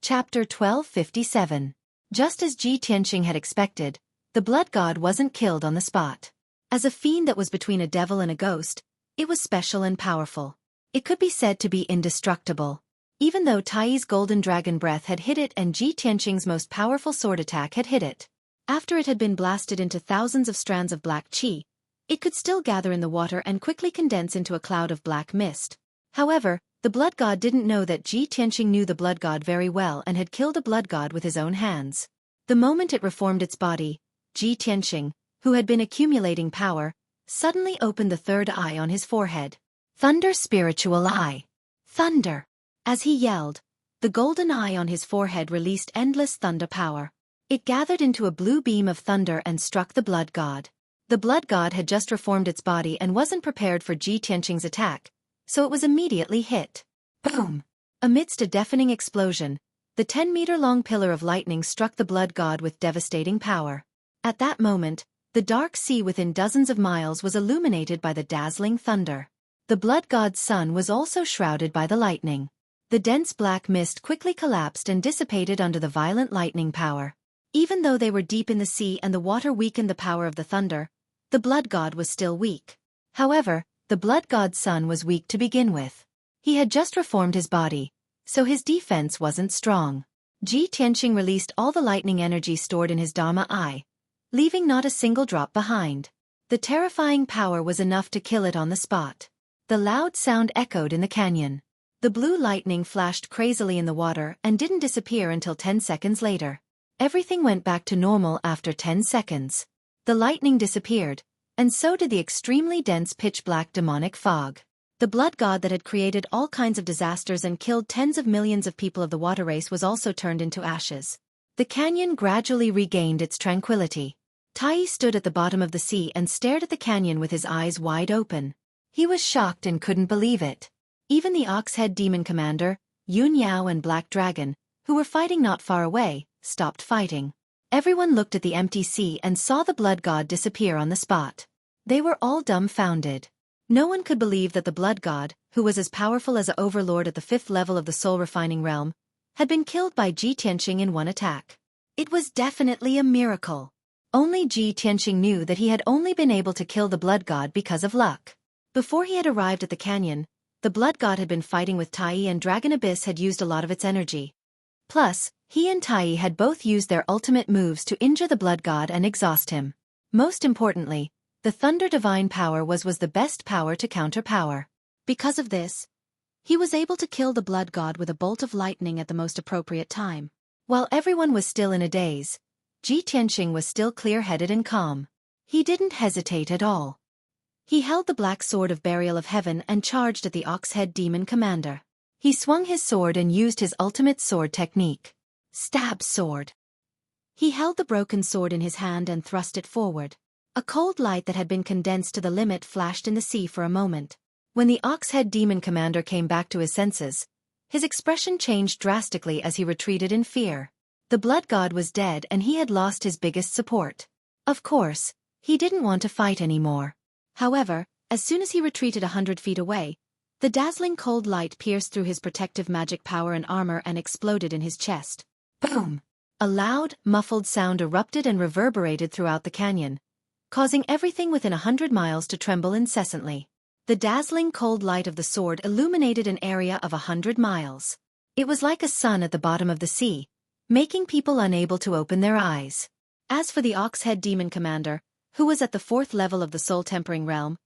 Chapter 1257. Just as Ji Tianqing had expected, the blood god wasn't killed on the spot. As a fiend that was between a devil and a ghost, it was special and powerful. It could be said to be indestructible. Even though Tai's golden dragon breath had hit it and Ji Tianqing's most powerful sword attack had hit it. After it had been blasted into thousands of strands of black qi, it could still gather in the water and quickly condense into a cloud of black mist. However, the blood god didn't know that Ji Tianqing knew the blood god very well and had killed a blood god with his own hands. The moment it reformed its body, Ji Tianqing, who had been accumulating power, suddenly opened the third eye on his forehead. Thunder Spiritual Eye. Thunder. As he yelled, the golden eye on his forehead released endless thunder power. It gathered into a blue beam of thunder and struck the blood god. The blood god had just reformed its body and wasn't prepared for Ji Tianqing's attack, so it was immediately hit. Boom! Amidst a deafening explosion, the 10-meter-long pillar of lightning struck the blood god with devastating power. At that moment, the dark sea within dozens of miles was illuminated by the dazzling thunder. The blood god's sun was also shrouded by the lightning. The dense black mist quickly collapsed and dissipated under the violent lightning power. Even though they were deep in the sea and the water weakened the power of the thunder, the blood god was still weak. However, the blood god's sun was weak to begin with. He had just reformed his body, so his defense wasn't strong. Ji Tianqing released all the lightning energy stored in his Dharma eye, leaving not a single drop behind. The terrifying power was enough to kill it on the spot. The loud sound echoed in the canyon. The blue lightning flashed crazily in the water and didn't disappear until 10 seconds later. Everything went back to normal after 10 seconds. The lightning disappeared, and so did the extremely dense pitch-black demonic fog. The blood god that had created all kinds of disasters and killed tens of millions of people of the water race was also turned into ashes. The canyon gradually regained its tranquility. Tai stood at the bottom of the sea and stared at the canyon with his eyes wide open. He was shocked and couldn't believe it. Even the Ox-Head Demon Commander, Yun Yao and Black Dragon, who were fighting not far away, stopped fighting. Everyone looked at the empty sea and saw the blood god disappear on the spot. They were all dumbfounded. No one could believe that the blood god, who was as powerful as an overlord at the 5th level of the soul-refining realm, had been killed by Ji Tianqing in one attack. It was definitely a miracle. Only Ji Tianqing knew that he had only been able to kill the blood god because of luck. Before he had arrived at the canyon, the blood god had been fighting with Tai and Dragon Abyss had used a lot of its energy. Plus, he and Tai had both used their ultimate moves to injure the blood god and exhaust him. Most importantly, the Thunder Divine Power was the best power to counter power. Because of this, he was able to kill the blood god with a bolt of lightning at the most appropriate time. While everyone was still in a daze, Ji Tianqing was still clear-headed and calm. He didn't hesitate at all. He held the black sword of Burial of Heaven and charged at the Ox-Head Demon Commander. He swung his sword and used his ultimate sword technique. Stab sword. He held the broken sword in his hand and thrust it forward. A cold light that had been condensed to the limit flashed in the sea for a moment. When the Ox-Head Demon Commander came back to his senses, his expression changed drastically as he retreated in fear. The blood god was dead and he had lost his biggest support. Of course, he didn't want to fight anymore. However, as soon as he retreated 100 feet away, the dazzling cold light pierced through his protective magic power and armor and exploded in his chest. Boom! A loud, muffled sound erupted and reverberated throughout the canyon, causing everything within 100 miles to tremble incessantly. The dazzling cold light of the sword illuminated an area of 100 miles. It was like a sun at the bottom of the sea, making people unable to open their eyes. As for the Ox-Head Demon Commander, who was at the 4th level of the soul-tempering realm,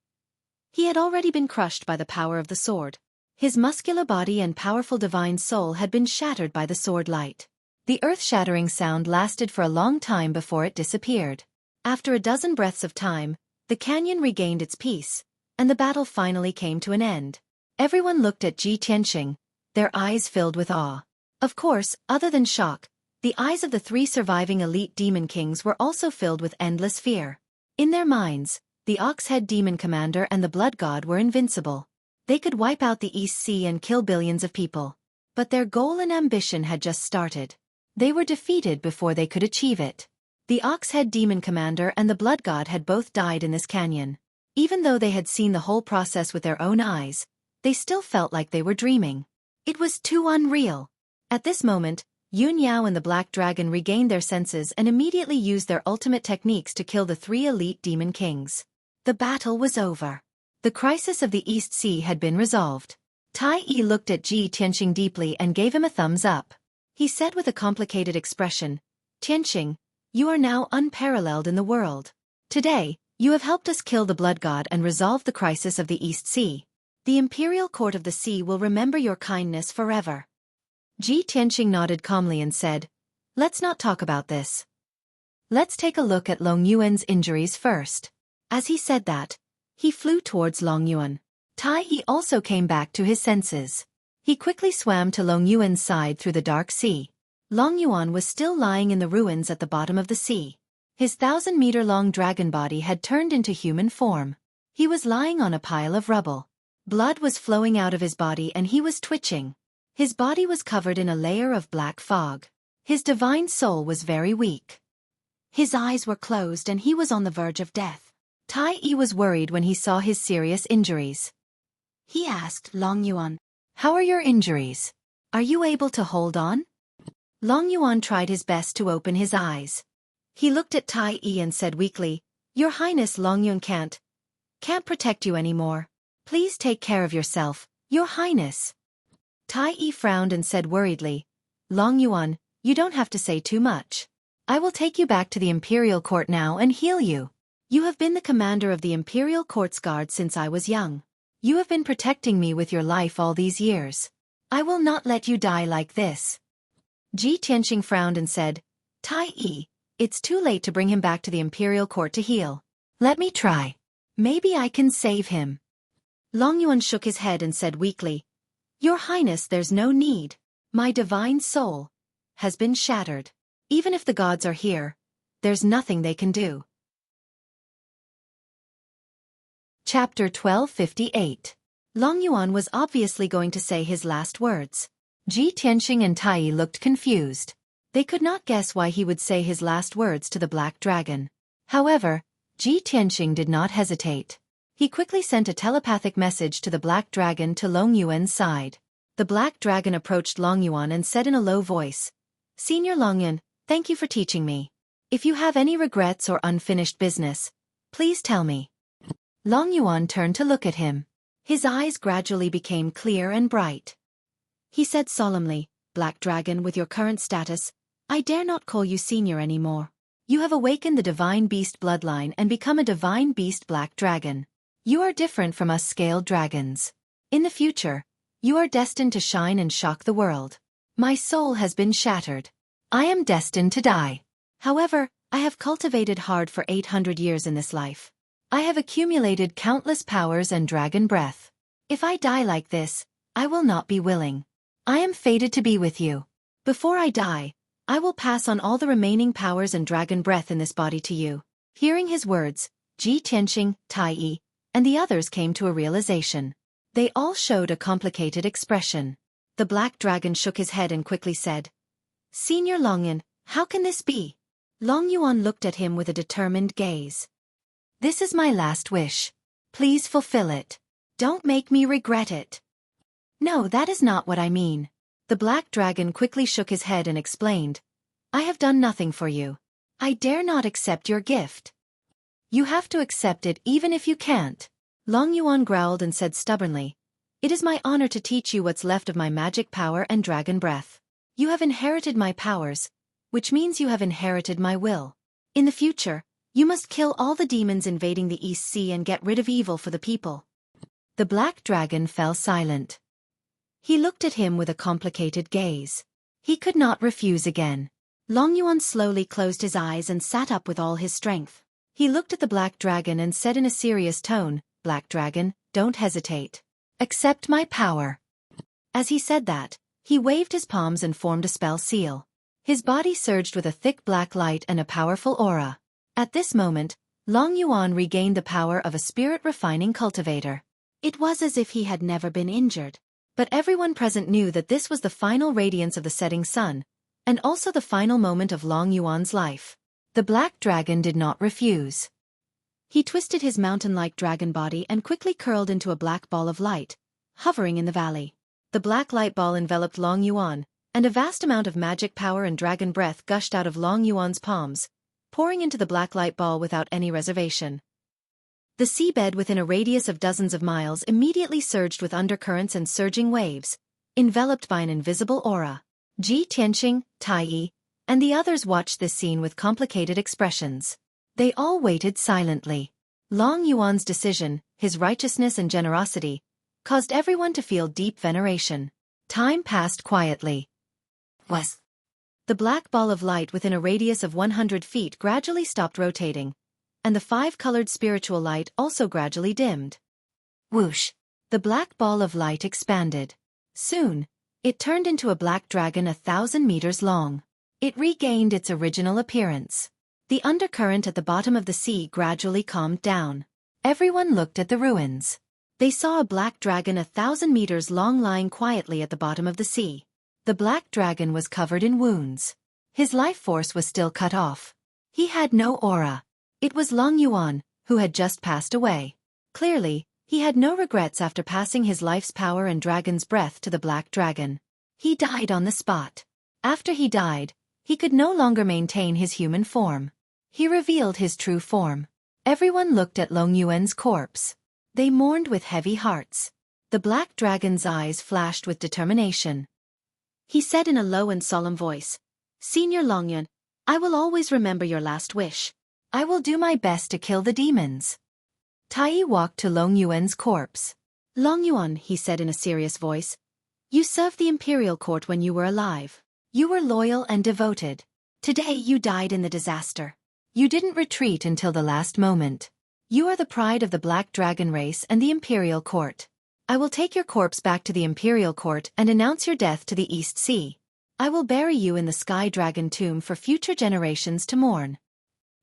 he had already been crushed by the power of the sword. His muscular body and powerful divine soul had been shattered by the sword light. The earth-shattering sound lasted for a long time before it disappeared. After a dozen breaths of time, the canyon regained its peace, and the battle finally came to an end. Everyone looked at Ji Tianqing, their eyes filled with awe. Of course, other than shock, the eyes of the 3 surviving elite demon kings were also filled with endless fear. In their minds, the Ox-Head Demon Commander and the blood god were invincible. They could wipe out the East Sea and kill billions of people. But their goal and ambition had just started. They were defeated before they could achieve it. The Ox-Head Demon Commander and the blood god had both died in this canyon. Even though they had seen the whole process with their own eyes, they still felt like they were dreaming. It was too unreal. At this moment, Yun Yao and the Black Dragon regained their senses and immediately used their ultimate techniques to kill the 3 elite demon kings. The battle was over. The crisis of the East Sea had been resolved. Tai Yi looked at Ji Tianqing deeply and gave him a thumbs up. He said with a complicated expression, "Tianqing, you are now unparalleled in the world. Today, you have helped us kill the Blood God and resolve the crisis of the East Sea. The Imperial Court of the Sea will remember your kindness forever." Ji Tianqing nodded calmly and said, "Let's not talk about this. Let's take a look at Long Yuan's injuries first." As he said that, he flew towards Long Yuan. Tai Yi also came back to his senses. He quickly swam to Long Yuan's side through the dark sea. Long Yuan was still lying in the ruins at the bottom of the sea. His 1,000-meter-long dragon body had turned into human form. He was lying on a pile of rubble. Blood was flowing out of his body and he was twitching. His body was covered in a layer of black fog. His divine soul was very weak. His eyes were closed and he was on the verge of death. Tai Yi was worried when he saw his serious injuries. He asked Long Yuan, "How are your injuries? Are you able to hold on?" Long Yuan tried his best to open his eyes. He looked at Tai Yi and said weakly, "Your Highness, Long Yuan can't protect you anymore. Please take care of yourself, Your Highness." Tai Yi frowned and said worriedly, "Long Yuan, you don't have to say too much. I will take you back to the Imperial Court now and heal you. You have been the commander of the Imperial Court's guard since I was young. You have been protecting me with your life all these years. I will not let you die like this." Ji Tianqing frowned and said, "Tai Yi, it's too late to bring him back to the Imperial Court to heal. Let me try. Maybe I can save him." Long Yuan shook his head and said weakly, "Your Highness, there's no need. My divine soul has been shattered. Even if the gods are here, there's nothing they can do." Chapter 1258. Long Yuan was obviously going to say his last words. Ji Tianqing and Tai Yi looked confused. They could not guess why he would say his last words to the Black Dragon. However, Ji Tianqing did not hesitate. He quickly sent a telepathic message to the Black Dragon to Long Yuan's side. The Black Dragon approached Long Yuan and said in a low voice, "Senior Long Yuan, thank you for teaching me. If you have any regrets or unfinished business, please tell me." Long Yuan turned to look at him. His eyes gradually became clear and bright. He said solemnly, "Black Dragon, with your current status, I dare not call you senior anymore. You have awakened the Divine Beast bloodline and become a Divine Beast Black Dragon. You are different from us scaled dragons. In the future, you are destined to shine and shock the world. My soul has been shattered. I am destined to die. However, I have cultivated hard for 800 years in this life. I have accumulated countless powers and dragon breath. If I die like this, I will not be willing. I am fated to be with you. Before I die, I will pass on all the remaining powers and dragon breath in this body to you." Hearing his words, Ji Tianqing, Tai Yi, and the others came to a realization. They all showed a complicated expression. The Black Dragon shook his head and quickly said, "Senior Long Yuan, how can this be?" Long Yuan looked at him with a determined gaze. "This is my last wish. Please fulfill it. Don't make me regret it." "No, that is not what I mean." The Black Dragon quickly shook his head and explained, "I have done nothing for you. I dare not accept your gift." "You have to accept it even if you can't." Long Yuan growled and said stubbornly, "It is my honor to teach you what's left of my magic power and dragon breath. You have inherited my powers, which means you have inherited my will. In the future, you must kill all the demons invading the East Sea and get rid of evil for the people." The Black Dragon fell silent. He looked at him with a complicated gaze. He could not refuse again. Long Yuan slowly closed his eyes and sat up with all his strength. He looked at the Black Dragon and said in a serious tone, "Black Dragon, don't hesitate. Accept my power." As he said that, he waved his palms and formed a spell seal. His body surged with a thick black light and a powerful aura. At this moment, Long Yuan regained the power of a spirit-refining cultivator. It was as if he had never been injured. But everyone present knew that this was the final radiance of the setting sun, and also the final moment of Long Yuan's life. The Black Dragon did not refuse. He twisted his mountain-like dragon body and quickly curled into a black ball of light, hovering in the valley. The black light ball enveloped Long Yuan, and a vast amount of magic power and dragon breath gushed out of Long Yuan's palms, pouring into the black light ball without any reservation. The seabed within a radius of dozens of miles immediately surged with undercurrents and surging waves, enveloped by an invisible aura. Ji Tianqing, Tai, and the others watched this scene with complicated expressions. They all waited silently. Long Yuan's decision, his righteousness and generosity, caused everyone to feel deep veneration. Time passed quietly. The black ball of light within a radius of 100 feet gradually stopped rotating, and the five-colored spiritual light also gradually dimmed. Whoosh! The black ball of light expanded. Soon, it turned into a black dragon 1,000 meters long. It regained its original appearance. The undercurrent at the bottom of the sea gradually calmed down. Everyone looked at the ruins. They saw a black dragon 1,000 meters long lying quietly at the bottom of the sea. The black dragon was covered in wounds. His life force was still cut off. He had no aura. It was Long Yuan, who had just passed away. Clearly, he had no regrets after passing his life's power and dragon's breath to the black dragon. He died on the spot. After he died, he could no longer maintain his human form. He revealed his true form. Everyone looked at Long Yuan's corpse. They mourned with heavy hearts. The black dragon's eyes flashed with determination. He said in a low and solemn voice, "Senior Long Yuan, I will always remember your last wish. I will do my best to kill the demons." Tai walked to Long Yuan's corpse. "Long Yuan," he said in a serious voice, "you served the imperial court when you were alive. You were loyal and devoted. Today you died in the disaster. You didn't retreat until the last moment. You are the pride of the Black Dragon race and the imperial court. I will take your corpse back to the imperial court and announce your death to the East Sea. I will bury you in the Sky Dragon tomb for future generations to mourn."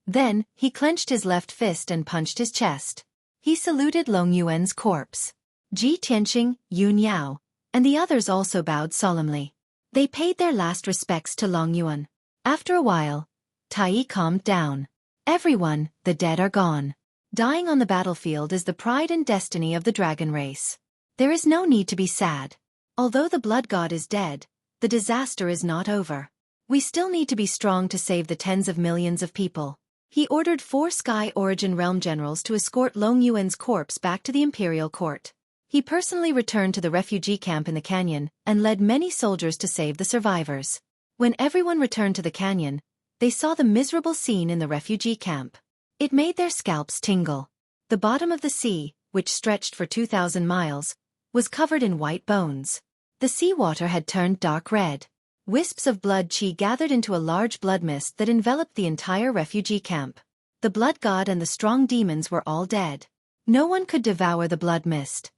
Then, he clenched his left fist and punched his chest. He saluted Long Yuan's corpse. Ji Tianqing, Yun Yao, and the others also bowed solemnly. They paid their last respects to Long Yuan. After a while, Tai calmed down. "Everyone, the dead are gone. Dying on the battlefield is the pride and destiny of the dragon race. There is no need to be sad. Although the blood god is dead, the disaster is not over. We still need to be strong to save the tens of millions of people." He ordered 4 Sky Origin Realm generals to escort Long Yuan's corpse back to the imperial court. He personally returned to the refugee camp in the canyon and led many soldiers to save the survivors. When everyone returned to the canyon, they saw the miserable scene in the refugee camp. It made their scalps tingle. The bottom of the sea, which stretched for 2,000 miles, was covered in white bones. The seawater had turned dark red. Wisps of blood chi gathered into a large blood mist that enveloped the entire refugee camp. The blood god and the strong demons were all dead. No one could devour the blood mist.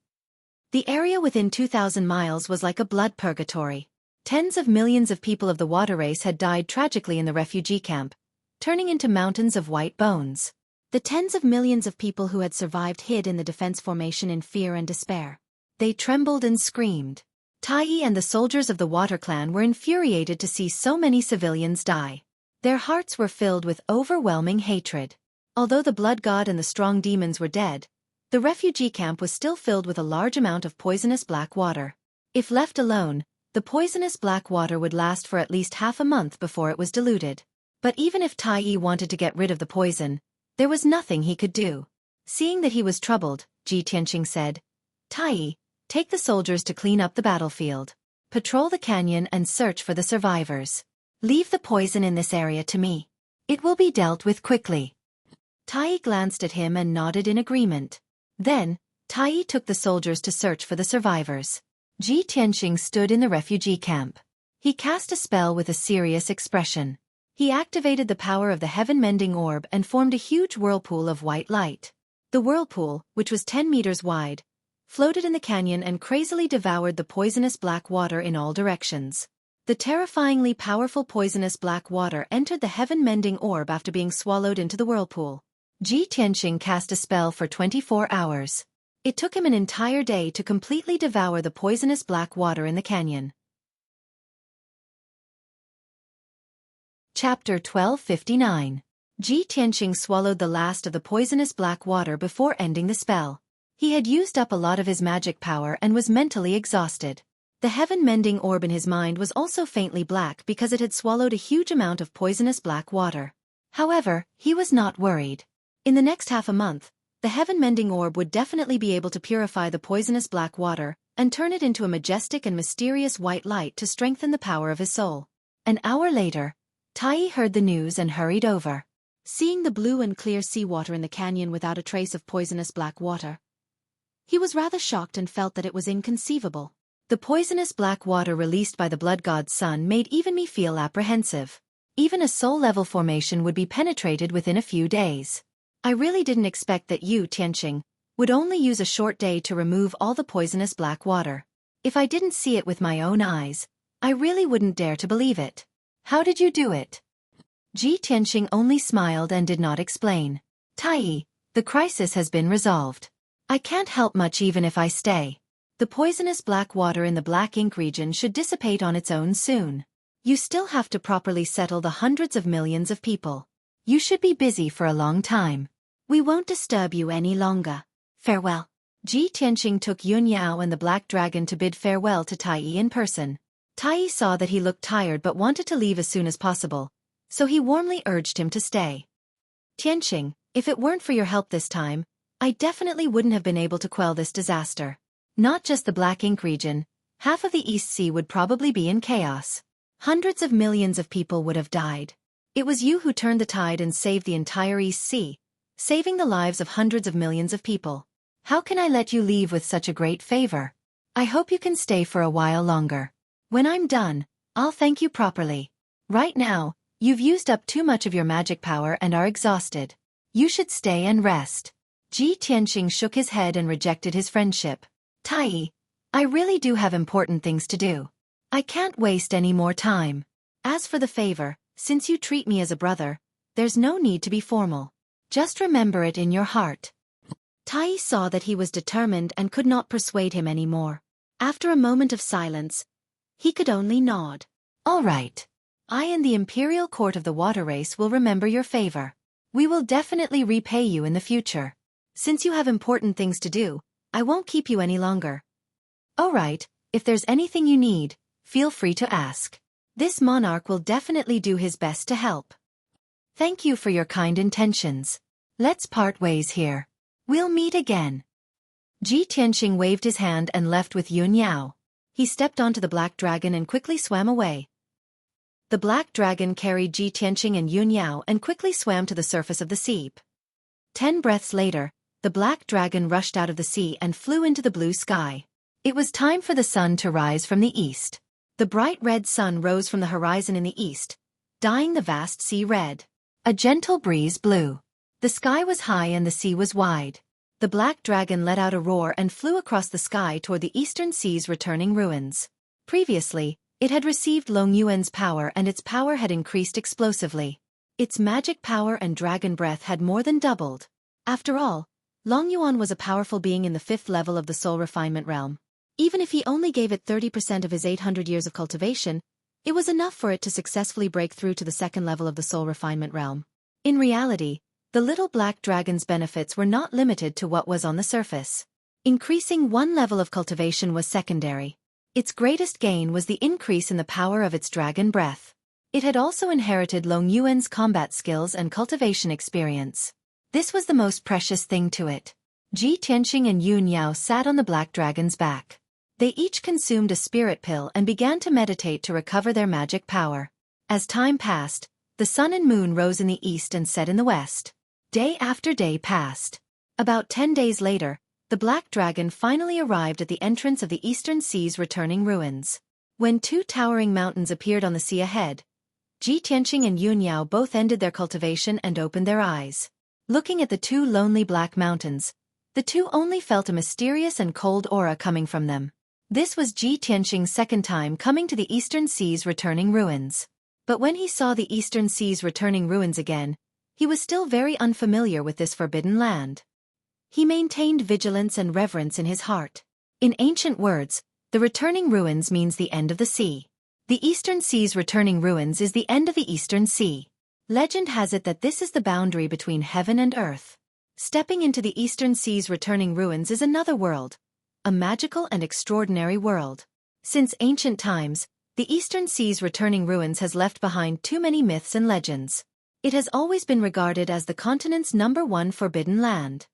The area within 2,000 miles was like a blood purgatory. Tens of millions of people of the water race had died tragically in the refugee camp, turning into mountains of white bones. The tens of millions of people who had survived hid in the defense formation in fear and despair. They trembled and screamed. Tai and the soldiers of the Water Clan were infuriated to see so many civilians die. Their hearts were filled with overwhelming hatred. Although the blood god and the strong demons were dead, the refugee camp was still filled with a large amount of poisonous black water. If left alone, the poisonous black water would last for at least half a month before it was diluted. But even if Tai wanted to get rid of the poison, there was nothing he could do. Seeing that he was troubled, Ji Tianqing said, "Tai, take the soldiers to clean up the battlefield. Patrol the canyon and search for the survivors. Leave the poison in this area to me. It will be dealt with quickly." Tai glanced at him and nodded in agreement. Then, Tai took the soldiers to search for the survivors. Ji Tianqing stood in the refugee camp. He cast a spell with a serious expression. He activated the power of the heaven-mending orb and formed a huge whirlpool of white light. The whirlpool, which was 10 meters wide, floated in the canyon and crazily devoured the poisonous black water in all directions. The terrifyingly powerful poisonous black water entered the heaven-mending orb after being swallowed into the whirlpool. Ji Tianqing cast a spell for 24 hours. It took him an entire day to completely devour the poisonous black water in the canyon. Chapter 1259. Ji Tianqing swallowed the last of the poisonous black water before ending the spell. He had used up a lot of his magic power and was mentally exhausted. The heaven-mending orb in his mind was also faintly black because it had swallowed a huge amount of poisonous black water. However, he was not worried. In the next half a month, the heaven-mending orb would definitely be able to purify the poisonous black water and turn it into a majestic and mysterious white light to strengthen the power of his soul. An hour later, Tai heard the news and hurried over. Seeing the blue and clear seawater in the canyon without a trace of poisonous black water, he was rather shocked and felt that it was inconceivable. The poisonous black water released by the blood god's son made even me feel apprehensive. Even a soul-level formation would be penetrated within a few days. I really didn't expect that you, Tianqing, would only use a short day to remove all the poisonous black water. If I didn't see it with my own eyes, I really wouldn't dare to believe it. How did you do it? Tianqing only smiled and did not explain. Tai, the crisis has been resolved. I can't help much even if I stay. The poisonous black water in the black ink region should dissipate on its own soon. You still have to properly settle the hundreds of millions of people. You should be busy for a long time. We won't disturb you any longer. Farewell. Tianqing took Yun Yao and the black dragon to bid farewell to Tai in person. Tai saw that he looked tired but wanted to leave as soon as possible, so he warmly urged him to stay. Tianqing, if it weren't for your help this time, I definitely wouldn't have been able to quell this disaster. Not just the Black Ink region, half of the East Sea would probably be in chaos. Hundreds of millions of people would have died. It was you who turned the tide and saved the entire East Sea, saving the lives of hundreds of millions of people. How can I let you leave with such a great favor? I hope you can stay for a while longer. When I'm done, I'll thank you properly. Right now, you've used up too much of your magic power and are exhausted. You should stay and rest. Tianqing shook his head and rejected his friendship. Tai, I really do have important things to do. I can't waste any more time. As for the favor, since you treat me as a brother, there's no need to be formal. Just remember it in your heart. Tai saw that he was determined and could not persuade him anymore. After a moment of silence, he could only nod. All right. I and the Imperial Court of the Water Race will remember your favor. We will definitely repay you in the future. Since you have important things to do, I won't keep you any longer. All right, if there's anything you need, feel free to ask. This monarch will definitely do his best to help. Thank you for your kind intentions. Let's part ways here. We'll meet again. Tianqing waved his hand and left with Yun Yao. He stepped onto the black dragon and quickly swam away. The black dragon carried Tianqing and Yun Yao and quickly swam to the surface of the sea. 10 breaths later, the black dragon rushed out of the sea and flew into the blue sky. It was time for the sun to rise from the east. The bright red sun rose from the horizon in the east, dyeing the vast sea red. A gentle breeze blew. The sky was high and the sea was wide. The black dragon let out a roar and flew across the sky toward the eastern sea's returning ruins. Previously, it had received Long Yuan's power and its power had increased explosively. Its magic power and dragon breath had more than doubled. After all, Long Yuan was a powerful being in the 5th level of the soul refinement realm. Even if he only gave it 30% of his 800 years of cultivation, it was enough for it to successfully break through to the 2nd level of the soul refinement realm. In reality, the little black dragon's benefits were not limited to what was on the surface. Increasing one level of cultivation was secondary. Its greatest gain was the increase in the power of its dragon breath. It had also inherited Long Yuan's combat skills and cultivation experience. This was the most precious thing to it. Tianqing and Yun Yao sat on the black dragon's back. They each consumed a spirit pill and began to meditate to recover their magic power. As time passed, the sun and moon rose in the east and set in the west. Day after day passed. About 10 days later, the black dragon finally arrived at the entrance of the eastern sea's returning ruins. When 2 towering mountains appeared on the sea ahead, Tianqing and Yun Yao both ended their cultivation and opened their eyes. Looking at the 2 lonely black mountains, the 2 only felt a mysterious and cold aura coming from them. This was Tianqing's 2nd time coming to the Eastern Sea's returning ruins. But when he saw the Eastern Sea's returning ruins again, he was still very unfamiliar with this forbidden land. He maintained vigilance and reverence in his heart. In ancient words, the returning ruins means the end of the sea. The Eastern Sea's returning ruins is the end of the Eastern Sea. Legend has it that this is the boundary between heaven and earth. Stepping into the Eastern Sea's returning ruins is another world, a magical and extraordinary world. Since ancient times, the Eastern Sea's returning ruins has left behind too many myths and legends. It has always been regarded as the continent's #1 forbidden land.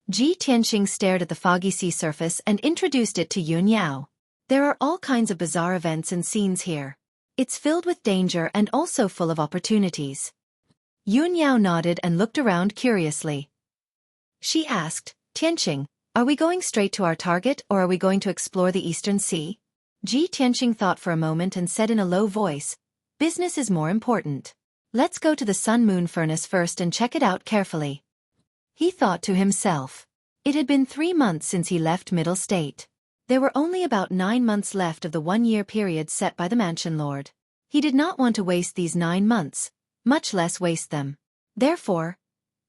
Ji Tianqing stared at the foggy sea surface and introduced it to Yun Yao. There are all kinds of bizarre events and scenes here. It's filled with danger and also full of opportunities. Yun Yao nodded and looked around curiously. She asked, Tianqing, are we going straight to our target or are we going to explore the Eastern Sea? Ji Tianqing thought for a moment and said in a low voice, business is more important. Let's go to the sun-moon furnace first and check it out carefully. He thought to himself. It had been 3 months since he left Middle State. There were only about 9 months left of the 1-year period set by the Mansion Lord. He did not want to waste these 9 months, much less waste them. Therefore,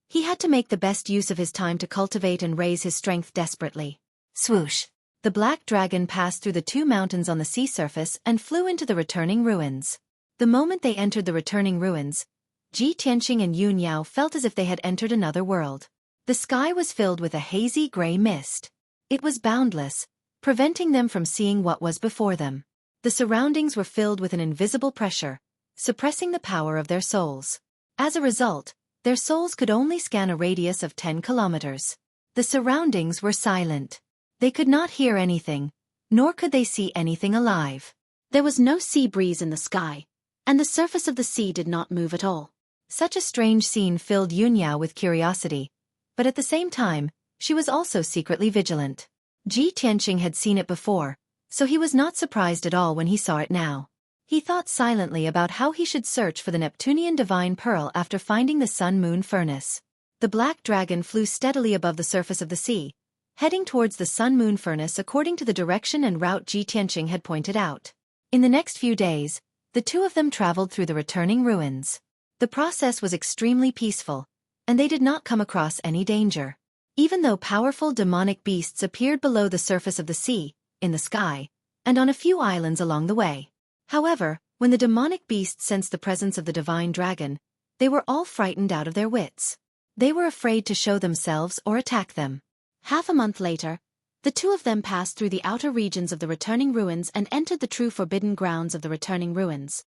he had to make the best use of his time to cultivate and raise his strength desperately. Swoosh! The black dragon passed through the 2 mountains on the sea surface and flew into the returning ruins. The moment they entered the returning ruins, Ji Tianqing and Yun Yao felt as if they had entered another world. The sky was filled with a hazy gray mist. It was boundless, preventing them from seeing what was before them. The surroundings were filled with an invisible pressure, suppressing the power of their souls. As a result, their souls could only scan a radius of 10 kilometers. The surroundings were silent. They could not hear anything, nor could they see anything alive. There was no sea breeze in the sky, and the surface of the sea did not move at all. Such a strange scene filled Yun Yao with curiosity, but at the same time, she was also secretly vigilant. Ji Tianqing had seen it before, so he was not surprised at all when he saw it now. He thought silently about how he should search for the Neptunian divine pearl after finding the sun-moon furnace. The black dragon flew steadily above the surface of the sea, heading towards the sun-moon furnace according to the direction and route Ji Tianqing had pointed out. In the next few days, the two of them traveled through the returning ruins. The process was extremely peaceful, and they did not come across any danger. Even though powerful demonic beasts appeared below the surface of the sea, in the sky, and on a few islands along the way. However, when the demonic beasts sensed the presence of the divine dragon, they were all frightened out of their wits. They were afraid to show themselves or attack them. Half a month later, the two of them passed through the outer regions of the returning ruins and entered the true forbidden grounds of the returning ruins.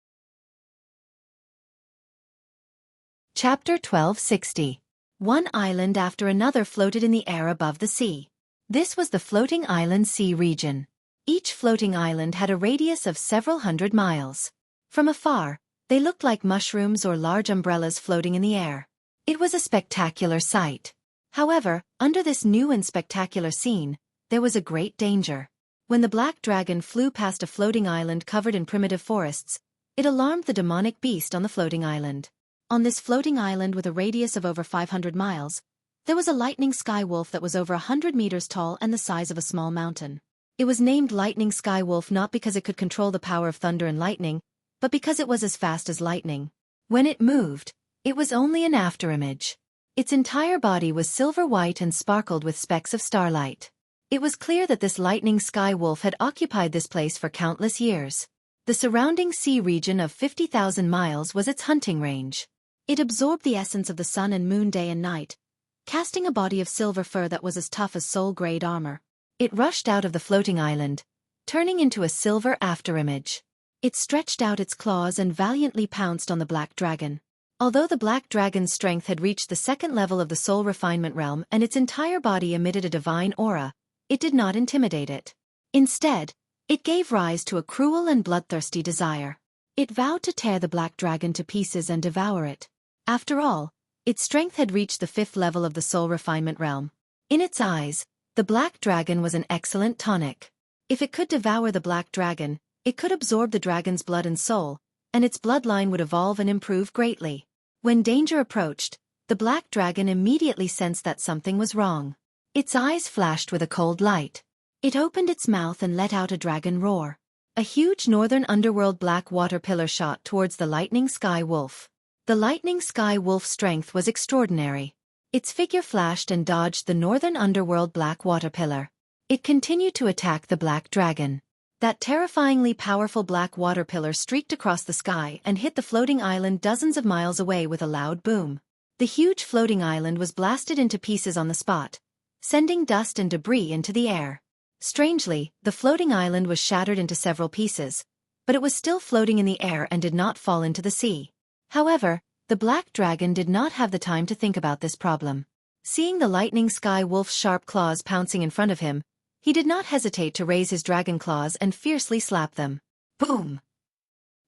Chapter 1260. One island after another floated in the air above the sea. This was the floating island sea region. Each floating island had a radius of several hundred miles. From afar, they looked like mushrooms or large umbrellas floating in the air. It was a spectacular sight. However, under this new and spectacular scene, there was a great danger. When the black dragon flew past a floating island covered in primitive forests, it alarmed the demonic beast on the floating island. On this floating island with a radius of over 500 miles, there was a lightning sky wolf that was over 100 meters tall and the size of a small mountain. It was named Lightning Sky Wolf not because it could control the power of thunder and lightning, but because it was as fast as lightning. When it moved, it was only an afterimage. Its entire body was silver white and sparkled with specks of starlight. It was clear that this Lightning Sky Wolf had occupied this place for countless years. The surrounding sea region of 50,000 miles was its hunting range. It absorbed the essence of the sun and moon day and night, casting a body of silver fur that was as tough as soul-grade armor. It rushed out of the floating island, turning into a silver afterimage. It stretched out its claws and valiantly pounced on the black dragon. Although the black dragon's strength had reached the 2nd level of the soul refinement realm and its entire body emitted a divine aura, it did not intimidate it. Instead, it gave rise to a cruel and bloodthirsty desire. It vowed to tear the black dragon to pieces and devour it. After all, its strength had reached the 5th level of the soul refinement realm. In its eyes, the black dragon was an excellent tonic. If it could devour the black dragon, it could absorb the dragon's blood and soul, and its bloodline would evolve and improve greatly. When danger approached, the black dragon immediately sensed that something was wrong. Its eyes flashed with a cold light. It opened its mouth and let out a dragon roar. A huge northern underworld black water pillar shot towards the Lightning Sky Wolf. The Lightning Sky Wolf's strength was extraordinary. Its figure flashed and dodged the northern underworld black water pillar. It continued to attack the black dragon. That terrifyingly powerful black water pillar streaked across the sky and hit the floating island dozens of miles away with a loud boom. The huge floating island was blasted into pieces on the spot, sending dust and debris into the air. Strangely, the floating island was shattered into several pieces, but it was still floating in the air and did not fall into the sea. However, the black dragon did not have the time to think about this problem. Seeing the lightning sky wolf's sharp claws pouncing in front of him, he did not hesitate to raise his dragon claws and fiercely slap them. Boom!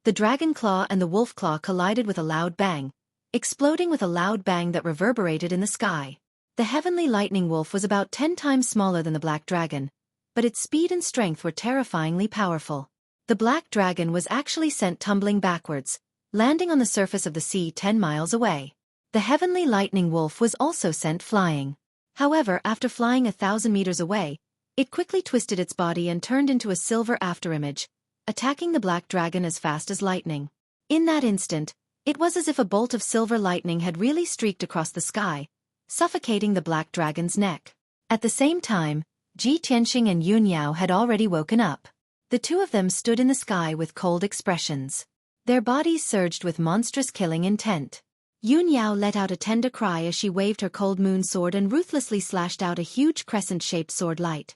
The dragon claw and the wolf claw collided with a loud bang, exploding with a loud bang that reverberated in the sky. The heavenly lightning wolf was about 10 times smaller than the black dragon, but its speed and strength were terrifyingly powerful. The black dragon was actually sent tumbling backwards, landing on the surface of the sea 10 miles away. The heavenly lightning wolf was also sent flying. However, after flying 1,000 meters away, it quickly twisted its body and turned into a silver afterimage, attacking the black dragon as fast as lightning. In that instant, it was as if a bolt of silver lightning had really streaked across the sky, suffocating the black dragon's neck. At the same time, Ji Tianqing and Yun Yao had already woken up. The two of them stood in the sky with cold expressions. Their bodies surged with monstrous killing intent. Yun Yao let out a tender cry as she waved her cold moon sword and ruthlessly slashed out a huge crescent-shaped sword light.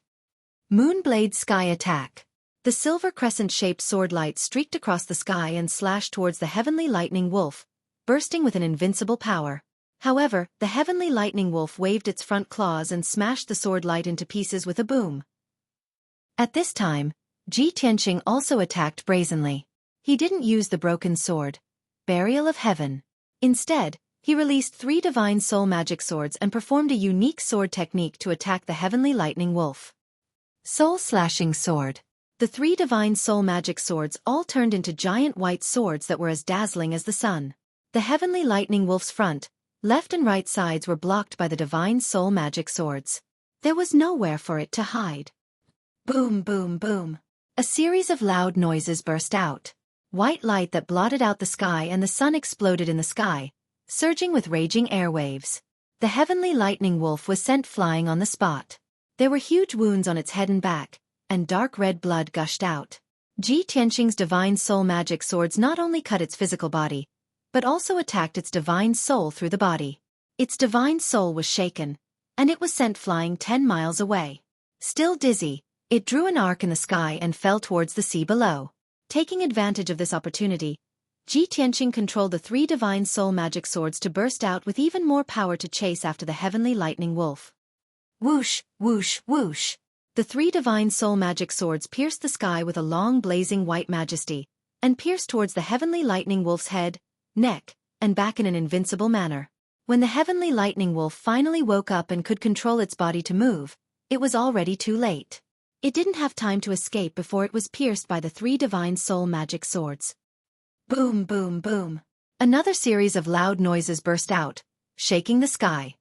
Moonblade Sky Attack. The silver crescent-shaped sword light streaked across the sky and slashed towards the heavenly lightning wolf, bursting with an invincible power. However, the heavenly lightning wolf waved its front claws and smashed the sword light into pieces with a boom. At this time, Ji Tianqing also attacked brazenly. He didn't use the broken sword, Burial of Heaven. Instead, he released 3 divine soul magic swords and performed a unique sword technique to attack the heavenly lightning wolf. Soul Slashing Sword. The 3 divine soul magic swords all turned into giant white swords that were as dazzling as the sun. The heavenly lightning wolf's front, left and right sides were blocked by the divine soul magic swords. There was nowhere for it to hide. Boom, boom, boom. A series of loud noises burst out. White light that blotted out the sky and the sun exploded in the sky, surging with raging airwaves. The heavenly lightning wolf was sent flying on the spot. There were huge wounds on its head and back, and dark red blood gushed out. Ji Tianqing's divine soul magic swords not only cut its physical body, but also attacked its divine soul through the body. Its divine soul was shaken, and it was sent flying 10 miles away. Still dizzy, it drew an arc in the sky and fell towards the sea below. Taking advantage of this opportunity, Ji Tianqing controlled the 3 divine soul magic swords to burst out with even more power to chase after the heavenly lightning wolf. Whoosh, whoosh, whoosh. The 3 divine soul magic swords pierced the sky with a long blazing white majesty, and pierced towards the heavenly lightning wolf's head, neck, and back in an invincible manner. When the heavenly lightning wolf finally woke up and could control its body to move, it was already too late. It didn't have time to escape before it was pierced by the 3 divine soul magic swords. Boom, boom, boom. Another series of loud noises burst out, shaking the sky.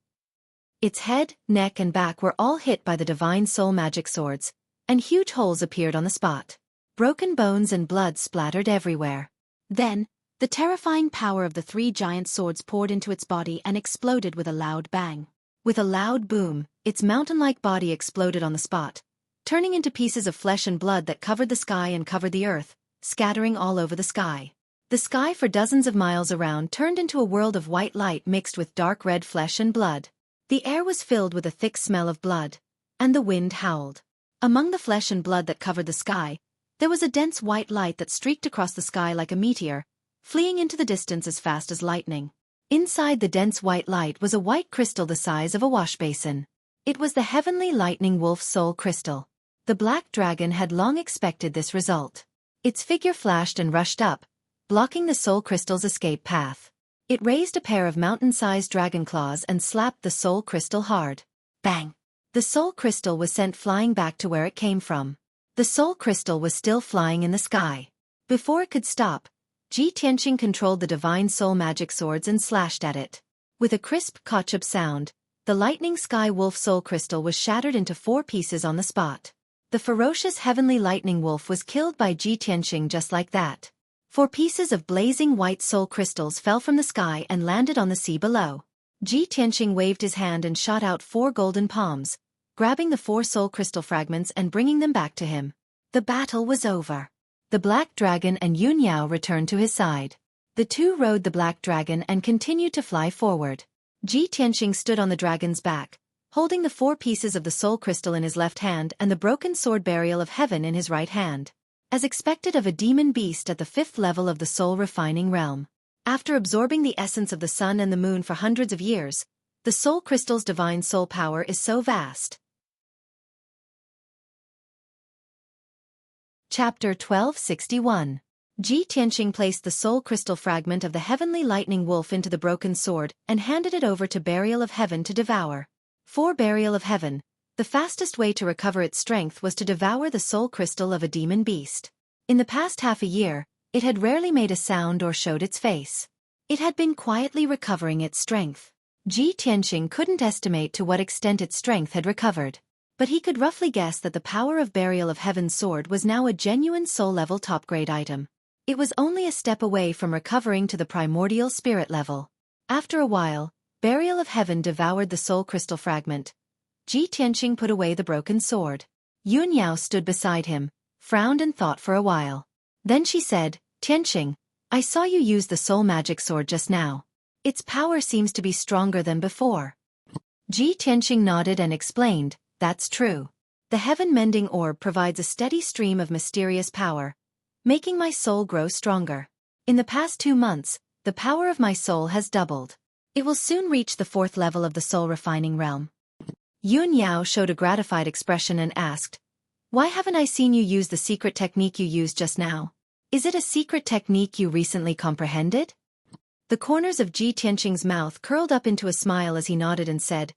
Its head, neck and back were all hit by the divine soul magic swords, and huge holes appeared on the spot. Broken bones and blood splattered everywhere. Then, the terrifying power of the 3 giant swords poured into its body and exploded with a loud bang. With a loud boom, its mountain-like body exploded on the spot, turning into pieces of flesh and blood that covered the sky and covered the earth, scattering all over the sky. The sky for dozens of miles around turned into a world of white light mixed with dark red flesh and blood. The air was filled with a thick smell of blood, and the wind howled. Among the flesh and blood that covered the sky, there was a dense white light that streaked across the sky like a meteor, fleeing into the distance as fast as lightning. Inside the dense white light was a white crystal the size of a wash basin. It was the heavenly lightning wolf's soul crystal. The black dragon had long expected this result. Its figure flashed and rushed up, blocking the soul crystal's escape path. It raised a pair of mountain-sized dragon claws and slapped the soul crystal hard. Bang! The soul crystal was sent flying back to where it came from. The soul crystal was still flying in the sky. Before it could stop, Ji Tianqing controlled the divine soul magic swords and slashed at it. With a crisp kachub sound, the lightning sky wolf soul crystal was shattered into 4 pieces on the spot. The ferocious heavenly lightning wolf was killed by Ji Tianqing just like that. 4 pieces of blazing white soul crystals fell from the sky and landed on the sea below. Ji Tianqing waved his hand and shot out 4 golden palms, grabbing the 4 soul crystal fragments and bringing them back to him. The battle was over. The black dragon and Yun Yao returned to his side. The two rode the black dragon and continued to fly forward. Ji Tianqing stood on the dragon's back, holding the 4 pieces of the soul crystal in his left hand and the broken sword burial of heaven in his right hand. As expected of a demon beast at the 5th level of the soul refining realm. After absorbing the essence of the sun and the moon for hundreds of years, the soul crystal's divine soul power is so vast. Chapter 1261. Ji Tianqing placed the soul crystal fragment of the heavenly lightning wolf into the broken sword and handed it over to Burial of Heaven to devour. For Burial of Heaven, the fastest way to recover its strength was to devour the soul crystal of a demon beast. In the past half a year, it had rarely made a sound or showed its face. It had been quietly recovering its strength. Ji Tianqing couldn't estimate to what extent its strength had recovered. But he could roughly guess that the power of Burial of Heaven's sword was now a genuine soul-level top-grade item. It was only a step away from recovering to the primordial spirit level. After a while, Burial of Heaven devoured the soul crystal fragment. Ji Tianqing put away the broken sword. Yun Yao stood beside him, frowned and thought for a while. Then she said, "Tianqing, I saw you use the soul magic sword just now. Its power seems to be stronger than before." Ji Tianqing nodded and explained, "That's true. The heaven-mending orb provides a steady stream of mysterious power, making my soul grow stronger. In the past 2 months, the power of my soul has doubled. It will soon reach the 4th level of the soul refining realm." Yun Yao showed a gratified expression and asked, "Why haven't I seen you use the secret technique you used just now? Is it a secret technique you recently comprehended?" The corners of Ji Tianqing's mouth curled up into a smile as he nodded and said,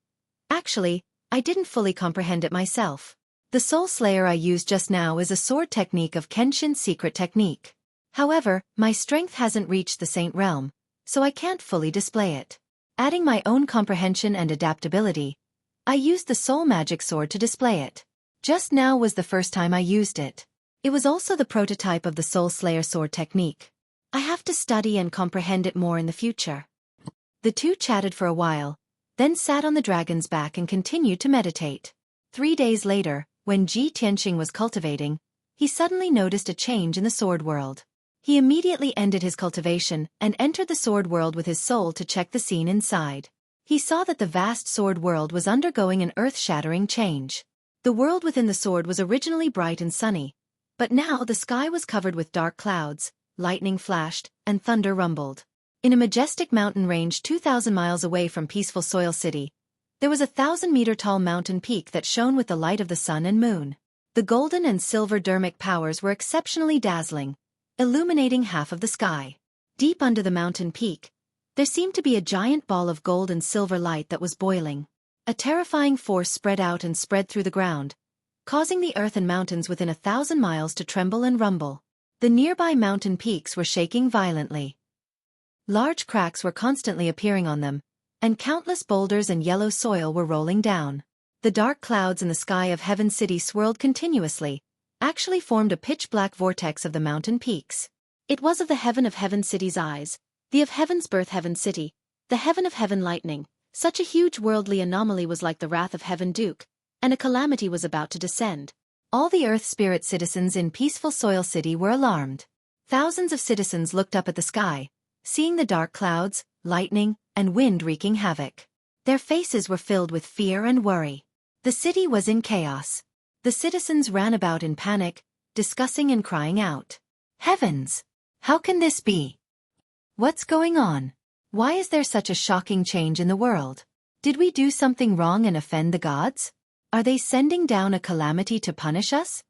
"Actually, I didn't fully comprehend it myself. The soul slayer I used just now is a sword technique of Kenshin's secret technique. However, my strength hasn't reached the saint realm, so I can't fully display it. Adding my own comprehension and adaptability, I used the soul magic sword to display it. Just now was the first time I used it. It was also the prototype of the soul slayer sword technique. I have to study and comprehend it more in the future." The two chatted for a while, then sat on the dragon's back and continued to meditate. 3 days later, when Ji Tianqing was cultivating, he suddenly noticed a change in the sword world. He immediately ended his cultivation and entered the sword world with his soul to check the scene inside. He saw that the vast sword world was undergoing an earth-shattering change. The world within the sword was originally bright and sunny, but now the sky was covered with dark clouds, lightning flashed, and thunder rumbled. In a majestic mountain range 2,000 miles away from peaceful Soil City, there was a 1,000-meter-tall mountain peak that shone with the light of the sun and moon. The golden and silver dermic powers were exceptionally dazzling, illuminating half of the sky. Deep under the mountain peak, there seemed to be a giant ball of gold and silver light that was boiling. A terrifying force spread out and spread through the ground, causing the earth and mountains within 1,000 miles to tremble and rumble. The nearby mountain peaks were shaking violently. Large cracks were constantly appearing on them, and countless boulders and yellow soil were rolling down. The dark clouds in the sky of Heaven City swirled continuously, actually formed a pitch-black vortex of the mountain peaks. It was of the heaven of Heaven City's eyes, the of Heaven's birth Heaven City, the heaven of Heaven lightning. Such a huge worldly anomaly was like the wrath of Heaven Duke, and a calamity was about to descend. All the Earth Spirit citizens in peaceful Soil City were alarmed. Thousands of citizens looked up at the sky, seeing the dark clouds, lightning, and wind wreaking havoc. Their faces were filled with fear and worry. The city was in chaos. The citizens ran about in panic, discussing and crying out, "Heavens! How can this be? What's going on? Why is there such a shocking change in the world? Did we do something wrong and offend the gods? Are they sending down a calamity to punish us?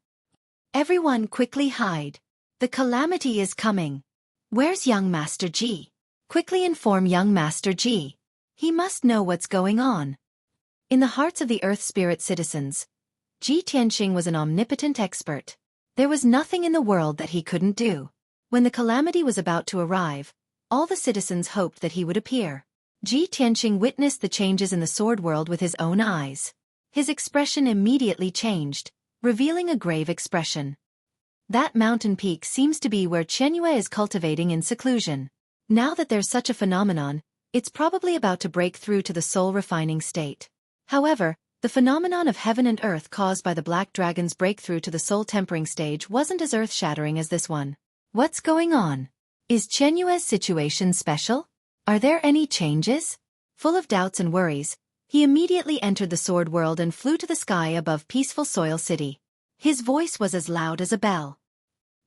Everyone quickly hide. The calamity is coming. Where's young Master Ji? Quickly inform young Master Ji. He must know what's going on." In the hearts of the Earth Spirit citizens, Ji Tianqing was an omnipotent expert. There was nothing in the world that he couldn't do. When the calamity was about to arrive, all the citizens hoped that he would appear. Ji Tianqing witnessed the changes in the sword world with his own eyes. His expression immediately changed, revealing a grave expression. That mountain peak seems to be where Xueqi is cultivating in seclusion. Now that there's such a phenomenon, it's probably about to break through to the soul-refining state. However, the phenomenon of heaven and earth caused by the Black Dragon's breakthrough to the soul-tempering stage wasn't as earth-shattering as this one. What's going on? Is Xueqi's situation special? Are there any changes? Full of doubts and worries, He immediately entered the sword world and flew to the sky above peaceful Soil City. His voice was as loud as a bell.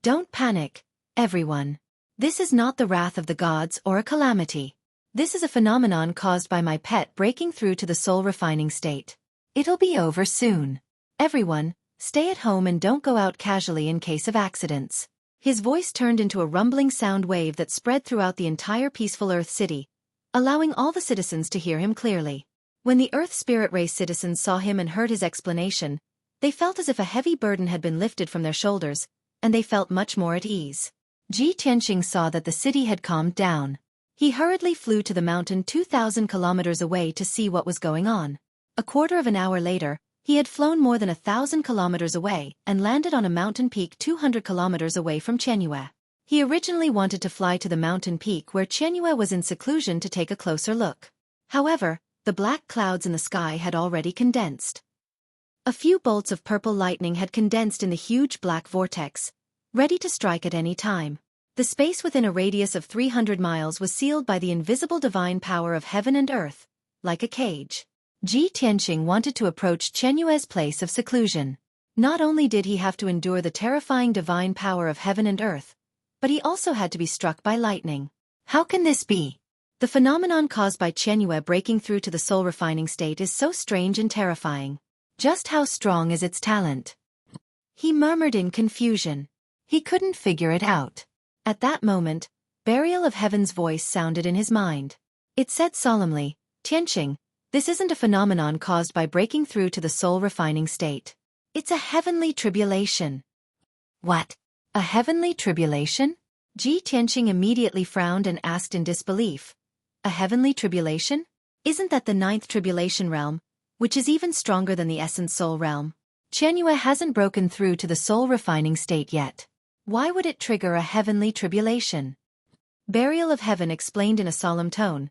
Don't panic, everyone. This is not the wrath of the gods or a calamity. This is a phenomenon caused by my pet breaking through to the soul refining state. It'll be over soon. Everyone, stay at home and don't go out casually in case of accidents. His voice turned into a rumbling sound wave that spread throughout the entire peaceful Earth City, allowing all the citizens to hear him clearly. When the Earth Spirit Race citizens saw him and heard his explanation, they felt as if a heavy burden had been lifted from their shoulders, and they felt much more at ease. Ji Tianqing saw that the city had calmed down. He hurriedly flew to the mountain 2,000 kilometers away to see what was going on. A quarter of an hour later, he had flown more than 1,000 kilometers away and landed on a mountain peak 200 kilometers away from Qianyue. He originally wanted to fly to the mountain peak where Qianyue was in seclusion to take a closer look. However, the black clouds in the sky had already condensed. A few bolts of purple lightning had condensed in the huge black vortex, ready to strike at any time. The space within a radius of 300 miles was sealed by the invisible divine power of heaven and earth, like a cage. Ji Tianqing wanted to approach Qianyue's place of seclusion. Not only did he have to endure the terrifying divine power of heaven and earth, but he also had to be struck by lightning. How can this be? The phenomenon caused by Qianyue breaking through to the soul refining state is so strange and terrifying. Just how strong is its talent? He murmured in confusion. He couldn't figure it out. At that moment, Burial of Heaven's voice sounded in his mind. It said solemnly, Tianqing, this isn't a phenomenon caused by breaking through to the soul refining state. It's a heavenly tribulation. What? A heavenly tribulation? Ji Tianqing immediately frowned and asked in disbelief. A heavenly tribulation? Isn't that the 9th tribulation realm, which is even stronger than the essence soul realm? Qianyue hasn't broken through to the soul refining state yet. Why would it trigger a heavenly tribulation? Burial of Heaven explained in a solemn tone.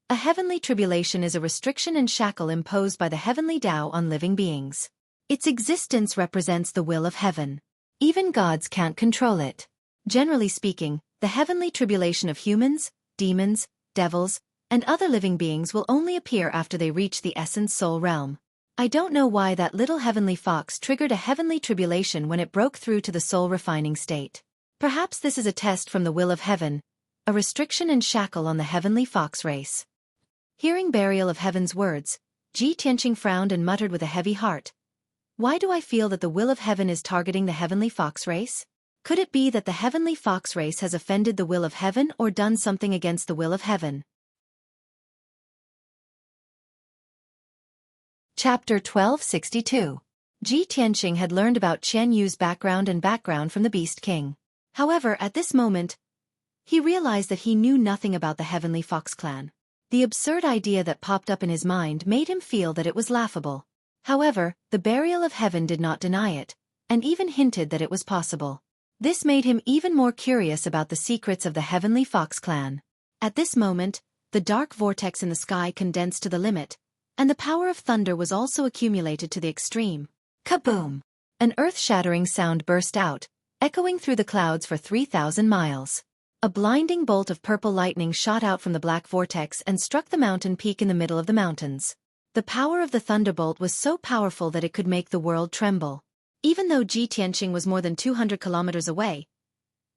A heavenly tribulation is a restriction and shackle imposed by the heavenly Tao on living beings. Its existence represents the will of heaven. Even gods can't control it. Generally speaking, the heavenly tribulation of humans, demons, devils, and other living beings will only appear after they reach the essence soul realm. I don't know why that little heavenly fox triggered a heavenly tribulation when it broke through to the soul refining state. Perhaps this is a test from the will of heaven, a restriction and shackle on the heavenly fox race. Hearing Burial of Heaven's words, Ji Tianqing frowned and muttered with a heavy heart. Why do I feel that the will of heaven is targeting the heavenly fox race? Could it be that the heavenly fox race has offended the will of heaven or done something against the will of heaven? Chapter 1262. Ji Tianqing had learned about Qian Yu's background from the Beast King. However, at this moment, he realized that he knew nothing about the Heavenly Fox clan. The absurd idea that popped up in his mind made him feel that it was laughable. However, the Burial of Heaven did not deny it, and even hinted that it was possible. This made him even more curious about the secrets of the Heavenly Fox clan. At this moment, the dark vortex in the sky condensed to the limit, and the power of thunder was also accumulated to the extreme. Kaboom! An earth-shattering sound burst out, echoing through the clouds for 3,000 miles. A blinding bolt of purple lightning shot out from the black vortex and struck the mountain peak in the middle of the mountains. The power of the thunderbolt was so powerful that it could make the world tremble. Even though Ji Tianqing was more than 200 kilometers away,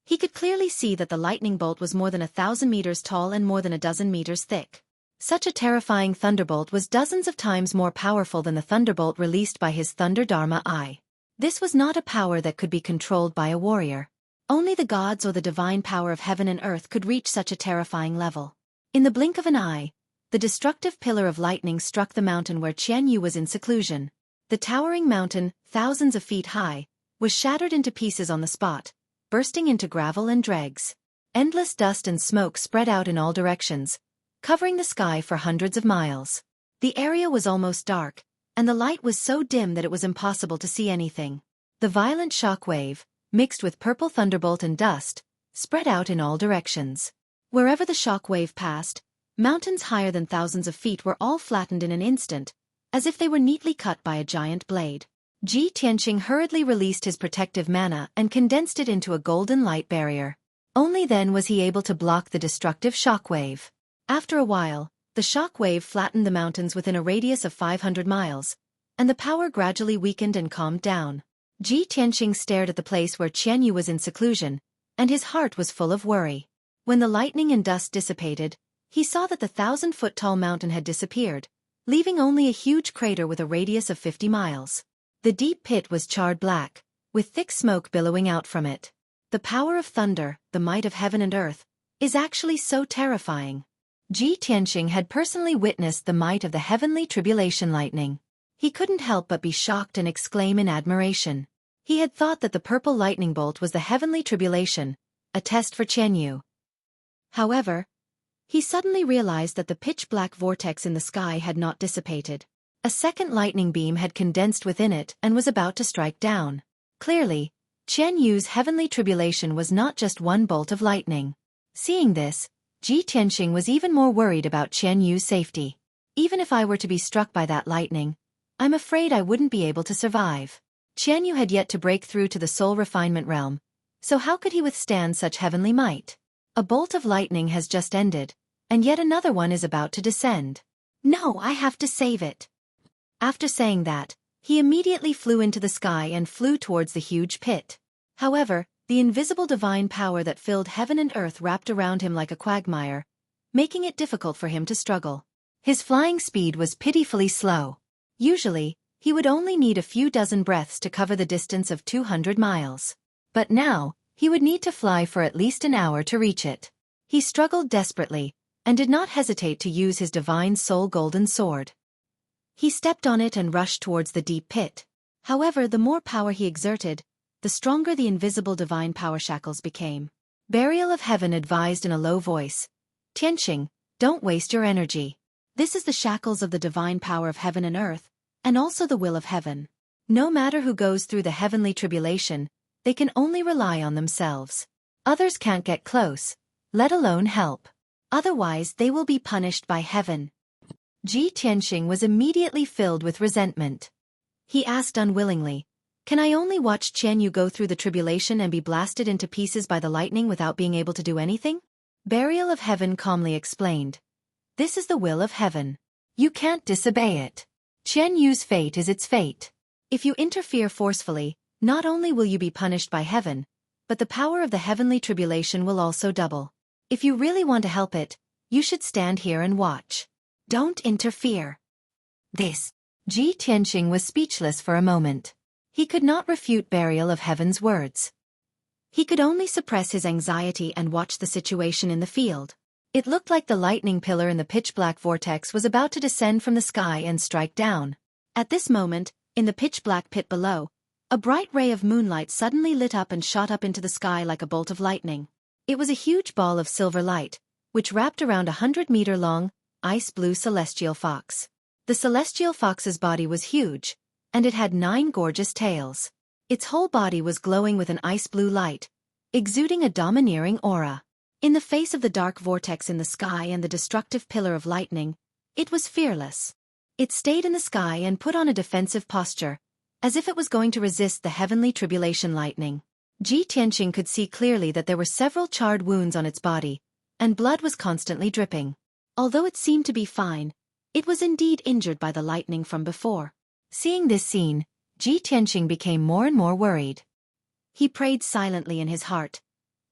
he could clearly see that the lightning bolt was more than 1,000 meters tall and more than a dozen meters thick. Such a terrifying thunderbolt was dozens of times more powerful than the thunderbolt released by his Thunder Dharma eye. This was not a power that could be controlled by a warrior. Only the gods or the divine power of heaven and earth could reach such a terrifying level. In the blink of an eye, the destructive pillar of lightning struck the mountain where Qian Yu was in seclusion. The towering mountain, thousands of feet high, was shattered into pieces on the spot, bursting into gravel and dregs. Endless dust and smoke spread out in all directions, covering the sky for hundreds of miles. The area was almost dark, and the light was so dim that it was impossible to see anything. The violent shock wave, mixed with purple thunderbolt and dust, spread out in all directions. Wherever the shock wave passed, mountains higher than thousands of feet were all flattened in an instant, as if they were neatly cut by a giant blade. Ji Tianqing hurriedly released his protective mana and condensed it into a golden light barrier. Only then was he able to block the destructive shock wave. After a while, The shock wave flattened the mountains within a radius of 500 miles, and the power gradually weakened and calmed down. Ji Tianqing stared at the place where Qian Yu was in seclusion, and his heart was full of worry. When the lightning and dust dissipated, he saw that the 1,000-foot-tall mountain had disappeared, leaving only a huge crater with a radius of 50 miles. The deep pit was charred black, with thick smoke billowing out from it. The power of thunder, the might of heaven and earth, is actually so terrifying. Ji Tianqing had personally witnessed the might of the heavenly tribulation lightning. He couldn't help but be shocked and exclaim in admiration. He had thought that the purple lightning bolt was the heavenly tribulation, a test for Qian Yu. However, he suddenly realized that the pitch-black vortex in the sky had not dissipated. A second lightning beam had condensed within it and was about to strike down. Clearly, Qian Yu's heavenly tribulation was not just one bolt of lightning. Seeing this, Ji Tianqing was even more worried about Qian Yu's safety. Even if I were to be struck by that lightning, I'm afraid I wouldn't be able to survive. Qian Yu had yet to break through to the soul refinement realm, so how could he withstand such heavenly might? A bolt of lightning has just ended, and yet another one is about to descend. No, I have to save it. After saying that, he immediately flew into the sky and flew towards the huge pit. However, the invisible divine power that filled heaven and earth wrapped around him like a quagmire, making it difficult for him to struggle. His flying speed was pitifully slow. Usually, he would only need a few dozen breaths to cover the distance of 200 miles. But now, he would need to fly for at least an hour to reach it. He struggled desperately, and did not hesitate to use his divine soul golden sword. He stepped on it and rushed towards the deep pit. However, the more power he exerted, the stronger the invisible divine power shackles became. Burial of Heaven advised in a low voice, "Tianqing, don't waste your energy. This is the shackles of the divine power of heaven and earth, and also the will of heaven. No matter who goes through the heavenly tribulation, they can only rely on themselves. Others can't get close, let alone help. Otherwise they will be punished by heaven." Ji Tianqing was immediately filled with resentment. He asked unwillingly, "Can I only watch Qian Yu go through the tribulation and be blasted into pieces by the lightning without being able to do anything?" Burial of Heaven calmly explained, "This is the will of heaven. You can't disobey it. Qian Yu's fate is its fate. If you interfere forcefully, not only will you be punished by heaven, but the power of the heavenly tribulation will also double. If you really want to help it, you should stand here and watch. Don't interfere." Ji Tianqing was speechless for a moment. He could not refute Burial of Heaven's words. He could only suppress his anxiety and watch the situation in the field. It looked like the lightning pillar in the pitch-black vortex was about to descend from the sky and strike down. At this moment, in the pitch-black pit below, a bright ray of moonlight suddenly lit up and shot up into the sky like a bolt of lightning. It was a huge ball of silver light, which wrapped around a 100-meter-long, ice-blue celestial fox. The celestial fox's body was huge, and it had 9 gorgeous tails. Its whole body was glowing with an ice-blue light, exuding a domineering aura. In the face of the dark vortex in the sky and the destructive pillar of lightning, it was fearless. It stayed in the sky and put on a defensive posture, as if it was going to resist the heavenly tribulation lightning. Ji Tianqing could see clearly that there were several charred wounds on its body, and blood was constantly dripping. Although it seemed to be fine, it was indeed injured by the lightning from before. Seeing this scene, Ji Tianqing became more and more worried. He prayed silently in his heart,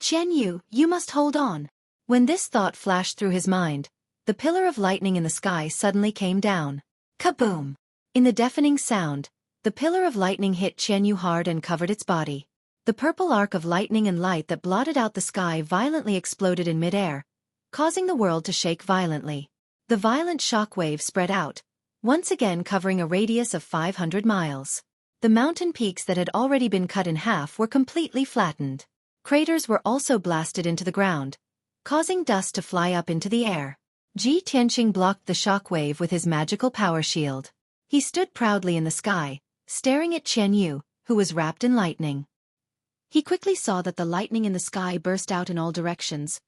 "Qian Yu, you must hold on." When this thought flashed through his mind, the pillar of lightning in the sky suddenly came down. Kaboom! In the deafening sound, the pillar of lightning hit Qian Yu hard and covered its body. The purple arc of lightning and light that blotted out the sky violently exploded in midair, causing the world to shake violently. The violent shock wave spread out, once again covering a radius of 500 miles. The mountain peaks that had already been cut in half were completely flattened. Craters were also blasted into the ground, causing dust to fly up into the air. Ji Tianqing blocked the shock wave with his magical power shield. He stood proudly in the sky, staring at Qian Yu, who was wrapped in lightning. He quickly saw that the lightning in the sky burst out in all directions,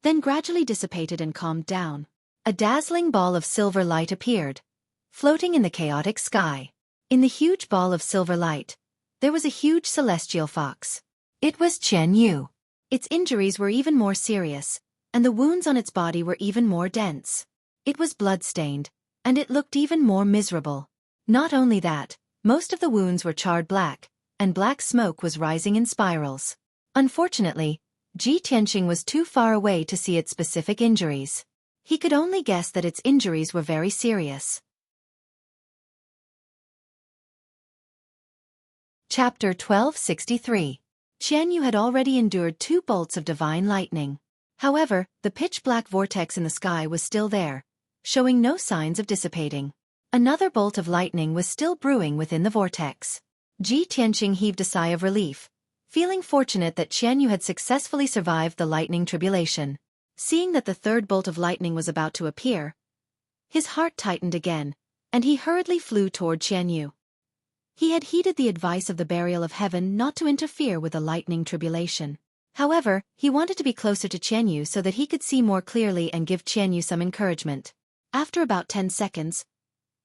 then gradually dissipated and calmed down. A dazzling ball of silver light appeared, floating in the chaotic sky. In the huge ball of silver light, there was a huge celestial fox. It was Qian Yu. Its injuries were even more serious, and the wounds on its body were even more dense. It was blood-stained, and it looked even more miserable. Not only that, most of the wounds were charred black, and black smoke was rising in spirals. Unfortunately, Ji Tianqing was too far away to see its specific injuries. He could only guess that its injuries were very serious. Chapter 1263. Qian Yu had already endured 2 bolts of divine lightning. However, the pitch-black vortex in the sky was still there, showing no signs of dissipating. Another bolt of lightning was still brewing within the vortex. Ji Tianqing heaved a sigh of relief, feeling fortunate that Qian Yu had successfully survived the lightning tribulation. Seeing that the 3rd bolt of lightning was about to appear, his heart tightened again, and he hurriedly flew toward Qian Yu. He had heeded the advice of the Burial of Heaven not to interfere with the lightning tribulation. However, he wanted to be closer to Qian Yu so that he could see more clearly and give Qian Yu some encouragement. After about 10 seconds,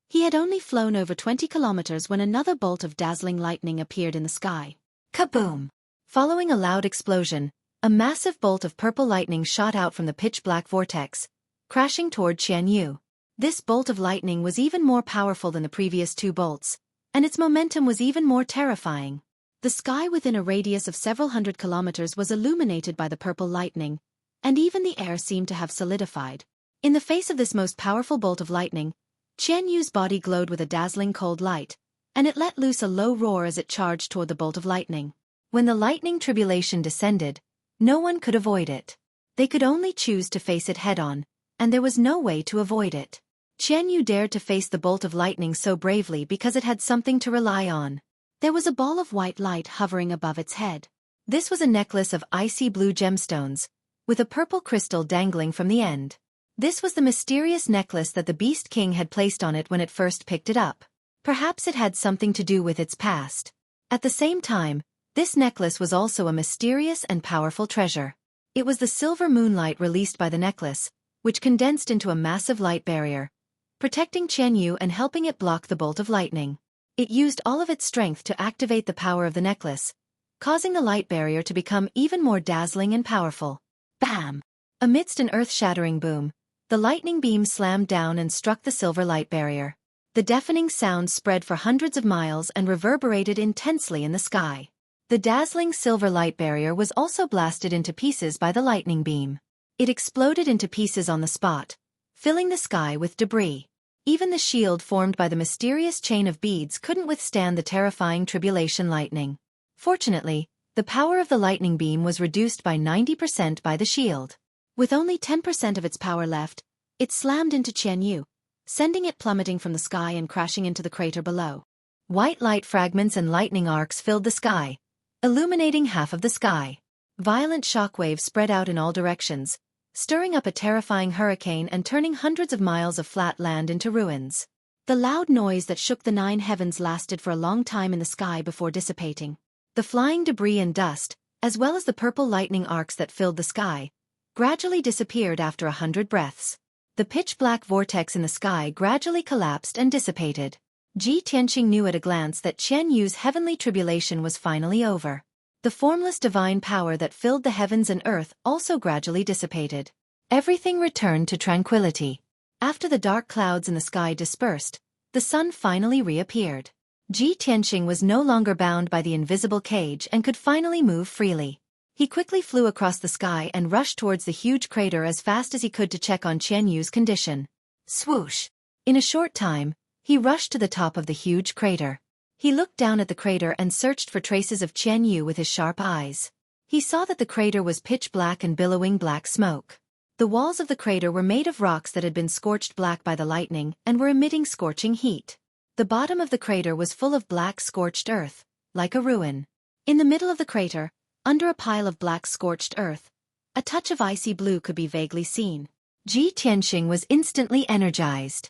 he had only flown over 20 kilometers when another bolt of dazzling lightning appeared in the sky. Kaboom! Following a loud explosion, a massive bolt of purple lightning shot out from the pitch-black vortex, crashing toward Qian Yu. This bolt of lightning was even more powerful than the previous 2 bolts, and its momentum was even more terrifying. The sky within a radius of several hundred kilometers was illuminated by the purple lightning, and even the air seemed to have solidified. In the face of this most powerful bolt of lightning, Qian Yu's body glowed with a dazzling cold light, and it let loose a low roar as it charged toward the bolt of lightning. When the lightning tribulation descended, no one could avoid it. They could only choose to face it head-on, and there was no way to avoid it. Qian Yu dared to face the bolt of lightning so bravely because it had something to rely on. There was a ball of white light hovering above its head. This was a necklace of icy blue gemstones, with a purple crystal dangling from the end. This was the mysterious necklace that the Beast King had placed on it when it first picked it up. Perhaps it had something to do with its past. At the same time, this necklace was also a mysterious and powerful treasure. It was the silver moonlight released by the necklace, which condensed into a massive light barrier, protecting Qian Yu and helping it block the bolt of lightning. It used all of its strength to activate the power of the necklace, causing the light barrier to become even more dazzling and powerful. Bam! Amidst an earth-shattering boom, the lightning beam slammed down and struck the silver light barrier. The deafening sound spread for hundreds of miles and reverberated intensely in the sky. The dazzling silver light barrier was also blasted into pieces by the lightning beam. It exploded into pieces on the spot, filling the sky with debris. Even the shield formed by the mysterious chain of beads couldn't withstand the terrifying tribulation lightning. Fortunately, the power of the lightning beam was reduced by 90% by the shield. With only 10% of its power left, it slammed into Qian Yu, sending it plummeting from the sky and crashing into the crater below. White light fragments and lightning arcs filled the sky, illuminating half of the sky. Violent shockwaves spread out in all directions, stirring up a terrifying hurricane and turning hundreds of miles of flat land into ruins. The loud noise that shook the 9 heavens lasted for a long time in the sky before dissipating. The flying debris and dust, as well as the purple lightning arcs that filled the sky, gradually disappeared after 100 breaths. The pitch-black vortex in the sky gradually collapsed and dissipated. Ji Tianqing knew at a glance that Qian Yu's heavenly tribulation was finally over. The formless divine power that filled the heavens and earth also gradually dissipated. Everything returned to tranquility. After the dark clouds in the sky dispersed, the sun finally reappeared. Ji Tianqing was no longer bound by the invisible cage and could finally move freely. He quickly flew across the sky and rushed towards the huge crater as fast as he could to check on Qian Yu's condition. Swoosh! In a short time, he rushed to the top of the huge crater. He looked down at the crater and searched for traces of Qian Yu with his sharp eyes. He saw that the crater was pitch black and billowing black smoke. The walls of the crater were made of rocks that had been scorched black by the lightning and were emitting scorching heat. The bottom of the crater was full of black scorched earth, like a ruin. In the middle of the crater, under a pile of black scorched earth, a touch of icy blue could be vaguely seen. Ji Tianqing was instantly energized.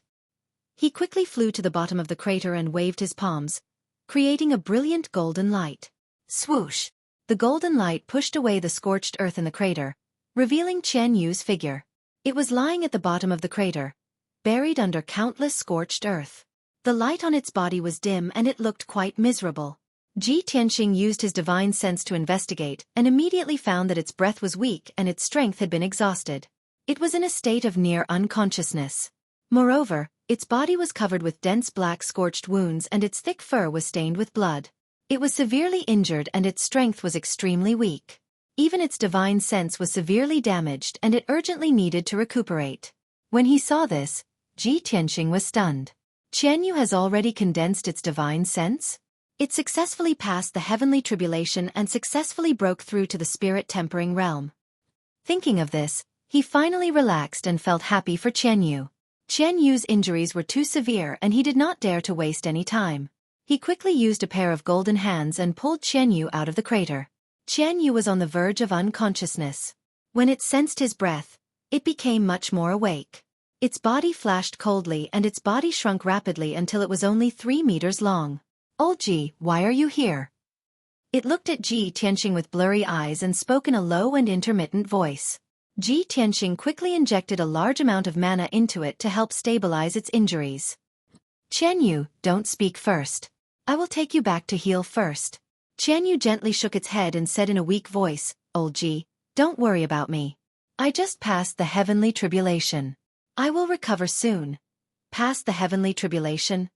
He quickly flew to the bottom of the crater and waved his palms, creating a brilliant golden light. Swoosh! The golden light pushed away the scorched earth in the crater, revealing Qian Yu's figure. It was lying at the bottom of the crater, buried under countless scorched earth. The light on its body was dim and it looked quite miserable. Ji Tianqing used his divine sense to investigate and immediately found that its breath was weak and its strength had been exhausted. It was in a state of near unconsciousness. Moreover, its body was covered with dense black scorched wounds and its thick fur was stained with blood. It was severely injured and its strength was extremely weak. Even its divine sense was severely damaged and it urgently needed to recuperate. When he saw this, Ji Tianqing was stunned. Qianyu has already condensed its divine sense? It successfully passed the heavenly tribulation and successfully broke through to the spirit-tempering realm. Thinking of this, he finally relaxed and felt happy for Qianyu. Qianyu's injuries were too severe and he did not dare to waste any time. He quickly used a pair of golden hands and pulled Qianyu out of the crater. Qianyu was on the verge of unconsciousness. When it sensed his breath, it became much more awake. Its body flashed coldly and its body shrunk rapidly until it was only 3 meters long. "Old Ji, why are you here?" It looked at Ji Tianqing with blurry eyes and spoke in a low and intermittent voice. Ji Tianqing quickly injected a large amount of mana into it to help stabilize its injuries. "Qianyu, don't speak first. I will take you back to heal first." Qianyu gently shook its head and said in a weak voice, "Old Ji, don't worry about me. I just passed the heavenly tribulation. I will recover soon." "Past the heavenly tribulation?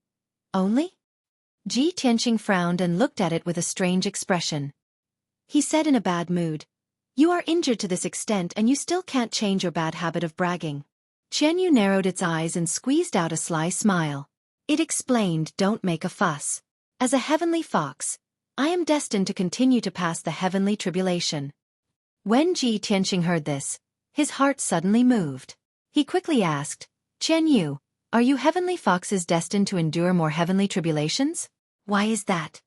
Only?" Ji Tianqing frowned and looked at it with a strange expression. He said in a bad mood, "You are injured to this extent and you still can't change your bad habit of bragging." Qianyu narrowed its eyes and squeezed out a sly smile. It explained, "Don't make a fuss. As a heavenly fox, I am destined to continue to pass the heavenly tribulation." When Ji Tianqing heard this, his heart suddenly moved. He quickly asked, "Qianyu, are you heavenly foxes destined to endure more heavenly tribulations? Why is that?"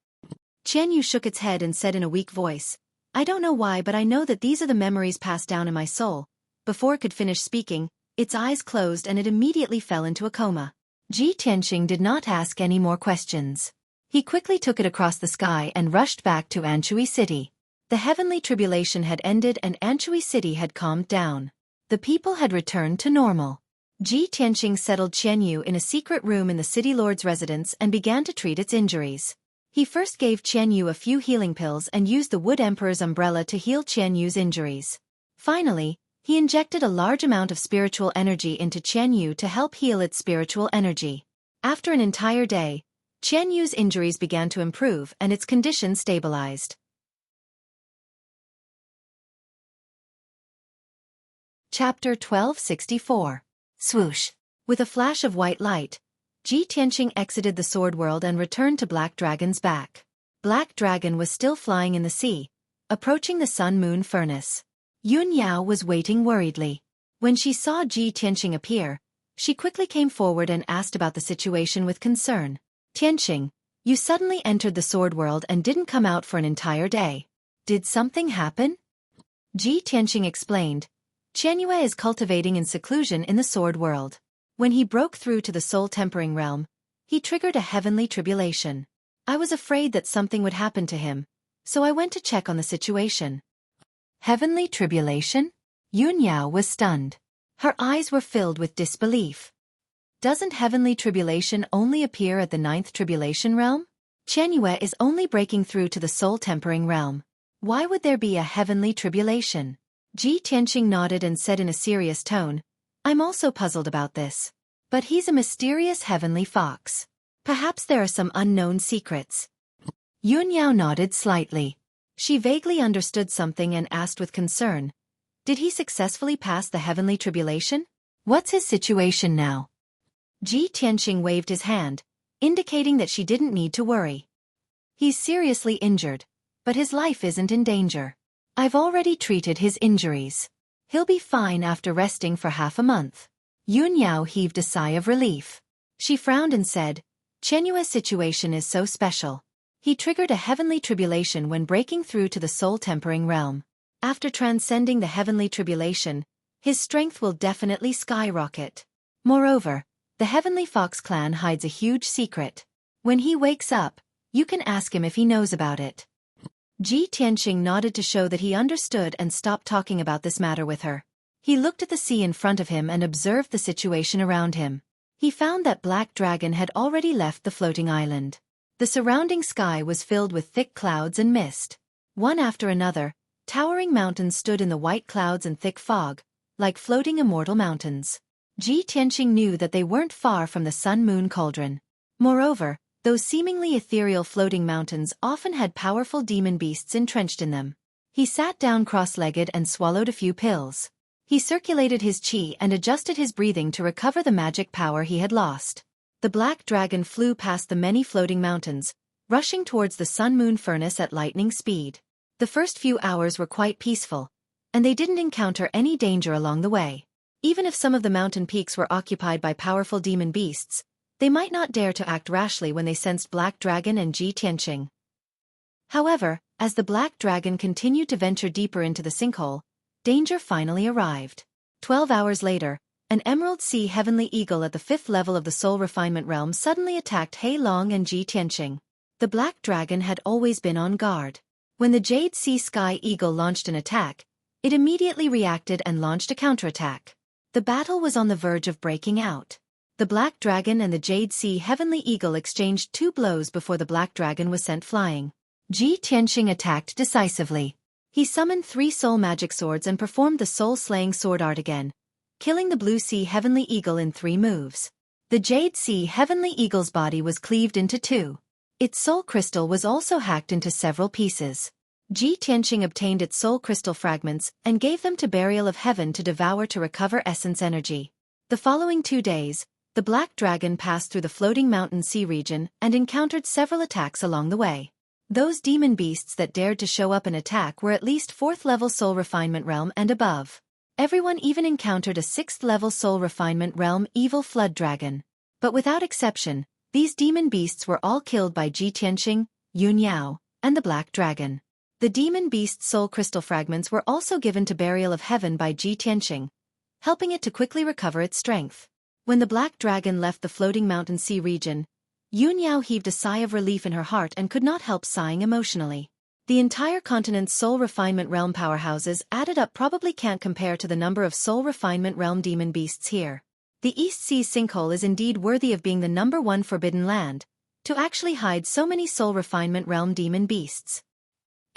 Qianyu shook its head and said in a weak voice, "I don't know why, but I know that these are the memories passed down in my soul." Before it could finish speaking, its eyes closed and it immediately fell into a coma. Ji Tianqing did not ask any more questions. He quickly took it across the sky and rushed back to Anshui City. The heavenly tribulation had ended and Anshui City had calmed down. The people had returned to normal. Ji Tianqing settled Qianyu in a secret room in the city lord's residence and began to treat its injuries. He first gave Qianyu a few healing pills and used the Wood Emperor's umbrella to heal Qianyu's injuries. Finally, he injected a large amount of spiritual energy into Qianyu to help heal its spiritual energy. After an entire day, Qianyu's injuries began to improve and its condition stabilized. Chapter 1264. Swoosh. With a flash of white light, Ji Tianqing exited the sword world and returned to Black Dragon's back. Black Dragon was still flying in the sea, approaching the sun-moon furnace. Yun Yao was waiting worriedly. When she saw Ji Tianqing appear, she quickly came forward and asked about the situation with concern. "Tianqing, you suddenly entered the sword world and didn't come out for an entire day. Did something happen?" Ji Tianqing explained, "Qianyue is cultivating in seclusion in the sword world. When he broke through to the soul-tempering realm, he triggered a heavenly tribulation. I was afraid that something would happen to him, so I went to check on the situation." "Heavenly tribulation?" Yun Yao was stunned. Her eyes were filled with disbelief. "Doesn't heavenly tribulation only appear at the 9th tribulation realm? Qianyue is only breaking through to the soul-tempering realm. Why would there be a heavenly tribulation?" Ji Tianqing nodded and said in a serious tone, "I'm also puzzled about this. But he's a mysterious heavenly fox. Perhaps there are some unknown secrets." Yun Yao nodded slightly. She vaguely understood something and asked with concern, "Did he successfully pass the heavenly tribulation? What's his situation now?" Ji Tianqing waved his hand, indicating that she didn't need to worry. "He's seriously injured, but his life isn't in danger. I've already treated his injuries. He'll be fine after resting for half a month." Yun Yao heaved a sigh of relief. She frowned and said, "Qianyue's situation is so special. He triggered a heavenly tribulation when breaking through to the soul-tempering realm. After transcending the heavenly tribulation, his strength will definitely skyrocket. Moreover, the Heavenly Fox clan hides a huge secret. When he wakes up, you can ask him if he knows about it." Ji Tianqing nodded to show that he understood and stopped talking about this matter with her. He looked at the sea in front of him and observed the situation around him. He found that Black Dragon had already left the floating island. The surrounding sky was filled with thick clouds and mist. One after another, towering mountains stood in the white clouds and thick fog, like floating immortal mountains. Ji Tianqing knew that they weren't far from the sun-moon cauldron. Moreover, those seemingly ethereal floating mountains often had powerful demon beasts entrenched in them. He sat down cross-legged and swallowed a few pills. He circulated his qi and adjusted his breathing to recover the magic power he had lost. The black dragon flew past the many floating mountains, rushing towards the sun-moon furnace at lightning speed. The first few hours were quite peaceful, and they didn't encounter any danger along the way. Even if some of the mountain peaks were occupied by powerful demon beasts, they might not dare to act rashly when they sensed Black Dragon and Ji Tianqing. However, as the Black Dragon continued to venture deeper into the sinkhole, danger finally arrived. 12 hours later, an Emerald Sea Heavenly Eagle at the 5th level of the Soul Refinement Realm suddenly attacked Hei Long and Ji Tianqing. The Black Dragon had always been on guard. When the Jade Sea Sky Eagle launched an attack, it immediately reacted and launched a counterattack. The battle was on the verge of breaking out. The Black Dragon and the Jade Sea Heavenly Eagle exchanged 2 blows before the Black Dragon was sent flying. Ji Tianqing attacked decisively. He summoned 3 soul magic swords and performed the soul-slaying sword art again, killing the Blue Sea Heavenly Eagle in 3 moves. The Jade Sea Heavenly Eagle's body was cleaved into 2. Its soul crystal was also hacked into several pieces. Ji Tianqing obtained its soul crystal fragments and gave them to Burial of Heaven to devour to recover essence energy. The following 2 days, the Black Dragon passed through the floating mountain sea region and encountered several attacks along the way. Those demon beasts that dared to show up and attack were at least 4th level Soul Refinement Realm and above. Everyone even encountered a 6th level Soul Refinement Realm Evil Flood Dragon. But without exception, these demon beasts were all killed by Ji Tianqing, Yun Yao, and the Black Dragon. The demon beast's soul crystal fragments were also given to Burial of Heaven by Ji Tianqing, helping it to quickly recover its strength. When the Black Dragon left the floating mountain sea region, Yun Yao heaved a sigh of relief in her heart and could not help sighing emotionally. The entire continent's Soul Refinement Realm powerhouses added up probably can't compare to the number of Soul Refinement Realm demon beasts here. The East Sea Sinkhole is indeed worthy of being the #1 forbidden land, to actually hide so many Soul Refinement Realm demon beasts.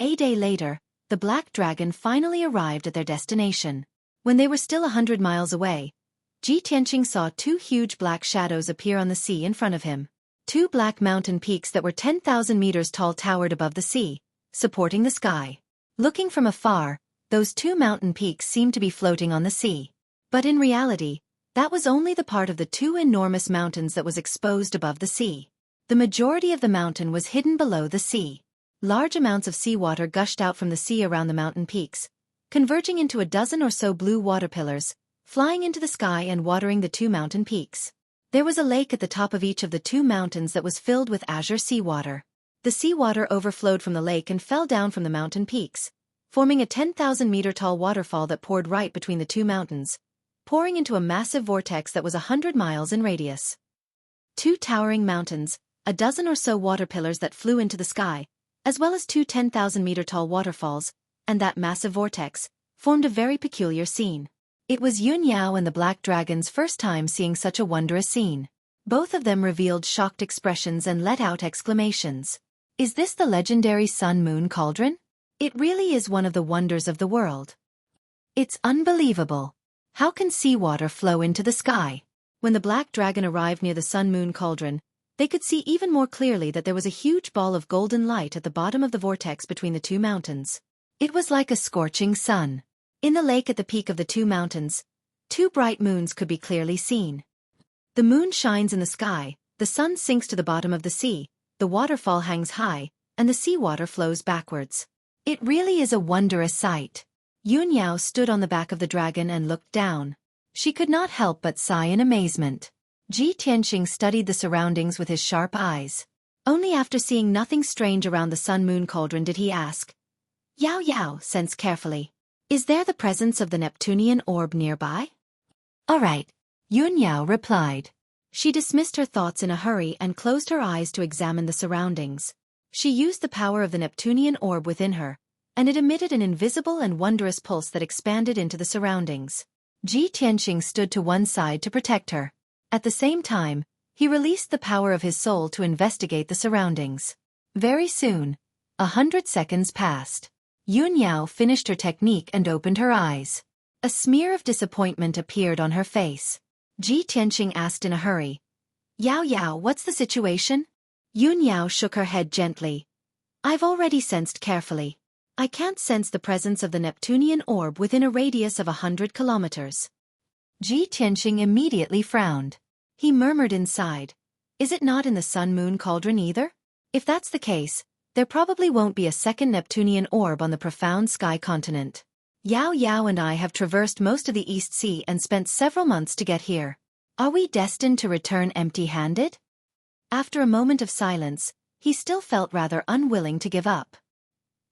A day later, the Black Dragon finally arrived at their destination. When they were still 100 miles away, Ji Tianqing saw 2 huge black shadows appear on the sea in front of him. 2 black mountain peaks that were 10,000 meters tall towered above the sea, supporting the sky. Looking from afar, those 2 mountain peaks seemed to be floating on the sea. But in reality, that was only the part of the 2 enormous mountains that was exposed above the sea. The majority of the mountain was hidden below the sea. Large amounts of seawater gushed out from the sea around the mountain peaks, converging into a dozen or so blue water pillars, flying into the sky and watering the 2 mountain peaks. There was a lake at the top of each of the 2 mountains that was filled with azure seawater. The seawater overflowed from the lake and fell down from the mountain peaks, forming a 10,000-meter-tall waterfall that poured right between the 2 mountains, pouring into a massive vortex that was 100 miles in radius. 2 towering mountains, a dozen or so water pillars that flew into the sky, as well as 2 10,000-meter-tall waterfalls, and that massive vortex, formed a very peculiar scene. It was Yun Yao and the Black Dragon's first time seeing such a wondrous scene. Both of them revealed shocked expressions and let out exclamations. Is this the legendary Sun-Moon Cauldron? It really is one of the wonders of the world. It's unbelievable. How can seawater flow into the sky? When the Black Dragon arrived near the Sun-Moon Cauldron, they could see even more clearly that there was a huge ball of golden light at the bottom of the vortex between the 2 mountains. It was like a scorching sun. In the lake at the peak of the 2 mountains, 2 bright moons could be clearly seen. The moon shines in the sky, the sun sinks to the bottom of the sea, the waterfall hangs high, and the seawater flows backwards. It really is a wondrous sight. Yun Yao stood on the back of the dragon and looked down. She could not help but sigh in amazement. Ji Tianqing studied the surroundings with his sharp eyes. Only after seeing nothing strange around the Sun-Moon Cauldron did he ask. Yao Yao sensed carefully. Is there the presence of the Neptunian orb nearby? All right, Yun Yao replied. She dismissed her thoughts in a hurry and closed her eyes to examine the surroundings. She used the power of the Neptunian orb within her, and it emitted an invisible and wondrous pulse that expanded into the surroundings. Ji Tianqing stood to one side to protect her. At the same time, he released the power of his soul to investigate the surroundings. Very soon, 100 seconds passed. Yun Yao finished her technique and opened her eyes. A smear of disappointment appeared on her face. Ji Tianqing asked in a hurry. Yao Yao, what's the situation? Yun Yao shook her head gently. I've already sensed carefully. I can't sense the presence of the Neptunian orb within a radius of 100 kilometers. Ji Tianqing immediately frowned. He murmured inside. Is it not in the sun-moon cauldron either? If that's the case, there probably won't be a second Neptunian orb on the profound sky continent. Yao Yao and I have traversed most of the East Sea and spent several months to get here. Are we destined to return empty-handed? After a moment of silence, he still felt rather unwilling to give up.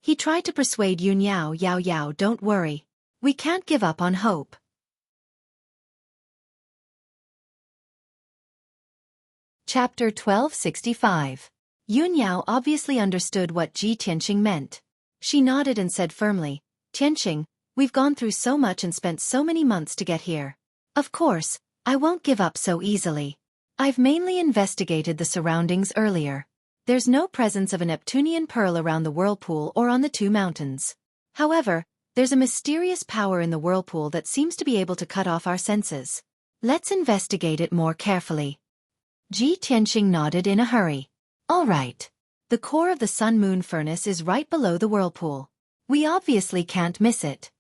He tried to persuade Yun Yao. Yao Yao, don't worry. We can't give up on hope. Chapter 1265. Yun Yao obviously understood what Ji Tianqing meant. She nodded and said firmly, Tianqing, we've gone through so much and spent so many months to get here. Of course, I won't give up so easily. I've mainly investigated the surroundings earlier. There's no presence of a Neptunian pearl around the whirlpool or on the two mountains. However, there's a mysterious power in the whirlpool that seems to be able to cut off our senses. Let's investigate it more carefully. Ji Tianqing nodded in a hurry. All right. The core of the sun-moon furnace is right below the whirlpool. We obviously can't miss it.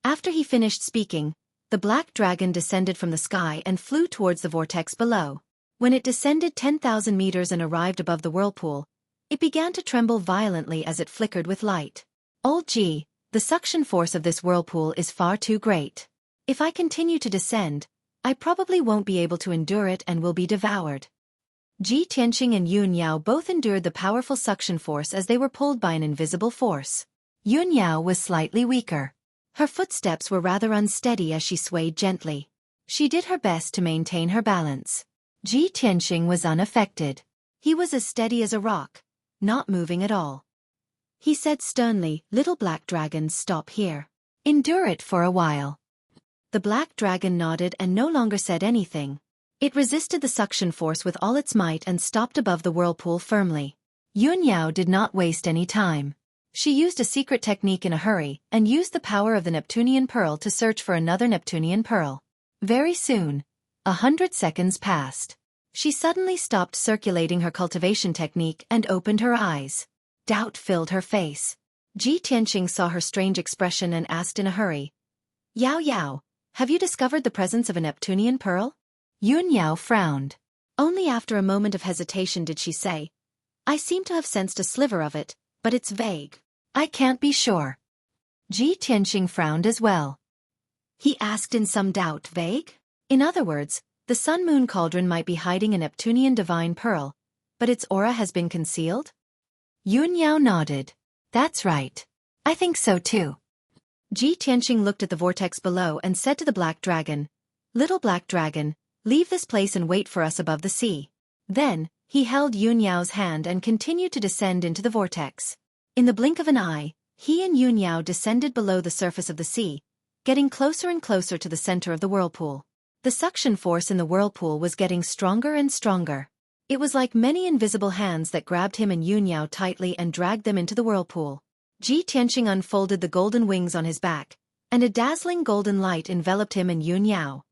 After he finished speaking, the black dragon descended from the sky and flew towards the vortex below. When it descended 10,000 meters and arrived above the whirlpool, it began to tremble violently as it flickered with light. Old Ji, the suction force of this whirlpool is far too great. If I continue to descend, I probably won't be able to endure it and will be devoured. Ji Tianqing and Yun Yao both endured the powerful suction force as they were pulled by an invisible force. Yun Yao was slightly weaker. Her footsteps were rather unsteady as she swayed gently. She did her best to maintain her balance. Ji Tianqing was unaffected. He was as steady as a rock, not moving at all. He said sternly, Little black dragon, stop here. Endure it for a while. The black dragon nodded and no longer said anything. It resisted the suction force with all its might and stopped above the whirlpool firmly. Yun Yao did not waste any time. She used a secret technique in a hurry and used the power of the Neptunian pearl to search for another Neptunian pearl. Very soon, 100 seconds passed. She suddenly stopped circulating her cultivation technique and opened her eyes. Doubt filled her face. Ji Tianqing saw her strange expression and asked in a hurry, Yao Yao, have you discovered the presence of a Neptunian pearl? Yun Yao frowned. Only after a moment of hesitation did she say, I seem to have sensed a sliver of it, but it's vague. I can't be sure. Ji Tianqing frowned as well. He asked in some doubt, vague? In other words, the sun-moon cauldron might be hiding a Neptunian divine pearl, but its aura has been concealed? Yun Yao nodded. That's right. I think so too. Ji Tianqing looked at the vortex below and said to the black dragon, Little black dragon, leave this place and wait for us above the sea. Then, he held Yun Yao's hand and continued to descend into the vortex. In the blink of an eye, he and Yun Yao descended below the surface of the sea, getting closer and closer to the center of the whirlpool. The suction force in the whirlpool was getting stronger and stronger. It was like many invisible hands that grabbed him and Yun Yao tightly and dragged them into the whirlpool. Ji Tianqing unfolded the golden wings on his back, and a dazzling golden light enveloped him and Yun Yao.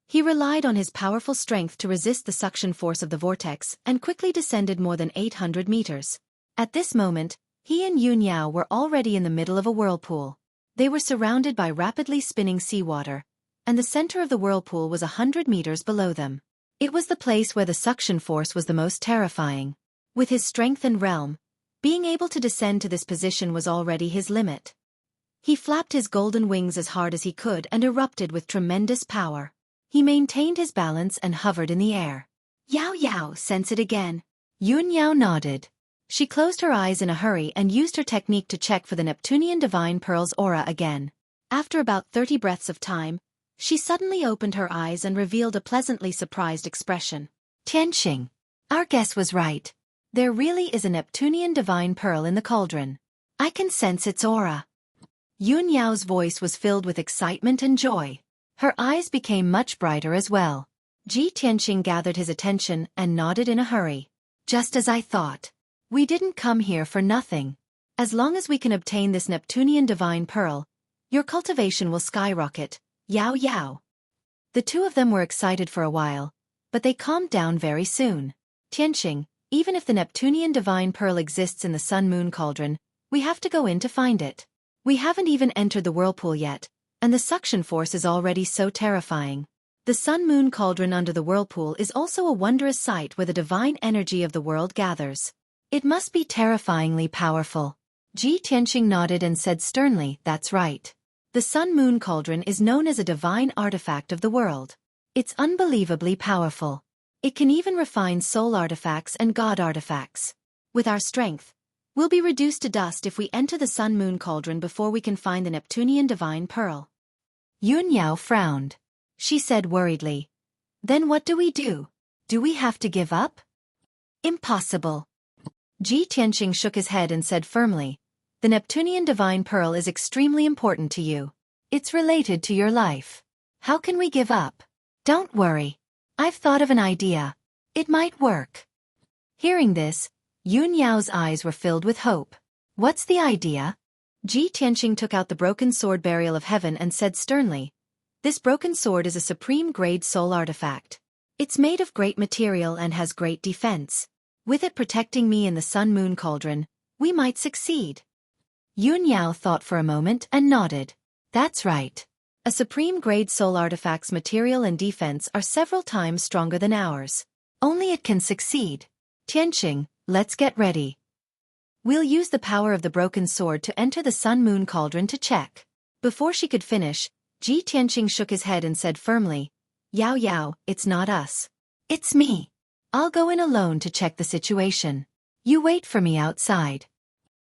He relied on his powerful strength to resist the suction force of the vortex and quickly descended more than 800 meters. At this moment, he and Yun Yao were already in the middle of a whirlpool. They were surrounded by rapidly spinning seawater, and the center of the whirlpool was 100 meters below them. It was the place where the suction force was the most terrifying. With his strength and realm, being able to descend to this position was already his limit. He flapped his golden wings as hard as he could and erupted with tremendous power. He maintained his balance and hovered in the air. Yao Yao, sense it again. Yun Yao nodded. She closed her eyes in a hurry and used her technique to check for the Neptunian divine pearl's aura again. After about 30 breaths of time, she suddenly opened her eyes and revealed a pleasantly surprised expression. Tianqing, our guess was right. There really is a Neptunian divine pearl in the cauldron. I can sense its aura. Yun Yao's voice was filled with excitement and joy. Her eyes became much brighter as well. Ji Tianqing gathered his attention and nodded in a hurry. Just as I thought. We didn't come here for nothing. As long as we can obtain this Neptunian divine pearl, your cultivation will skyrocket, Yao Yao. The two of them were excited for a while, but they calmed down very soon. Tianqing, even if the Neptunian divine pearl exists in the sun-moon cauldron, we have to go in to find it. We haven't even entered the whirlpool yet, and the suction force is already so terrifying. The sun-moon cauldron under the whirlpool is also a wondrous sight where the divine energy of the world gathers. It must be terrifyingly powerful. Tianqing nodded and said sternly, "That's right. The sun-moon cauldron is known as a divine artifact of the world. It's unbelievably powerful. It can even refine soul artifacts and god artifacts. With our strength, we'll be reduced to dust if we enter the sun-moon cauldron before we can find the Neptunian divine pearl." Yun Yao frowned. She said worriedly, "Then what do we do? Do we have to give up?" "Impossible." Tianqing shook his head and said firmly, "The Neptunian divine pearl is extremely important to you. It's related to your life. How can we give up?" "Don't worry. I've thought of an idea. It might work." Hearing this, Yun Yao's eyes were filled with hope. "What's the idea?" Tianqing took out the broken sword Burial of Heaven and said sternly, "This broken sword is a supreme-grade soul artifact. It's made of great material and has great defense. With it protecting me in the sun-moon cauldron, we might succeed." Yun Yao thought for a moment and nodded. "That's right. A supreme-grade soul artifact's material and defense are several times stronger than ours. Only it can succeed. Tianqing, let's get ready. We'll use the power of the broken sword to enter the sun-moon cauldron to check." Before she could finish, Tianqing shook his head and said firmly, "Yao Yao, it's not us. It's me. I'll go in alone to check the situation. You wait for me outside."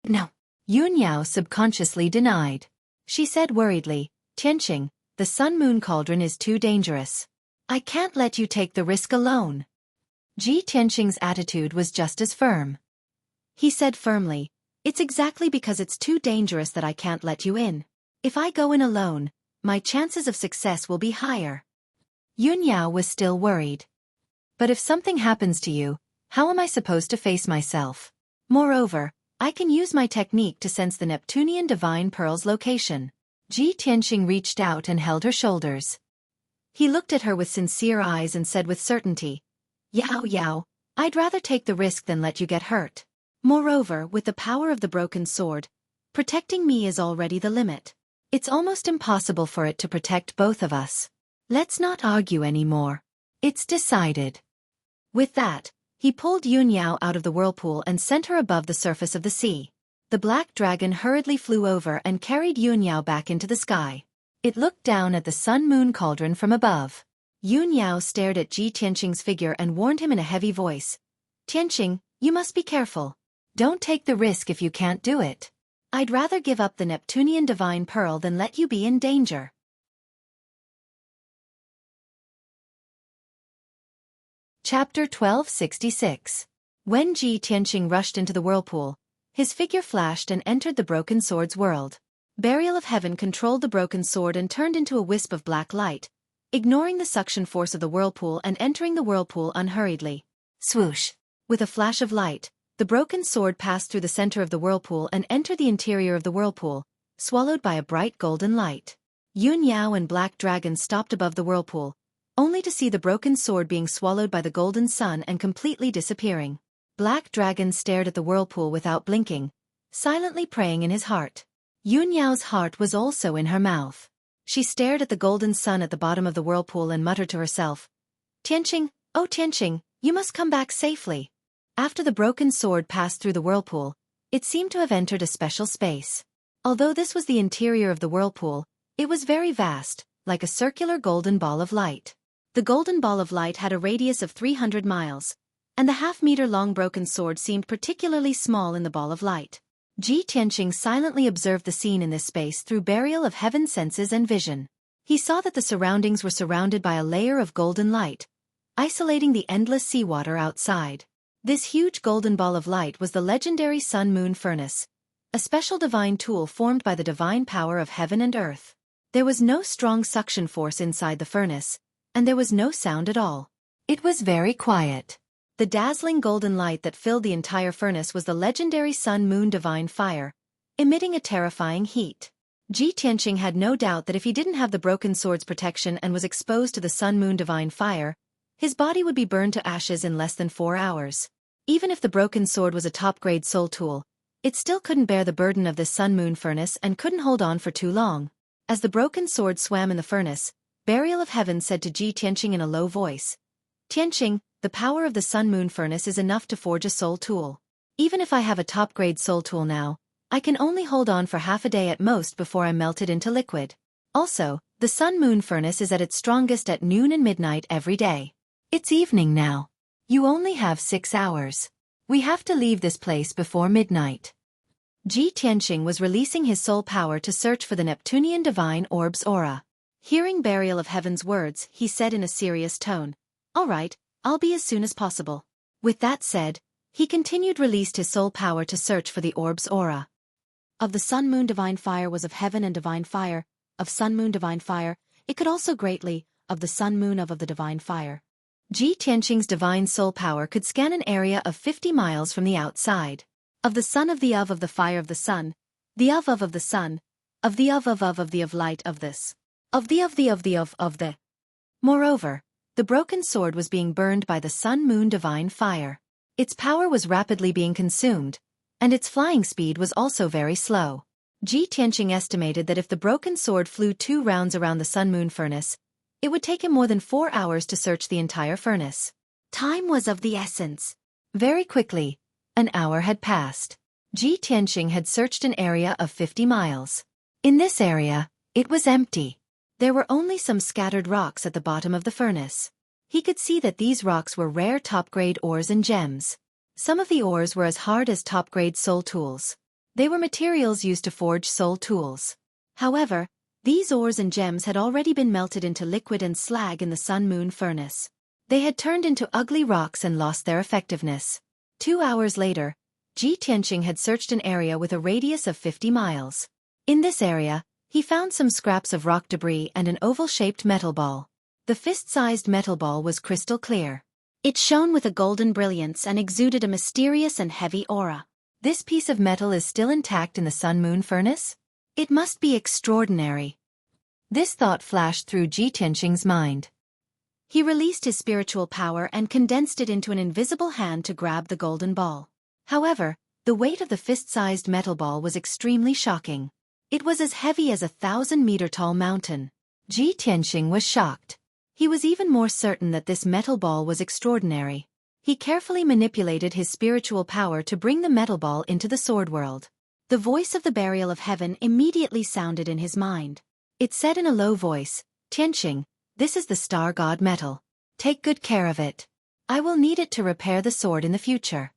"No." Yun Yao subconsciously denied. She said worriedly, "Tianqing, the sun-moon cauldron is too dangerous. I can't let you take the risk alone." Tianqing's attitude was just as firm. He said firmly, "It's exactly because it's too dangerous that I can't let you in. If I go in alone, my chances of success will be higher." Yun Yao was still worried. "But if something happens to you, how am I supposed to face myself? Moreover, I can use my technique to sense the Neptunian divine pearl's location." Tianqing reached out and held her shoulders. He looked at her with sincere eyes and said with certainty, "Yao Yao, I'd rather take the risk than let you get hurt. Moreover, with the power of the broken sword, protecting me is already the limit. It's almost impossible for it to protect both of us. Let's not argue anymore. It's decided." With that, he pulled Yun Yao out of the whirlpool and sent her above the surface of the sea. The black dragon hurriedly flew over and carried Yun Yao back into the sky. It looked down at the sun-moon cauldron from above. Yun Yao stared at Tianqing's figure and warned him in a heavy voice, "Tianqing, you must be careful. Don't take the risk if you can't do it. I'd rather give up the Neptunian divine pearl than let you be in danger." Chapter 1266. When Tianqing rushed into the whirlpool, his figure flashed and entered the broken sword's world. Burial of Heaven controlled the broken sword and turned into a wisp of black light, ignoring the suction force of the whirlpool and entering the whirlpool unhurriedly. Swoosh! With a flash of light, the broken sword passed through the center of the whirlpool and entered the interior of the whirlpool, swallowed by a bright golden light. Yun Yao and Black Dragon stopped above the whirlpool, only to see the broken sword being swallowed by the golden sun and completely disappearing. Black Dragon stared at the whirlpool without blinking, silently praying in his heart. Yun Yao's heart was also in her mouth. She stared at the golden sun at the bottom of the whirlpool and muttered to herself, "Tianqing, oh Tianqing, you must come back safely." After the broken sword passed through the whirlpool, it seemed to have entered a special space. Although this was the interior of the whirlpool, it was very vast, like a circular golden ball of light. The golden ball of light had a radius of 300 miles, and the half-meter-long broken sword seemed particularly small in the ball of light. Tianqing silently observed the scene in this space through Burial of Heaven senses and vision. He saw that the surroundings were surrounded by a layer of golden light, isolating the endless seawater outside. This huge golden ball of light was the legendary sun-moon furnace, a special divine tool formed by the divine power of heaven and earth. There was no strong suction force inside the furnace, and there was no sound at all. It was very quiet. The dazzling golden light that filled the entire furnace was the legendary sun-moon divine fire, emitting a terrifying heat. Ji Tianqing had no doubt that if he didn't have the broken sword's protection and was exposed to the sun-moon divine fire, his body would be burned to ashes in less than 4 hours. Even if the broken sword was a top-grade soul tool, it still couldn't bear the burden of this sun-moon furnace and couldn't hold on for too long. As the broken sword swam in the furnace, Burial of Heaven said to Ji Tianqing in a low voice, "Tianqing, the power of the sun-moon furnace is enough to forge a soul tool. Even if I have a top-grade soul tool now, I can only hold on for half a day at most before I'm melted into liquid. Also, the sun-moon furnace is at its strongest at noon and midnight every day. It's evening now. You only have 6 hours. We have to leave this place before midnight." Ji Tianqing was releasing his soul power to search for the Neptunian divine orb's aura. Hearing Burial of Heaven's words, he said in a serious tone, "All right, I'll be as soon as possible." With that said, he continued released his soul power to search for the orb's aura. Of the sun-moon divine fire was of heaven and divine fire, of sun-moon divine fire, it could also greatly, of the sun-moon of the divine fire. Ji Tianqing's divine soul power could scan an area of 50 miles from the outside. Of the sun of the fire of the sun, the of the sun, of the of the light of this, of the. Moreover, the broken sword was being burned by the sun-moon divine fire. Its power was rapidly being consumed, and its flying speed was also very slow. Ji Tianqing estimated that if the broken sword flew 2 rounds around the sun-moon furnace, it would take him more than 4 hours to search the entire furnace. Time was of the essence. Very quickly, an hour had passed. Ji Tianqing had searched an area of 50 miles. In this area, it was empty. There were only some scattered rocks at the bottom of the furnace. He could see that these rocks were rare top-grade ores and gems. Some of the ores were as hard as top-grade soul tools. They were materials used to forge soul tools. However, these ores and gems had already been melted into liquid and slag in the sun-moon furnace. They had turned into ugly rocks and lost their effectiveness. 2 hours later, Ji Tianqing had searched an area with a radius of 50 miles. In this area, he found some scraps of rock debris and an oval-shaped metal ball. The fist-sized metal ball was crystal clear. It shone with a golden brilliance and exuded a mysterious and heavy aura. This piece of metal is still intact in the sun-moon furnace? It must be extraordinary. This thought flashed through Ji Tianqing's mind. He released his spiritual power and condensed it into an invisible hand to grab the golden ball. However, the weight of the fist-sized metal ball was extremely shocking. It was as heavy as a 1,000-meter-tall mountain. Ji Tianqing was shocked. He was even more certain that this metal ball was extraordinary. He carefully manipulated his spiritual power to bring the metal ball into the sword world. The voice of the Burial of Heaven immediately sounded in his mind. It said in a low voice, "Tianqing, this is the star god metal. Take good care of it. I will need it to repair the sword in the future."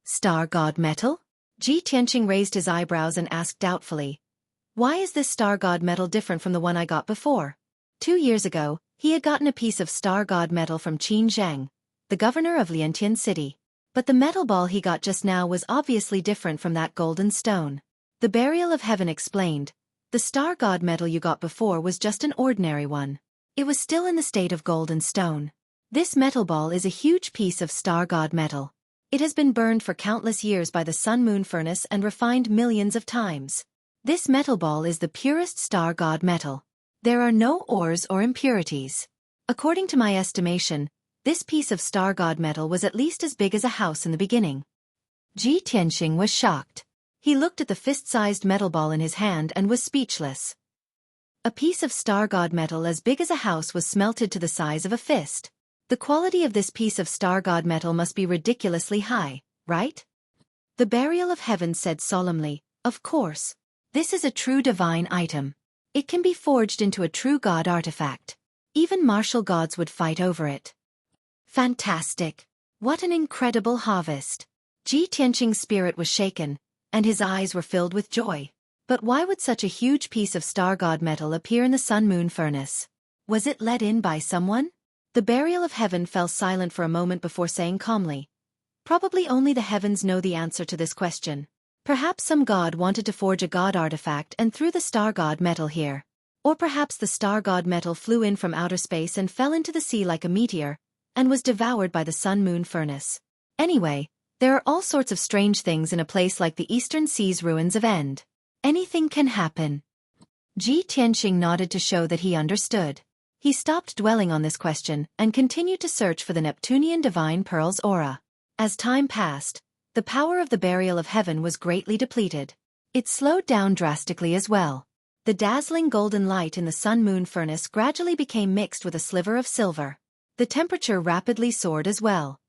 Star god metal? Ji Tianqing raised his eyebrows and asked doubtfully, "Why is this star god metal different from the one I got before?" 2 years ago, he had gotten a piece of star god metal from Qin Zheng, the governor of Liantian City. But the metal ball he got just now was obviously different from that golden stone. The Burial of Heaven explained, "The star god metal you got before was just an ordinary one. It was still in the state of gold and stone. This metal ball is a huge piece of star god metal. It has been burned for countless years by the sun-moon furnace and refined millions of times. This metal ball is the purest star god metal. There are no ores or impurities. According to my estimation, this piece of star god metal was at least as big as a house in the beginning." Ji Tianqing was shocked. He looked at the fist-sized metal ball in his hand and was speechless. A piece of star god metal as big as a house was smelted to the size of a fist. The quality of this piece of star god metal must be ridiculously high, right? The Burial of Heaven said solemnly, "Of course. This is a true divine item. It can be forged into a true god artifact. Even martial gods would fight over it." Fantastic! What an incredible harvest! Ji Tianqing's spirit was shaken, and his eyes were filled with joy. But why would such a huge piece of star god metal appear in the sun-moon furnace? Was it let in by someone? The Burial of Heaven fell silent for a moment before saying calmly, "Probably only the heavens know the answer to this question. Perhaps some god wanted to forge a god artifact and threw the star god metal here. Or perhaps the star god metal flew in from outer space and fell into the sea like a meteor, and was devoured by the sun-moon furnace. Anyway, there are all sorts of strange things in a place like the Eastern Sea's ruins of End. Anything can happen." Ji Tianqing nodded to show that he understood. He stopped dwelling on this question and continued to search for the Neptunian Divine Pearl's aura. As time passed, the power of the Burial of Heaven was greatly depleted. It slowed down drastically as well. The dazzling golden light in the sun-moon furnace gradually became mixed with a sliver of silver. The temperature rapidly soared as well.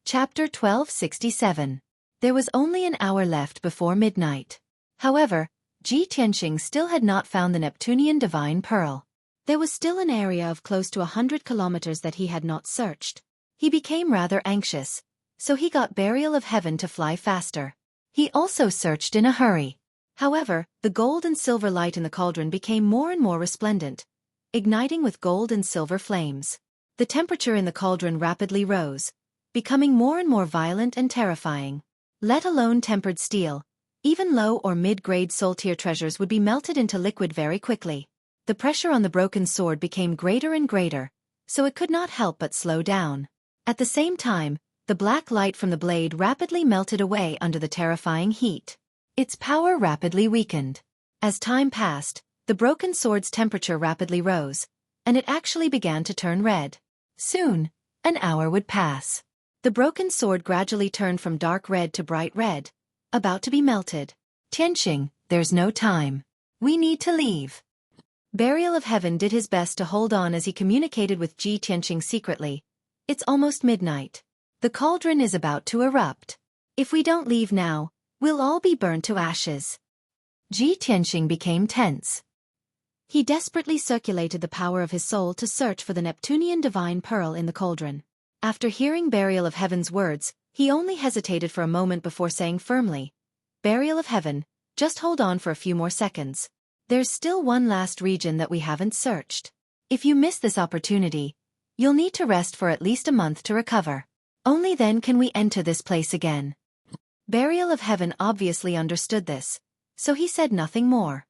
Chapter 1267. There was only an hour left before midnight. However, Ji Tianqing still had not found the Neptunian Divine Pearl. There was still an area of close to 100 kilometers that he had not searched. He became rather anxious, so he got Burial of Heaven to fly faster. He also searched in a hurry. However, the gold and silver light in the cauldron became more and more resplendent, igniting with gold and silver flames. The temperature in the cauldron rapidly rose, becoming more and more violent and terrifying. Let alone tempered steel, even low or mid-grade soul-tier treasures would be melted into liquid very quickly. The pressure on the broken sword became greater and greater, so it could not help but slow down. At the same time, the black light from the blade rapidly melted away under the terrifying heat. Its power rapidly weakened. As time passed, the broken sword's temperature rapidly rose, and it actually began to turn red. Soon, an hour would pass. The broken sword gradually turned from dark red to bright red, about to be melted. Tianqing, there's no time. We need to leave. Burial of Heaven did his best to hold on as he communicated with Ji Tianqing secretly. It's almost midnight. The cauldron is about to erupt. If we don't leave now, we'll all be burned to ashes. Ji Tianqing became tense. He desperately circulated the power of his soul to search for the Neptunian Divine Pearl in the cauldron. After hearing Burial of Heaven's words, he only hesitated for a moment before saying firmly, "Burial of Heaven, just hold on for a few more seconds. There's still one last region that we haven't searched. If you miss this opportunity, you'll need to rest for at least a month to recover. Only then can we enter this place again." Burial of Heaven obviously understood this, so he said nothing more.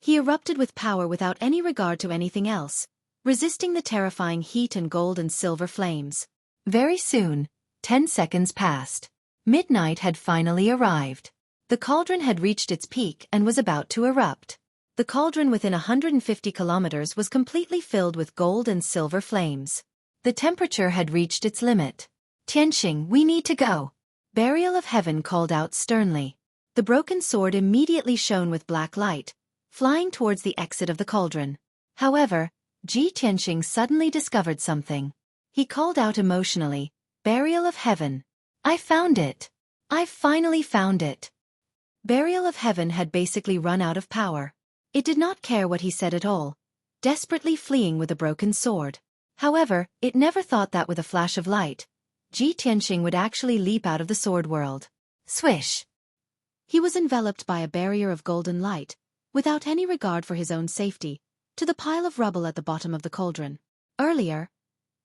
He erupted with power without any regard to anything else, resisting the terrifying heat and gold and silver flames. Very soon, 10 seconds passed. Midnight had finally arrived. The cauldron had reached its peak and was about to erupt. The cauldron within 150 kilometers was completely filled with gold and silver flames. The temperature had reached its limit. "Tianqing, we need to go." Burial of Heaven called out sternly. The broken sword immediately shone with black light, flying towards the exit of the cauldron. However, Ji Tianqing suddenly discovered something. He called out emotionally, "Burial of Heaven! I found it! I finally found it!" Burial of Heaven had basically run out of power. It did not care what he said at all, desperately fleeing with a broken sword. However, it never thought that with a flash of light, Ji Tianqing would actually leap out of the sword world. Swish! He was enveloped by a barrier of golden light, without any regard for his own safety, to the pile of rubble at the bottom of the cauldron. Earlier,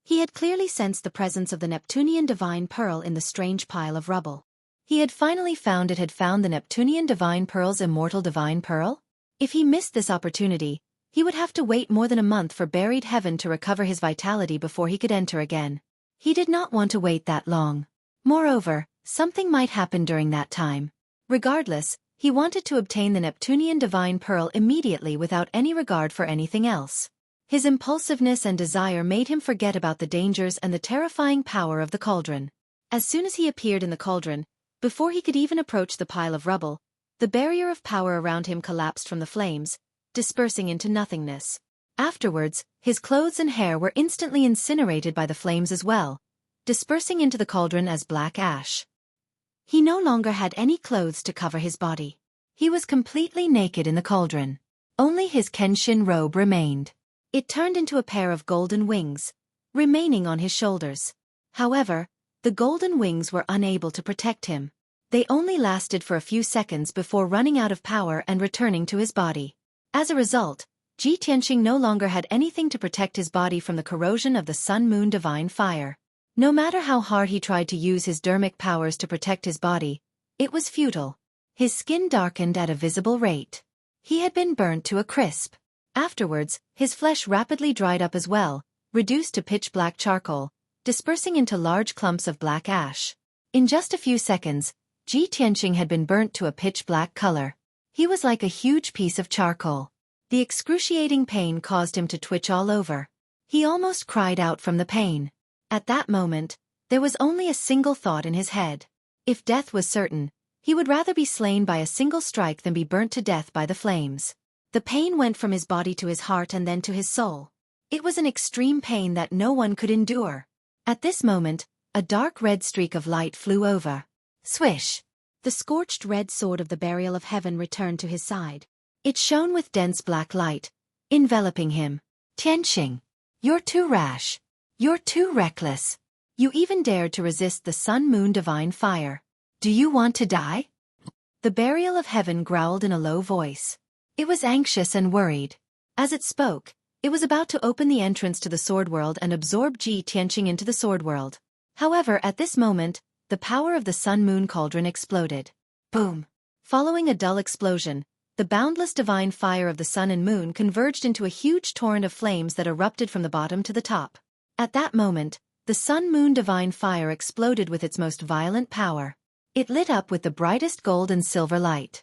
he had clearly sensed the presence of the Neptunian Divine Pearl in the strange pile of rubble. He had finally found the Neptunian Divine Pearl's immortal Divine Pearl? If he missed this opportunity, he would have to wait more than a month for buried heaven to recover his vitality before he could enter again. He did not want to wait that long. Moreover, something might happen during that time. Regardless, he wanted to obtain the Neptunian Divine Pearl immediately without any regard for anything else. His impulsiveness and desire made him forget about the dangers and the terrifying power of the cauldron. As soon as he appeared in the cauldron, before he could even approach the pile of rubble, the barrier of power around him collapsed from the flames, dispersing into nothingness. Afterwards, his clothes and hair were instantly incinerated by the flames as well, dispersing into the cauldron as black ash. He no longer had any clothes to cover his body. He was completely naked in the cauldron. Only his Kenshin robe remained. It turned into a pair of golden wings, remaining on his shoulders. However, the golden wings were unable to protect him. They only lasted for a few seconds before running out of power and returning to his body. As a result, Ji Tianqing no longer had anything to protect his body from the corrosion of the sun-moon divine fire. No matter how hard he tried to use his dermic powers to protect his body, it was futile. His skin darkened at a visible rate. He had been burnt to a crisp. Afterwards, his flesh rapidly dried up as well, reduced to pitch-black charcoal, dispersing into large clumps of black ash. In just a few seconds, Ji Tianqing had been burnt to a pitch-black color. He was like a huge piece of charcoal. The excruciating pain caused him to twitch all over. He almost cried out from the pain. At that moment, there was only a single thought in his head. If death was certain, he would rather be slain by a single strike than be burnt to death by the flames. The pain went from his body to his heart and then to his soul. It was an extreme pain that no one could endure. At this moment, a dark red streak of light flew over. Swish! The scorched red sword of the burial of heaven returned to his side. It shone with dense black light, enveloping him. Tianqing, you're too rash. You're too reckless. You even dared to resist the sun-moon divine fire. Do you want to die? The burial of heaven growled in a low voice. It was anxious and worried. As it spoke, it was about to open the entrance to the sword world and absorb Ji Tianqing into the sword world. However, at this moment, the power of the sun-moon cauldron exploded. Boom! Following a dull explosion, the boundless divine fire of the sun and moon converged into a huge torrent of flames that erupted from the bottom to the top. At that moment, the sun-moon divine fire exploded with its most violent power. It lit up with the brightest gold and silver light.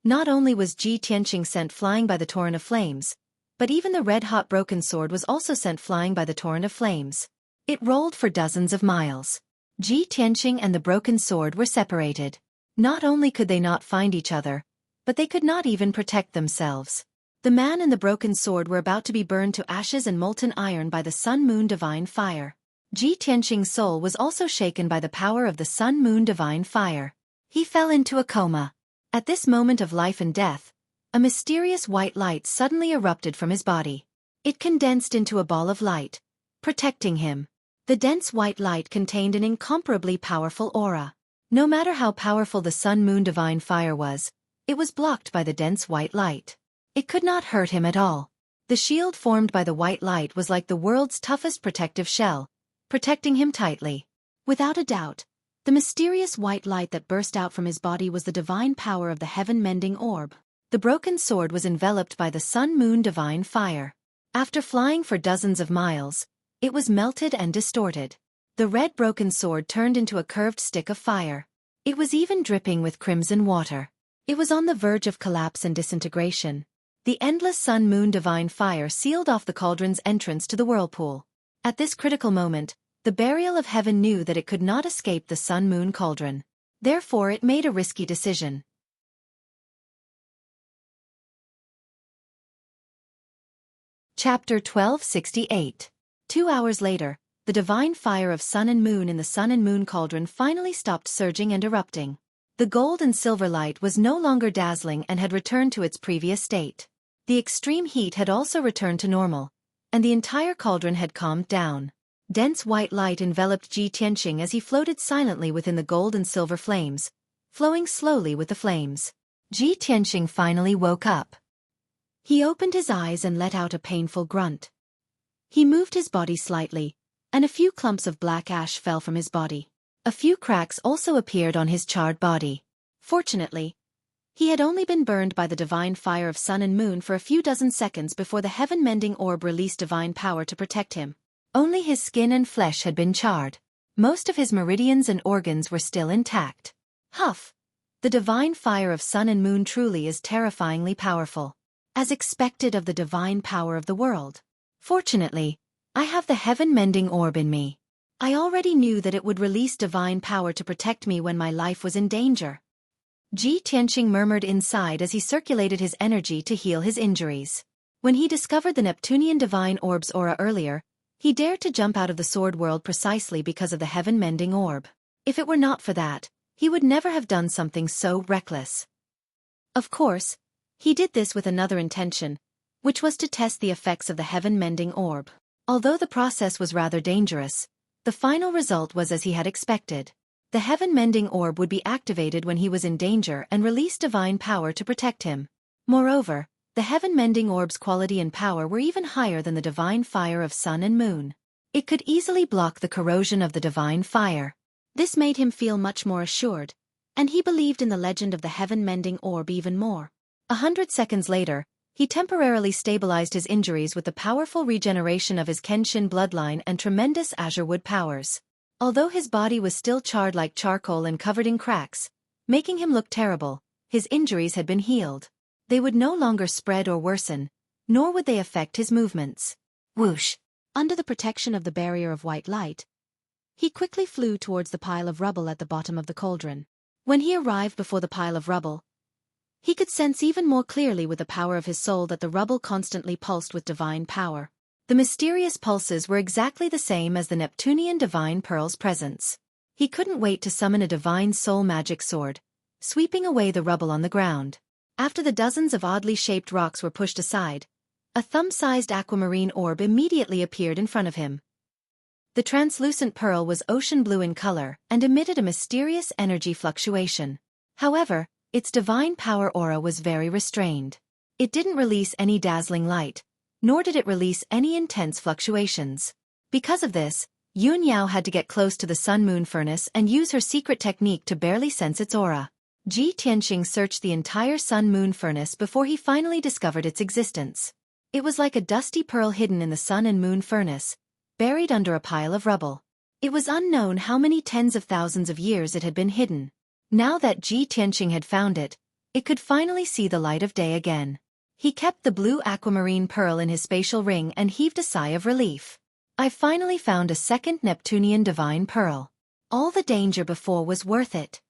Not only was Ji Tianqing sent flying by the torrent of flames, but even the red-hot broken sword was also sent flying by the torrent of flames. It rolled for dozens of miles. Ji Tianqing and the broken sword were separated. Not only could they not find each other, but they could not even protect themselves. The man and the broken sword were about to be burned to ashes and molten iron by the sun-moon divine fire. Ji Tianqing's soul was also shaken by the power of the sun-moon divine fire. He fell into a coma. At this moment of life and death, a mysterious white light suddenly erupted from his body. It condensed into a ball of light, protecting him. The dense white light contained an incomparably powerful aura. No matter how powerful the sun-moon divine fire was, it was blocked by the dense white light. It could not hurt him at all. The shield formed by the white light was like the world's toughest protective shell, protecting him tightly. Without a doubt, the mysterious white light that burst out from his body was the divine power of the heaven-mending orb. The broken sword was enveloped by the sun-moon divine fire. After flying for dozens of miles, it was melted and distorted. The red broken sword turned into a curved stick of fire. It was even dripping with crimson water. It was on the verge of collapse and disintegration. The endless sun-moon divine fire sealed off the cauldron's entrance to the whirlpool. At this critical moment, the burial of heaven knew that it could not escape the sun-moon cauldron. Therefore it made a risky decision. Chapter 1268. 2 hours later, the divine fire of sun and moon in the sun and moon cauldron finally stopped surging and erupting. The gold and silver light was no longer dazzling and had returned to its previous state. The extreme heat had also returned to normal, and the entire cauldron had calmed down. Dense white light enveloped Ji Tianqing as he floated silently within the gold and silver flames, flowing slowly with the flames. Ji Tianqing finally woke up. He opened his eyes and let out a painful grunt. He moved his body slightly, and a few clumps of black ash fell from his body. A few cracks also appeared on his charred body. Fortunately, he had only been burned by the divine fire of sun and moon for a few dozen seconds before the heaven-mending orb released divine power to protect him. Only his skin and flesh had been charred. Most of his meridians and organs were still intact. Huff! The divine fire of sun and moon truly is terrifyingly powerful. As expected of the divine power of the world. Fortunately, I have the heaven-mending orb in me. I already knew that it would release divine power to protect me when my life was in danger. Ji Tianqing murmured inside as he circulated his energy to heal his injuries. When he discovered the Neptunian divine orb's aura earlier, he dared to jump out of the sword world precisely because of the heaven-mending orb. If it were not for that, he would never have done something so reckless. Of course, he did this with another intention, which was to test the effects of the heaven-mending orb. Although the process was rather dangerous, the final result was as he had expected. The heaven-mending orb would be activated when he was in danger and release divine power to protect him. Moreover, the heaven-mending orb's quality and power were even higher than the divine fire of sun and moon. It could easily block the corrosion of the divine fire. This made him feel much more assured, and he believed in the legend of the heaven-mending orb even more. 100 seconds later, he temporarily stabilized his injuries with the powerful regeneration of his Kenshin bloodline and tremendous azure wood powers. Although his body was still charred like charcoal and covered in cracks, making him look terrible, his injuries had been healed. They would no longer spread or worsen, nor would they affect his movements. Whoosh! Under the protection of the barrier of white light, he quickly flew towards the pile of rubble at the bottom of the cauldron. When he arrived before the pile of rubble, he could sense even more clearly with the power of his soul that the rubble constantly pulsed with divine power. The mysterious pulses were exactly the same as the Neptunian divine pearl's presence. He couldn't wait to summon a divine soul magic sword, sweeping away the rubble on the ground. After the dozens of oddly shaped rocks were pushed aside, a thumb-sized aquamarine orb immediately appeared in front of him. The translucent pearl was ocean blue in color and emitted a mysterious energy fluctuation. However, its divine power aura was very restrained. It didn't release any dazzling light, nor did it release any intense fluctuations. Because of this, Yun Yao had to get close to the sun-moon furnace and use her secret technique to barely sense its aura. Ji Tianqing searched the entire sun-moon furnace before he finally discovered its existence. It was like a dusty pearl hidden in the sun and moon furnace, buried under a pile of rubble. It was unknown how many tens of thousands of years it had been hidden. Now that Ji Tianqing had found it, it could finally see the light of day again. He kept the blue aquamarine pearl in his spatial ring and heaved a sigh of relief. I finally found a second Neptunian divine pearl. All the danger before was worth it.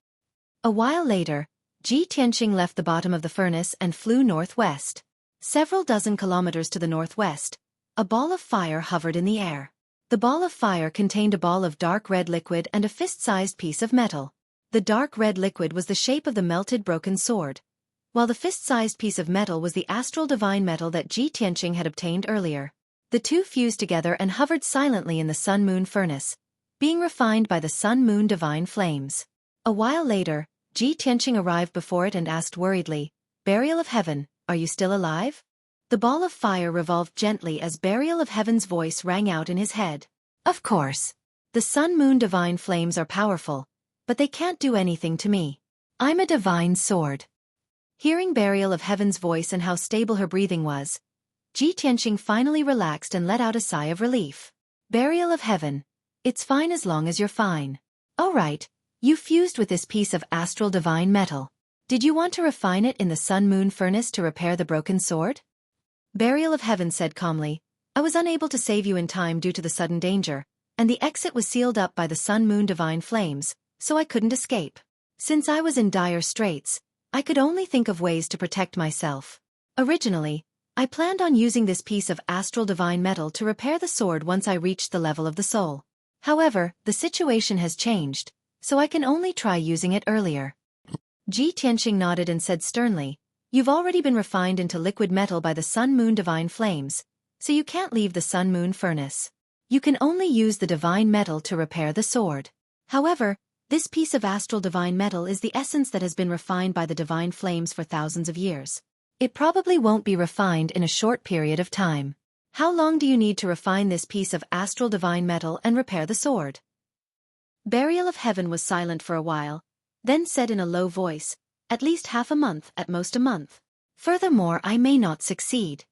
A while later, Ji Tianqing left the bottom of the furnace and flew northwest. Several dozen kilometers to the northwest, a ball of fire hovered in the air. The ball of fire contained a ball of dark red liquid and a fist-sized piece of metal. The dark red liquid was the shape of the melted broken sword, while the fist-sized piece of metal was the astral divine metal that Ji Tianqing had obtained earlier. The two fused together and hovered silently in the sun-moon furnace, being refined by the sun-moon divine flames. A while later, Ji Tianqing arrived before it and asked worriedly, "Burial of Heaven, are you still alive?" The ball of fire revolved gently as Burial of Heaven's voice rang out in his head. "Of course. The sun-moon divine flames are powerful, but they can't do anything to me. I'm a divine sword." Hearing Burial of Heaven's voice and how stable her breathing was, Ji Tianqing finally relaxed and let out a sigh of relief. "Burial of Heaven, it's fine as long as you're fine. All right, you fused with this piece of astral divine metal. Did you want to refine it in the sun-moon furnace to repair the broken sword?" Burial of Heaven said calmly, "I was unable to save you in time due to the sudden danger, and the exit was sealed up by the sun-moon divine flames, so I couldn't escape. Since I was in dire straits, I could only think of ways to protect myself. Originally, I planned on using this piece of astral divine metal to repair the sword once I reached the level of the soul. However, the situation has changed, so I can only try using it earlier." Ji Tianqing nodded and said sternly, "You've already been refined into liquid metal by the sun-moon divine flames, so you can't leave the sun-moon furnace. You can only use the divine metal to repair the sword. However, this piece of astral divine metal is the essence that has been refined by the divine flames for thousands of years. It probably won't be refined in a short period of time. How long do you need to refine this piece of astral divine metal and repair the sword?" Burial of Heaven was silent for a while, then said in a low voice, "At least half a month, at most a month. Furthermore, I may not succeed."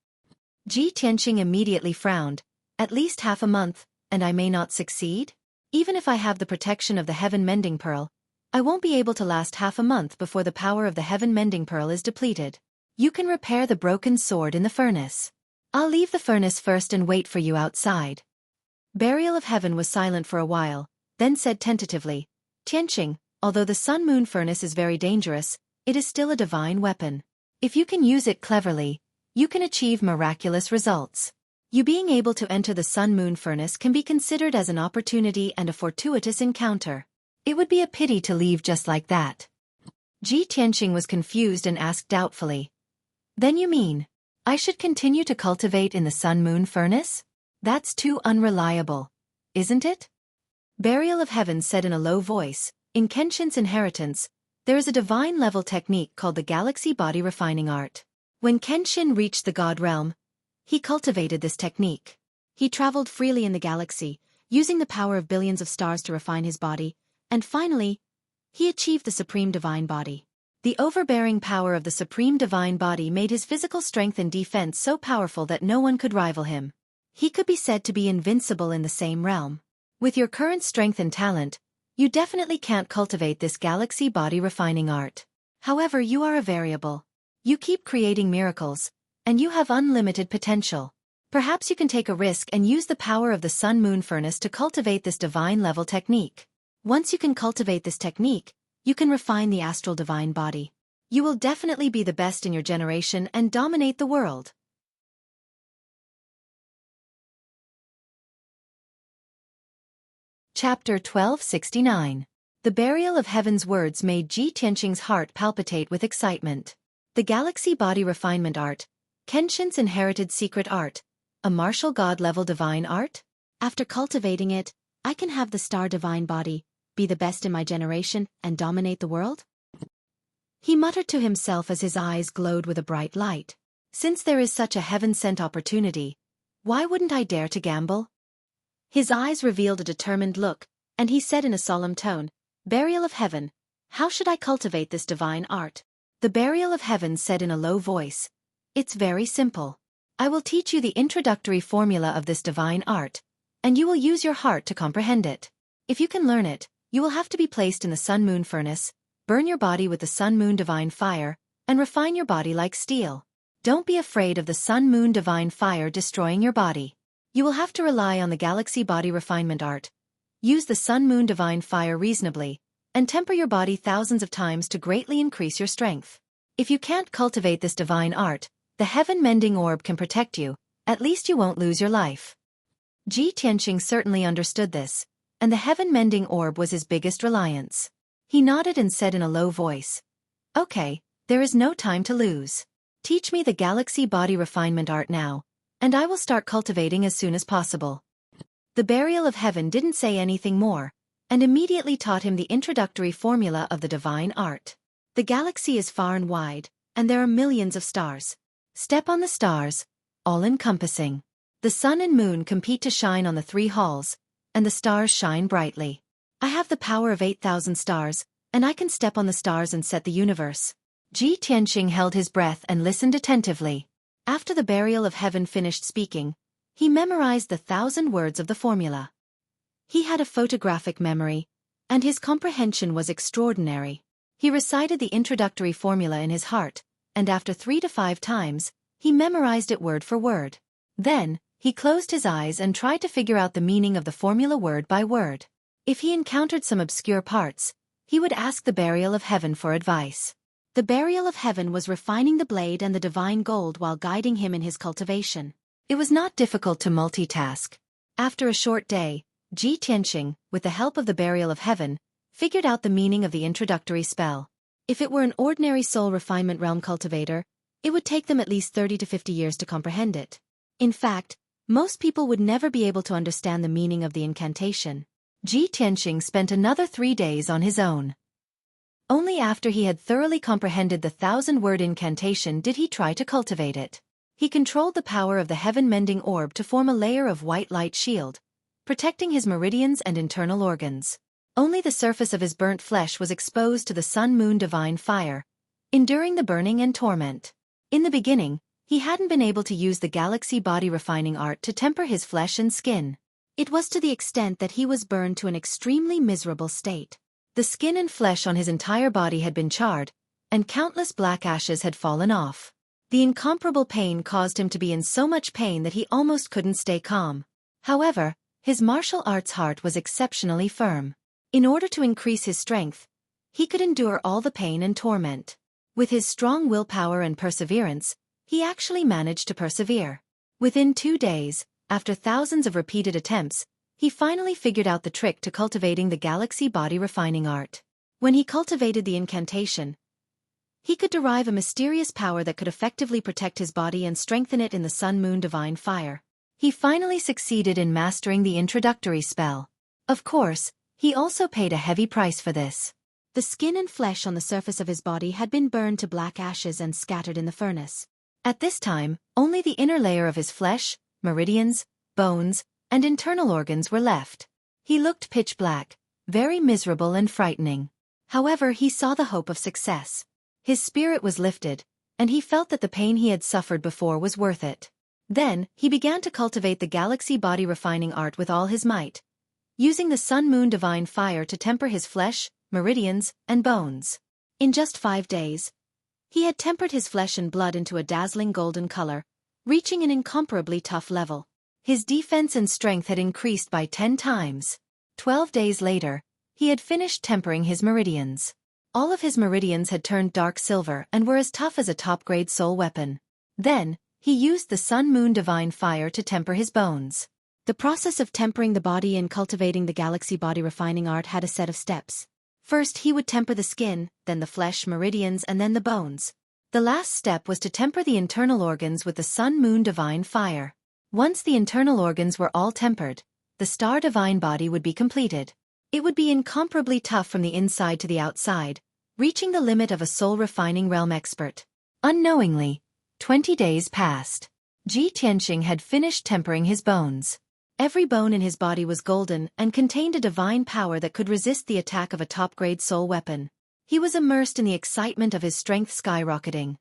Ji Tianqing immediately frowned. "At least half a month, and I may not succeed? Even if I have the protection of the Heaven Mending Pearl, I won't be able to last half a month before the power of the Heaven Mending Pearl is depleted. You can repair the broken sword in the furnace. I'll leave the furnace first and wait for you outside." Burial of Heaven was silent for a while, then said tentatively, "Tianqing, although the sun-moon furnace is very dangerous, it is still a divine weapon. If you can use it cleverly, you can achieve miraculous results. You being able to enter the sun-moon furnace can be considered as an opportunity and a fortuitous encounter. It would be a pity to leave just like that." Ji Tianqing was confused and asked doubtfully, "Then you mean, I should continue to cultivate in the sun-moon furnace? That's too unreliable, isn't it?" Burial of Heaven said in a low voice, "In Kenshin's inheritance, there is a divine-level technique called the Galaxy Body Refining Art. When Kenshin reached the God Realm, he cultivated this technique. He traveled freely in the galaxy, using the power of billions of stars to refine his body, and finally, he achieved the Supreme Divine Body. The overbearing power of the Supreme Divine Body made his physical strength and defense so powerful that no one could rival him. He could be said to be invincible in the same realm. With your current strength and talent, you definitely can't cultivate this galaxy body refining art. However, you are a variable. You keep creating miracles, and you have unlimited potential. Perhaps you can take a risk and use the power of the sun-moon furnace to cultivate this divine-level technique. Once you can cultivate this technique, you can refine the astral divine body. You will definitely be the best in your generation and dominate the world. Chapter 1269. The Burial of Heaven's words made Ji Tianqing's heart palpitate with excitement. The Galaxy Body Refinement Art, Kenshin's inherited secret art, a martial god-level divine art? After cultivating it, I can have the star divine body, be the best in my generation, and dominate the world? He muttered to himself as his eyes glowed with a bright light. Since there is such a heaven-sent opportunity, why wouldn't I dare to gamble? His eyes revealed a determined look, and he said in a solemn tone, "Burial of Heaven, how should I cultivate this divine art?" The Burial of Heaven said in a low voice, "It's very simple. I will teach you the introductory formula of this divine art, and you will use your heart to comprehend it. If you can learn it, you will have to be placed in the sun-moon furnace, burn your body with the sun-moon divine fire, and refine your body like steel. Don't be afraid of the sun-moon divine fire destroying your body. You will have to rely on the galaxy body refinement art. Use the sun-moon divine fire reasonably, and temper your body thousands of times to greatly increase your strength. If you can't cultivate this divine art, the heaven-mending orb can protect you, at least you won't lose your life." Ji Tianqing certainly understood this, and the heaven-mending orb was his biggest reliance. He nodded and said in a low voice, "Okay, there is no time to lose. Teach me the galaxy body refinement art now, and I will start cultivating as soon as possible." The Burial of Heaven didn't say anything more, and immediately taught him the introductory formula of the divine art. The galaxy is far and wide, and there are millions of stars. Step on the stars, all-encompassing. The sun and moon compete to shine on the three halls, and the stars shine brightly. I have the power of 8,000 stars, and I can step on the stars and set the universe. Ji Tianqing held his breath and listened attentively. After the Burial of Heaven finished speaking, he memorized the 1,000 words of the formula. He had a photographic memory, and his comprehension was extraordinary. He recited the introductory formula in his heart, and after 3 to 5 times, he memorized it word for word. Then, he closed his eyes and tried to figure out the meaning of the formula word by word. If he encountered some obscure parts, he would ask the Burial of Heaven for advice. The Burial of Heaven was refining the blade and the divine gold while guiding him in his cultivation. It was not difficult to multitask. After a short day, Ji Tianqing, with the help of the Burial of Heaven, figured out the meaning of the introductory spell. If it were an ordinary soul refinement realm cultivator, it would take them at least 30 to 50 years to comprehend it. In fact, most people would never be able to understand the meaning of the incantation. Ji Tianqing spent another 3 days on his own. Only after he had thoroughly comprehended the 1,000-word incantation did he try to cultivate it. He controlled the power of the heaven-mending orb to form a layer of white light shield, protecting his meridians and internal organs. Only the surface of his burnt flesh was exposed to the sun-moon divine fire, enduring the burning and torment. In the beginning, he hadn't been able to use the galaxy body refining art to temper his flesh and skin. It was to the extent that he was burned to an extremely miserable state. The skin and flesh on his entire body had been charred, and countless black ashes had fallen off. The incomparable pain caused him to be in so much pain that he almost couldn't stay calm. However, his martial arts heart was exceptionally firm. In order to increase his strength, he could endure all the pain and torment. With his strong willpower and perseverance, he actually managed to persevere. Within 2 days, after thousands of repeated attempts, he finally figured out the trick to cultivating the galaxy body refining art. When he cultivated the incantation, he could derive a mysterious power that could effectively protect his body and strengthen it in the sun-moon divine fire. He finally succeeded in mastering the introductory spell. Of course, he also paid a heavy price for this. The skin and flesh on the surface of his body had been burned to black ashes and scattered in the furnace. At this time, only the inner layer of his flesh, meridians, bones, and internal organs were left. He looked pitch black, very miserable and frightening. However, he saw the hope of success. His spirit was lifted, and he felt that the pain he had suffered before was worth it. Then, he began to cultivate the galaxy body refining art with all his might, using the sun-moon divine fire to temper his flesh, meridians, and bones. In just 5 days, he had tempered his flesh and blood into a dazzling golden color, reaching an incomparably tough level. His defense and strength had increased by 10 times. 12 days later, he had finished tempering his meridians. All of his meridians had turned dark silver and were as tough as a top-grade soul weapon. Then, he used the sun-moon divine fire to temper his bones. The process of tempering the body and cultivating the galaxy body refining art had a set of steps. First, he would temper the skin, then the flesh, meridians, and then the bones. The last step was to temper the internal organs with the sun-moon divine fire. Once the internal organs were all tempered, the star divine body would be completed. It would be incomparably tough from the inside to the outside, reaching the limit of a soul-refining realm expert. Unknowingly, 20 days passed. Ji Tianqing had finished tempering his bones. Every bone in his body was golden and contained a divine power that could resist the attack of a top-grade soul weapon. He was immersed in the excitement of his strength skyrocketing.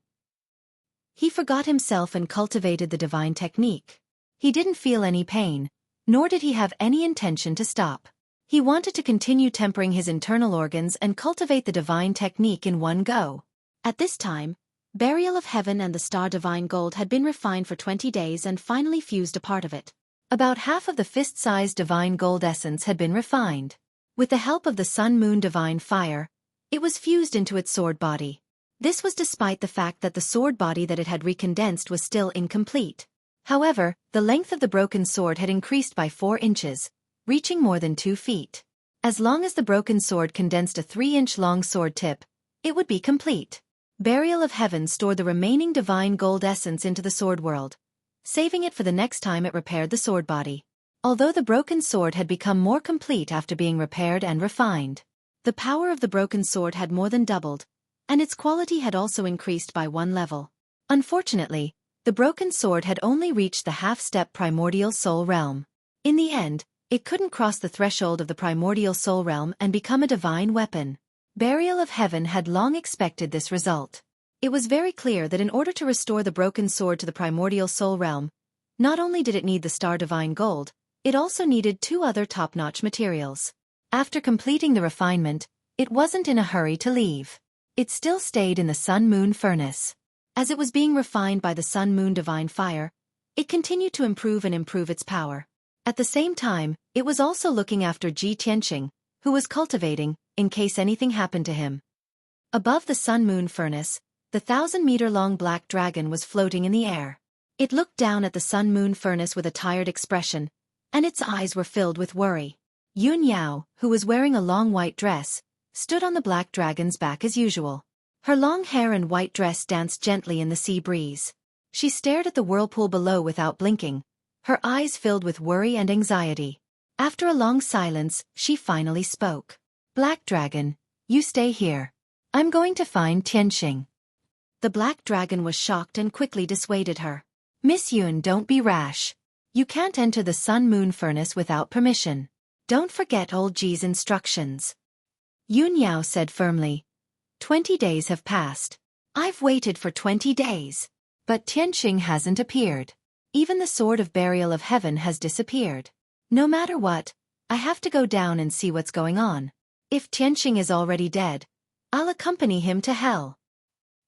He forgot himself and cultivated the divine technique. He didn't feel any pain, nor did he have any intention to stop. He wanted to continue tempering his internal organs and cultivate the divine technique in one go. At this time, Burial of Heaven and the Star Divine Gold had been refined for 20 days and finally fused a part of it. About half of the fist-sized divine gold essence had been refined. With the help of the sun-moon divine fire, it was fused into its sword body. This was despite the fact that the sword body that it had recondensed was still incomplete. However, the length of the broken sword had increased by 4 inches, reaching more than 2 feet. As long as the broken sword condensed a 3-inch-long sword tip, it would be complete. Burial of Heaven stored the remaining divine gold essence into the sword world, saving it for the next time it repaired the sword body. Although the broken sword had become more complete after being repaired and refined, the power of the broken sword had more than doubled, and its quality had also increased by 1 level. Unfortunately, the broken sword had only reached the half-step primordial soul realm. In the end, it couldn't cross the threshold of the primordial soul realm and become a divine weapon. Burial of Heaven had long expected this result. It was very clear that in order to restore the broken sword to the primordial soul realm, not only did it need the star divine gold, it also needed 2 other top-notch materials. After completing the refinement, it wasn't in a hurry to leave. It still stayed in the sun-moon furnace. As it was being refined by the sun-moon divine fire, it continued to improve its power. At the same time, it was also looking after Ji Tianqing, who was cultivating, in case anything happened to him. Above the sun-moon furnace, the 1,000-meter-long black dragon was floating in the air. It looked down at the sun-moon furnace with a tired expression, and its eyes were filled with worry. Yun Yao, who was wearing a long white dress, stood on the black dragon's back as usual. Her long hair and white dress danced gently in the sea breeze. She stared at the whirlpool below without blinking, her eyes filled with worry and anxiety. After a long silence, she finally spoke. "Black Dragon, you stay here. I'm going to find Tianqing." The black dragon was shocked and quickly dissuaded her. "Miss Yun, don't be rash. You can't enter the sun-moon furnace without permission. Don't forget old Ji's instructions." Yun Yao said firmly. 20 days have passed. I've waited for 20 days. But Tianqing hasn't appeared. Even the sword of Burial of Heaven has disappeared. No matter what, I have to go down and see what's going on. If Tianqing is already dead, I'll accompany him to hell.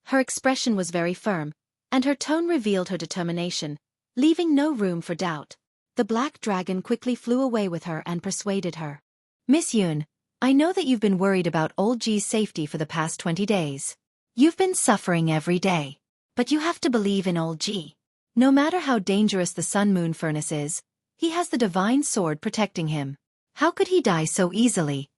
Her expression was very firm, and her tone revealed her determination, leaving no room for doubt. The black dragon quickly flew away with her and persuaded her. "Miss Yun, I know that you've been worried about old Ji's safety for the past 20 days. You've been suffering every day. But you have to believe in old Ji. No matter how dangerous the sun-moon furnace is, he has the divine sword protecting him. How could he die so easily?"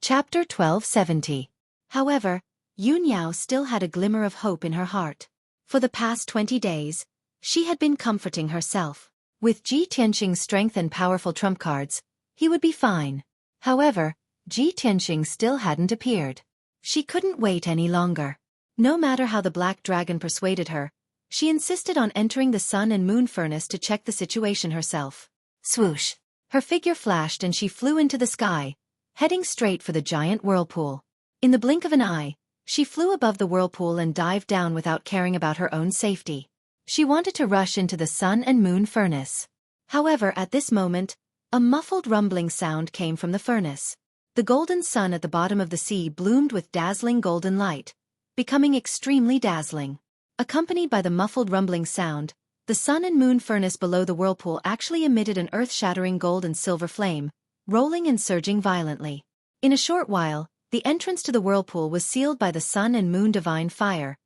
Chapter 1270. However, Yun Yao still had a glimmer of hope in her heart. For the past 20 days, she had been comforting herself. With Ji Tianqing's strength and powerful trump cards, he would be fine. However, Ji Tianqing still hadn't appeared. She couldn't wait any longer. No matter how the black dragon persuaded her, she insisted on entering the sun and moon furnace to check the situation herself. Swoosh! Her figure flashed and she flew into the sky, heading straight for the giant whirlpool. In the blink of an eye, she flew above the whirlpool and dived down without caring about her own safety. She wanted to rush into the sun and moon furnace. However, at this moment, a muffled rumbling sound came from the furnace. The golden sun at the bottom of the sea bloomed with dazzling golden light, becoming extremely dazzling. Accompanied by the muffled rumbling sound, the sun and moon furnace below the whirlpool actually emitted an earth-shattering gold and silver flame, rolling and surging violently. In a short while, the entrance to the whirlpool was sealed by the sun and moon divine fire,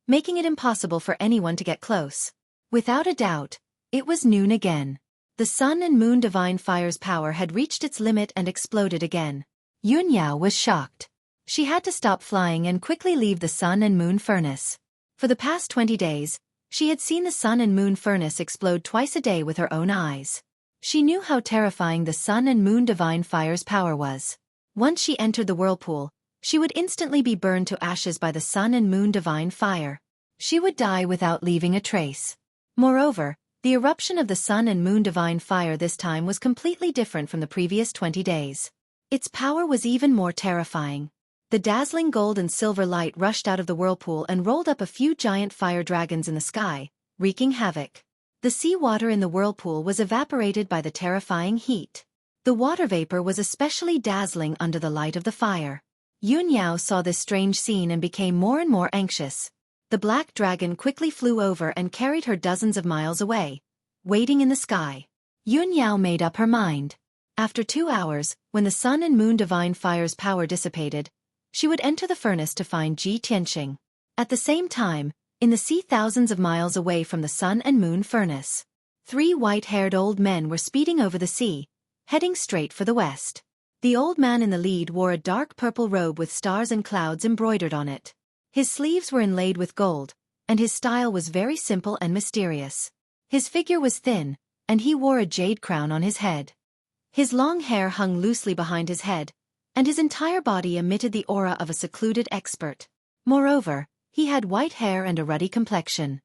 making it impossible for anyone to get close. Without a doubt, it was noon again. The sun and moon divine fire's power had reached its limit and exploded again. Yun Yao was shocked. She had to stop flying and quickly leave the sun and moon furnace. For the past 20 days, she had seen the sun and moon furnace explode twice a day with her own eyes. She knew how terrifying the sun and moon divine fire's power was. Once she entered the whirlpool, she would instantly be burned to ashes by the sun and moon divine fire. She would die without leaving a trace. Moreover, the eruption of the sun and moon divine fire this time was completely different from the previous 20 days. Its power was even more terrifying. The dazzling gold and silver light rushed out of the whirlpool and rolled up a few giant fire dragons in the sky, wreaking havoc. The sea water in the whirlpool was evaporated by the terrifying heat. The water vapor was especially dazzling under the light of the fire. Yun Yao saw this strange scene and became more and more anxious. The black dragon quickly flew over and carried her dozens of miles away, waiting in the sky. Yun Yao made up her mind. After 2 hours, when the sun and moon divine fire's power dissipated, she would enter the furnace to find Ji Tianqing. At the same time, in the sea thousands of miles away from the sun and moon furnace, 3 white-haired old men were speeding over the sea, heading straight for the west. The old man in the lead wore a dark purple robe with stars and clouds embroidered on it. His sleeves were inlaid with gold, and his style was very simple and mysterious. His figure was thin, and he wore a jade crown on his head. His long hair hung loosely behind his head, and his entire body emitted the aura of a secluded expert. Moreover, he had white hair and a ruddy complexion.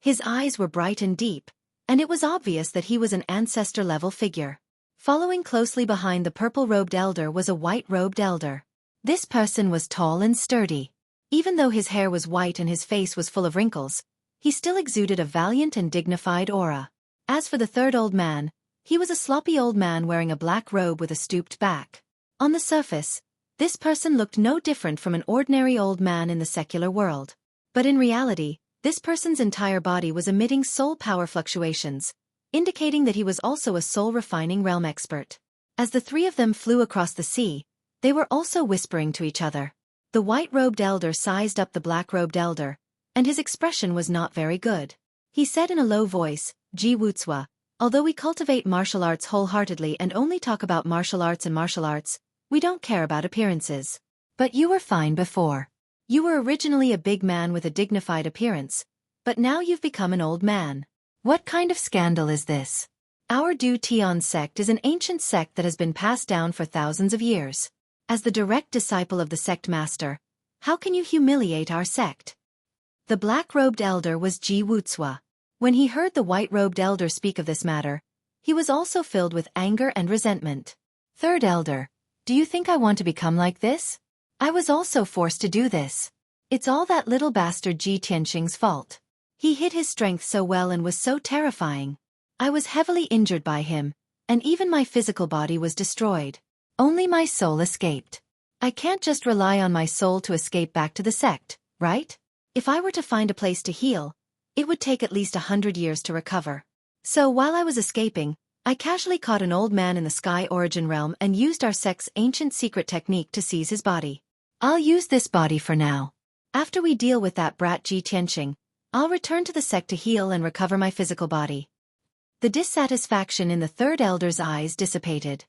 His eyes were bright and deep, and it was obvious that he was an ancestor-level figure. Following closely behind the purple-robed elder was a white-robed elder. This person was tall and sturdy. Even though his hair was white and his face was full of wrinkles, he still exuded a valiant and dignified aura. As for the third old man, he was a sloppy old man wearing a black robe with a stooped back. On the surface, this person looked no different from an ordinary old man in the secular world. But in reality, this person's entire body was emitting soul power fluctuations, indicating that he was also a soul-refining realm expert. As the 3 of them flew across the sea, they were also whispering to each other. The white-robed elder sized up the black-robed elder, and his expression was not very good. He said in a low voice, "Ji Wutsua, although we cultivate martial arts wholeheartedly and only talk about martial arts, we don't care about appearances. But you were fine before. You were originally a big man with a dignified appearance, but now you've become an old man. What kind of scandal is this? Our Du Tian sect is an ancient sect that has been passed down for thousands of years. As the direct disciple of the sect master, how can you humiliate our sect?" The black-robed elder was Ji Wutsua. When he heard the white-robed elder speak of this matter, he was also filled with anger and resentment. "Third elder, do you think I want to become like this? I was also forced to do this. It's all that little bastard Ji Tianqing's fault. He hid his strength so well and was so terrifying. I was heavily injured by him, and even my physical body was destroyed. Only my soul escaped. I can't just rely on my soul to escape back to the sect, right? If I were to find a place to heal, it would take at least 100 years to recover. So while I was escaping, I casually caught an old man in the sky origin realm and used our sect's ancient secret technique to seize his body. I'll use this body for now. After we deal with that brat Ji Tianqing, I'll return to the sect to heal and recover my physical body." The dissatisfaction in the third elder's eyes dissipated.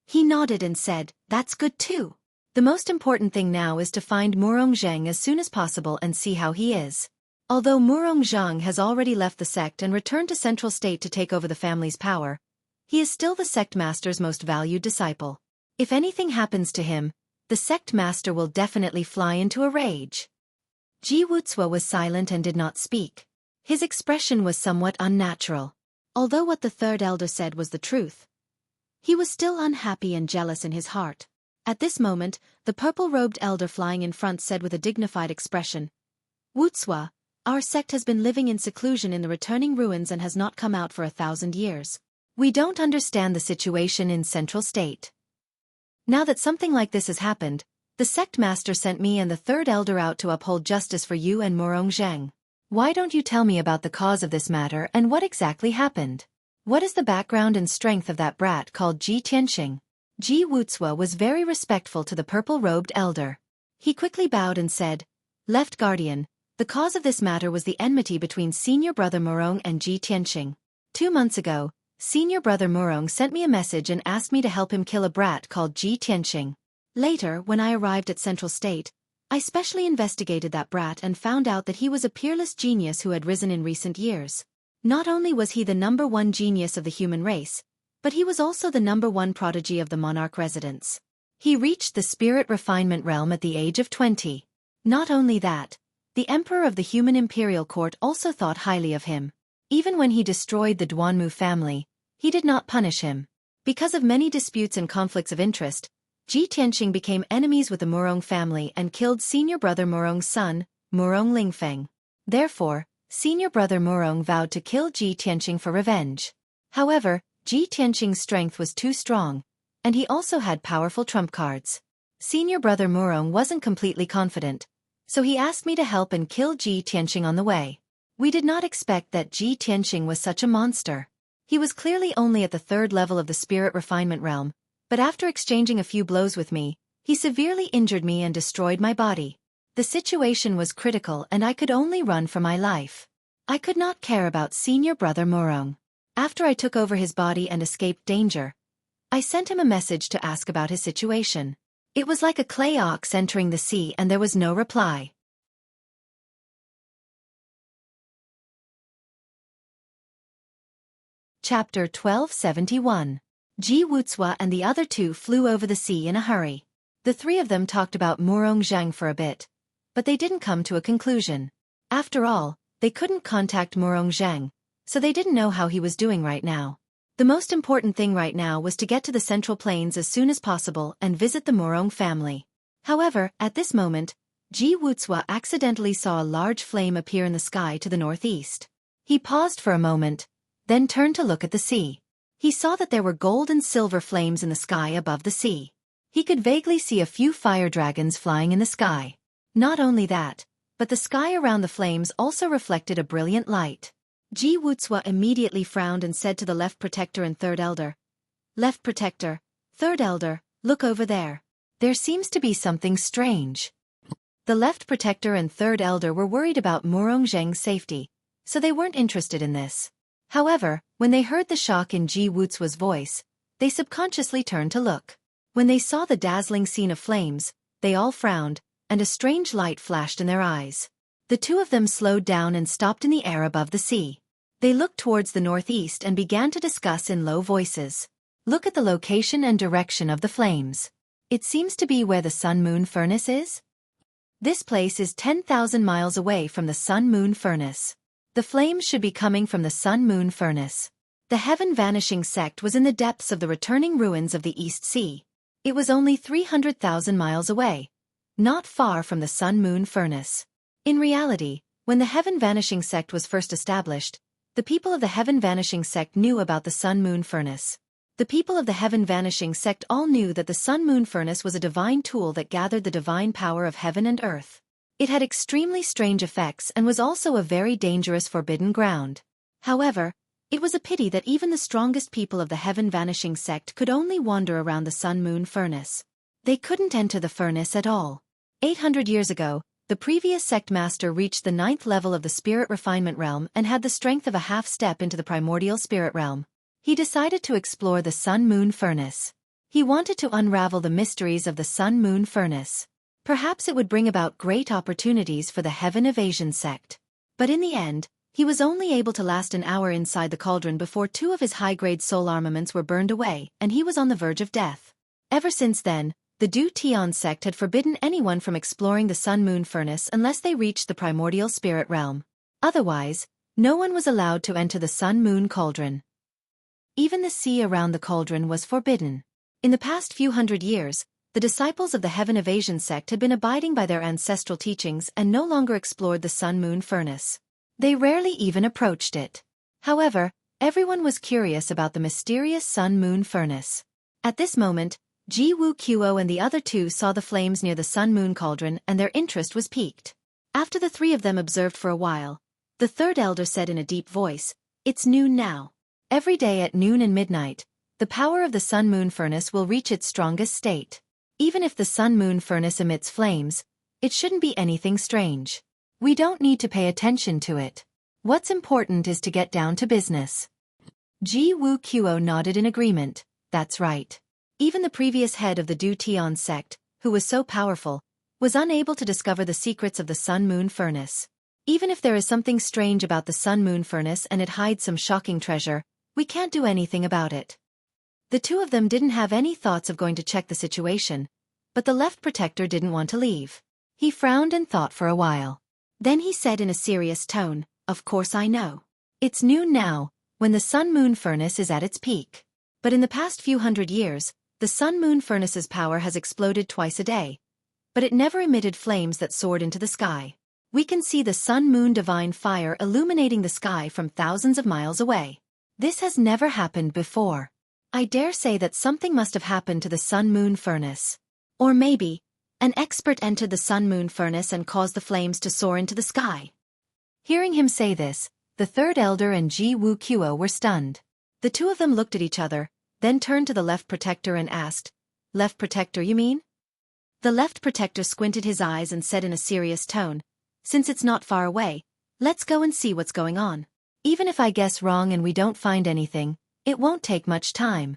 He nodded and said, "That's good too. The most important thing now is to find Murong Zheng as soon as possible and see how he is." Although Murong Zheng has already left the sect and returned to Central State to take over the family's power, he is still the sect master's most valued disciple. If anything happens to him, the sect master will definitely fly into a rage. Ji Wutsua was silent and did not speak. His expression was somewhat unnatural. Although what the third elder said was the truth, he was still unhappy and jealous in his heart. At this moment, the purple-robed elder flying in front said with a dignified expression, "Wutsua, Our sect has been living in seclusion in the returning ruins and has not come out for 1,000 years. We don't understand the situation in Central State. Now that something like this has happened, the sect master sent me and the third elder out to uphold justice for you and Murong Zheng. Why don't you tell me about the cause of this matter and what exactly happened? What is the background and strength of that brat called Ji Tianxing? Ji Wucua was very respectful to the purple-robed elder. He quickly bowed and said, Left Guardian, the cause of this matter was the enmity between senior brother Murong and Ji Tianxing. 2 months ago, senior brother Murong sent me a message and asked me to help him kill a brat called Ji Tianxing. Later, when I arrived at Central State, I specially investigated that brat and found out that he was a peerless genius who had risen in recent years. Not only was he the #1 genius of the human race, but he was also the #1 prodigy of the monarch residence. He reached the spirit refinement realm at the age of 20. Not only that, the emperor of the human imperial court also thought highly of him. Even when he destroyed the Duanmu family, he did not punish him. Because of many disputes and conflicts of interest, Ji Tianxing became enemies with the Murong family and killed senior brother Murong's son, Murong Lingfeng. Therefore, senior brother Murong vowed to kill Ji Tianxing for revenge. However, Ji Tianxing's strength was too strong, and he also had powerful trump cards. Senior brother Murong wasn't completely confident, so he asked me to help and kill Ji Tianxing on the way. We did not expect that Ji Tianxing was such a monster. He was clearly only at the 3rd level of the spirit refinement realm, but after exchanging a few blows with me, he severely injured me and destroyed my body. The situation was critical and I could only run for my life. I could not care about senior brother Murong. After I took over his body and escaped danger, I sent him a message to ask about his situation. It was like a clay ox entering the sea and there was no reply. Chapter 1271. Ji Wucua and the other 2 flew over the sea in a hurry. The 3 of them talked about Murong Zhang for a bit, but they didn't come to a conclusion. After all, they couldn't contact Murong Zhang, so they didn't know how he was doing right now. The most important thing right now was to get to the Central Plains as soon as possible and visit the Murong family. However, at this moment, Ji Wucua accidentally saw a large flame appear in the sky to the northeast. He paused for a moment, then turned to look at the sea. He saw that there were gold and silver flames in the sky above the sea. He could vaguely see a few fire dragons flying in the sky. Not only that, but the sky around the flames also reflected a brilliant light. Ji Wucua immediately frowned and said to the left protector and third elder, Left protector, third elder, look over there. There seems to be something strange. The left protector and third elder were worried about Murong Zheng's safety, so they weren't interested in this. However, when they heard the shock in Ji Wucua's voice, they subconsciously turned to look. When they saw the dazzling scene of flames, they all frowned, and a strange light flashed in their eyes. The 2 of them slowed down and stopped in the air above the sea. They looked towards the northeast and began to discuss in low voices. Look at the location and direction of the flames. It seems to be where the Sun-Moon Furnace is? This place is 10,000 miles away from the Sun-Moon Furnace. The flames should be coming from the Sun-Moon Furnace. The Heaven Vanishing sect was in the depths of the returning ruins of the East Sea. It was only 300,000 miles away, not far from the Sun-Moon Furnace. In reality, when the Heaven Vanishing sect was first established, the people of the Heaven Vanishing sect knew about the Sun-Moon Furnace. The people of the Heaven Vanishing sect all knew that the Sun-Moon Furnace was a divine tool that gathered the divine power of heaven and earth. It had extremely strange effects and was also a very dangerous forbidden ground. However, it was a pity that even the strongest people of the Heaven Vanishing sect could only wander around the Sun-Moon Furnace. They couldn't enter the furnace at all. 800 years ago, the previous sect master reached the 9th level of the spirit refinement realm and had the strength of a half step into the primordial spirit realm. He decided to explore the Sun-Moon Furnace. He wanted to unravel the mysteries of the Sun-Moon Furnace. Perhaps it would bring about great opportunities for the Heaven Evasion sect. But in the end, he was only able to last an hour inside the cauldron before 2 of his high-grade soul armaments were burned away and he was on the verge of death. Ever since then, the Du Tian sect had forbidden anyone from exploring the Sun-Moon Furnace unless they reached the primordial spirit realm. Otherwise, no one was allowed to enter the Sun-Moon Cauldron. Even the sea around the cauldron was forbidden. In the past few hundred years, The disciples of the Heaven Evasion sect had been abiding by their ancestral teachings and no longer explored the sun-moon furnace. They rarely even approached it. However, everyone was curious about the mysterious sun-moon furnace. At this moment, Xueqi and the other two saw the flames near the sun-moon cauldron and their interest was piqued. After the three of them observed for a while, the third elder said in a deep voice, "It's noon now. Every day at noon and midnight, the power of the sun-moon furnace will reach its strongest state. Even if the sun-moon furnace emits flames, it shouldn't be anything strange. We don't need to pay attention to it. What's important is to get down to business." Xueqi nodded in agreement. That's right. Even the previous head of the Du Tian sect, who was so powerful, was unable to discover the secrets of the sun-moon furnace. Even if there is something strange about the sun-moon furnace and it hides some shocking treasure, we can't do anything about it. The two of them didn't have any thoughts of going to check the situation, but the left protector didn't want to leave. He frowned and thought for a while. Then he said in a serious tone, "Of course I know. It's noon now, when the sun-moon furnace is at its peak. But in the past few hundred years, the sun-moon furnace's power has exploded twice a day. But it never emitted flames that soared into the sky. We can see the sun-moon divine fire illuminating the sky from thousands of miles away. This has never happened before. I dare say that something must have happened to the sun-moon furnace. Or maybe, an expert entered the sun-moon furnace and caused the flames to soar into the sky." Hearing him say this, the third elder and Xueqi were stunned. The two of them looked at each other, then turned to the left protector and asked, "Left protector, you mean?" The left protector squinted his eyes and said in a serious tone, "Since it's not far away, let's go and see what's going on. Even if I guess wrong and we don't find anything, it won't take much time."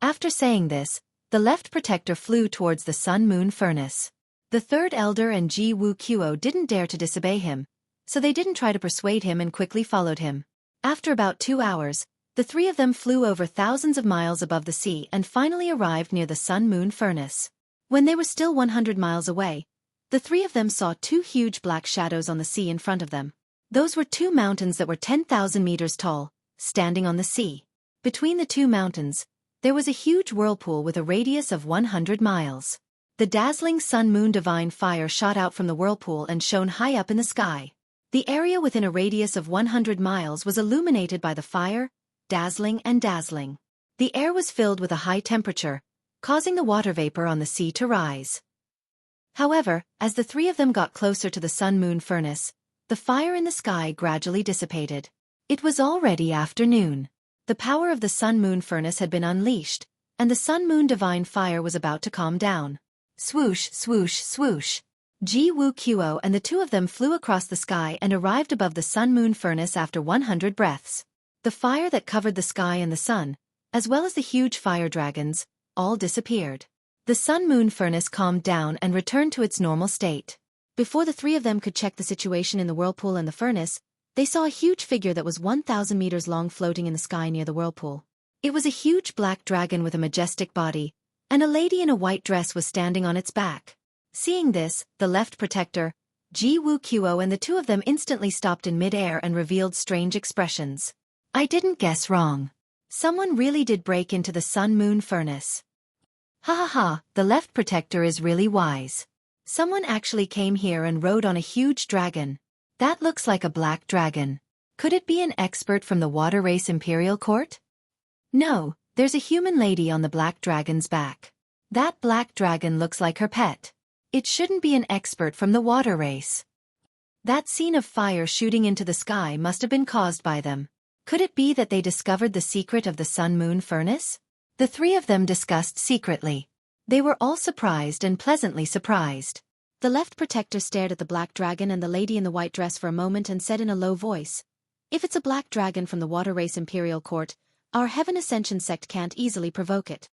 After saying this, the left protector flew towards the sun-moon furnace. The third elder and Xueqi didn't dare to disobey him, so they didn't try to persuade him and quickly followed him. After about 2 hours, the three of them flew over thousands of miles above the sea and finally arrived near the sun-moon furnace. When they were still 100 miles away, the three of them saw two huge black shadows on the sea in front of them. Those were two mountains that were 10,000 meters tall, standing on the sea. Between the two mountains, there was a huge whirlpool with a radius of 100 miles. The dazzling sun-moon divine fire shot out from the whirlpool and shone high up in the sky. The area within a radius of 100 miles was illuminated by the fire, dazzling and dazzling. The air was filled with a high temperature, causing the water vapor on the sea to rise. However, as the three of them got closer to the sun-moon furnace, the fire in the sky gradually dissipated. It was already afternoon. The power of the sun-moon furnace had been unleashed, and the sun-moon divine fire was about to calm down. Swoosh, swoosh, swoosh. Xueqi and the two of them flew across the sky and arrived above the sun-moon furnace after 100 breaths. The fire that covered the sky and the sun, as well as the huge fire dragons, all disappeared. The sun-moon furnace calmed down and returned to its normal state. Before the three of them could check the situation in the whirlpool and the furnace, they saw a huge figure that was 1,000 meters long floating in the sky near the whirlpool. It was a huge black dragon with a majestic body, and a lady in a white dress was standing on its back. Seeing this, the left protector, Xueqi and the two of them instantly stopped in mid-air and revealed strange expressions. "I didn't guess wrong. Someone really did break into the sun-moon furnace. Ha ha ha, the left protector is really wise. Someone actually came here and rode on a huge dragon. That looks like a black dragon. Could it be an expert from the water race imperial court? No, there's a human lady on the black dragon's back. That black dragon looks like her pet. It shouldn't be an expert from the water race. That scene of fire shooting into the sky must have been caused by them. Could it be that they discovered the secret of the sun-moon furnace?" The three of them discussed secretly. They were all surprised and pleasantly surprised. The left protector stared at the black dragon and the lady in the white dress for a moment and said in a low voice, "If it's a black dragon from the water race imperial court, our Heaven Ascension sect can't easily provoke it."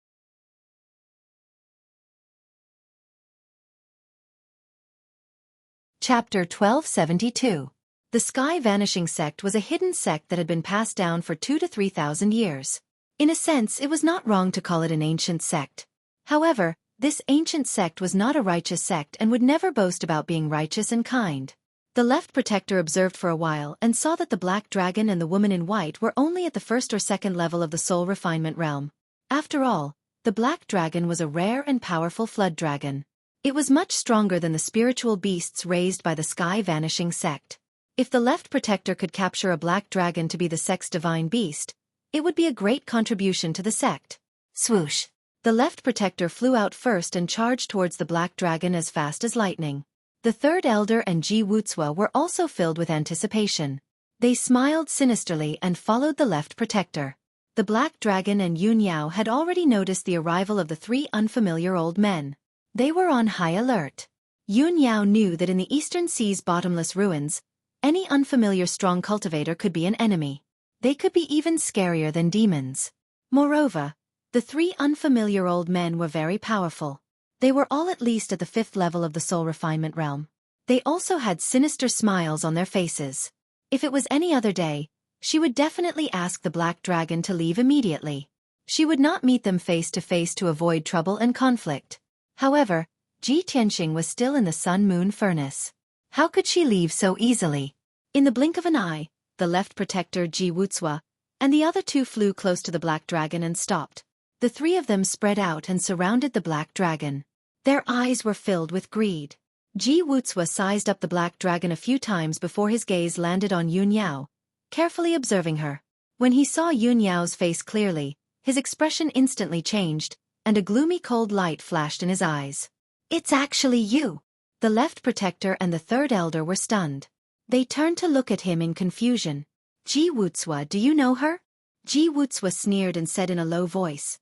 Chapter 1272. The Sky Vanishing Sect was a hidden sect that had been passed down for 2,000 to 3,000 years. In a sense, it was not wrong to call it an ancient sect. However, this ancient sect was not a righteous sect and would never boast about being righteous and kind. The left protector observed for a while and saw that the black dragon and the woman in white were only at the first or second level of the soul refinement realm. After all, The black dragon was a rare and powerful flood dragon. It was much stronger than the spiritual beasts raised by the Sky Vanishing sect. If the left protector could capture a black dragon to be the sect's divine beast, it would be a great contribution to the sect. Swoosh! The left protector flew out first and charged towards the black dragon as fast as lightning. The third elder and Ji Wutsua were also filled with anticipation. They smiled sinisterly and followed the left protector. The black dragon and Yun Yao had already noticed the arrival of the three unfamiliar old men. They were on high alert. Yun Yao knew that in the Eastern Sea's bottomless ruins, any unfamiliar strong cultivator could be an enemy. They could be even scarier than demons. Moreover, the three unfamiliar old men were very powerful. They were all at least at the 5th level of the soul refinement realm. They also had sinister smiles on their faces. If it was any other day, she would definitely ask the black dragon to leave immediately. She would not meet them face to face to avoid trouble and conflict. However, Ji Tianxing was still in the sun-moon furnace. How could she leave so easily? In the blink of an eye, the left protector Ji Wutsua and the other two flew close to the black dragon and stopped. The three of them spread out and surrounded the black dragon. Their eyes were filled with greed. Ji Wutsua sized up the black dragon a few times before his gaze landed on Yun Yao, carefully observing her. When he saw Yun Yao's face clearly, his expression instantly changed, and a gloomy cold light flashed in his eyes. "It's actually you!" The left protector and the third elder were stunned. They turned to look at him in confusion. "Ji Wutsua, do you know her?" Ji Wutsua sneered and said in a low voice.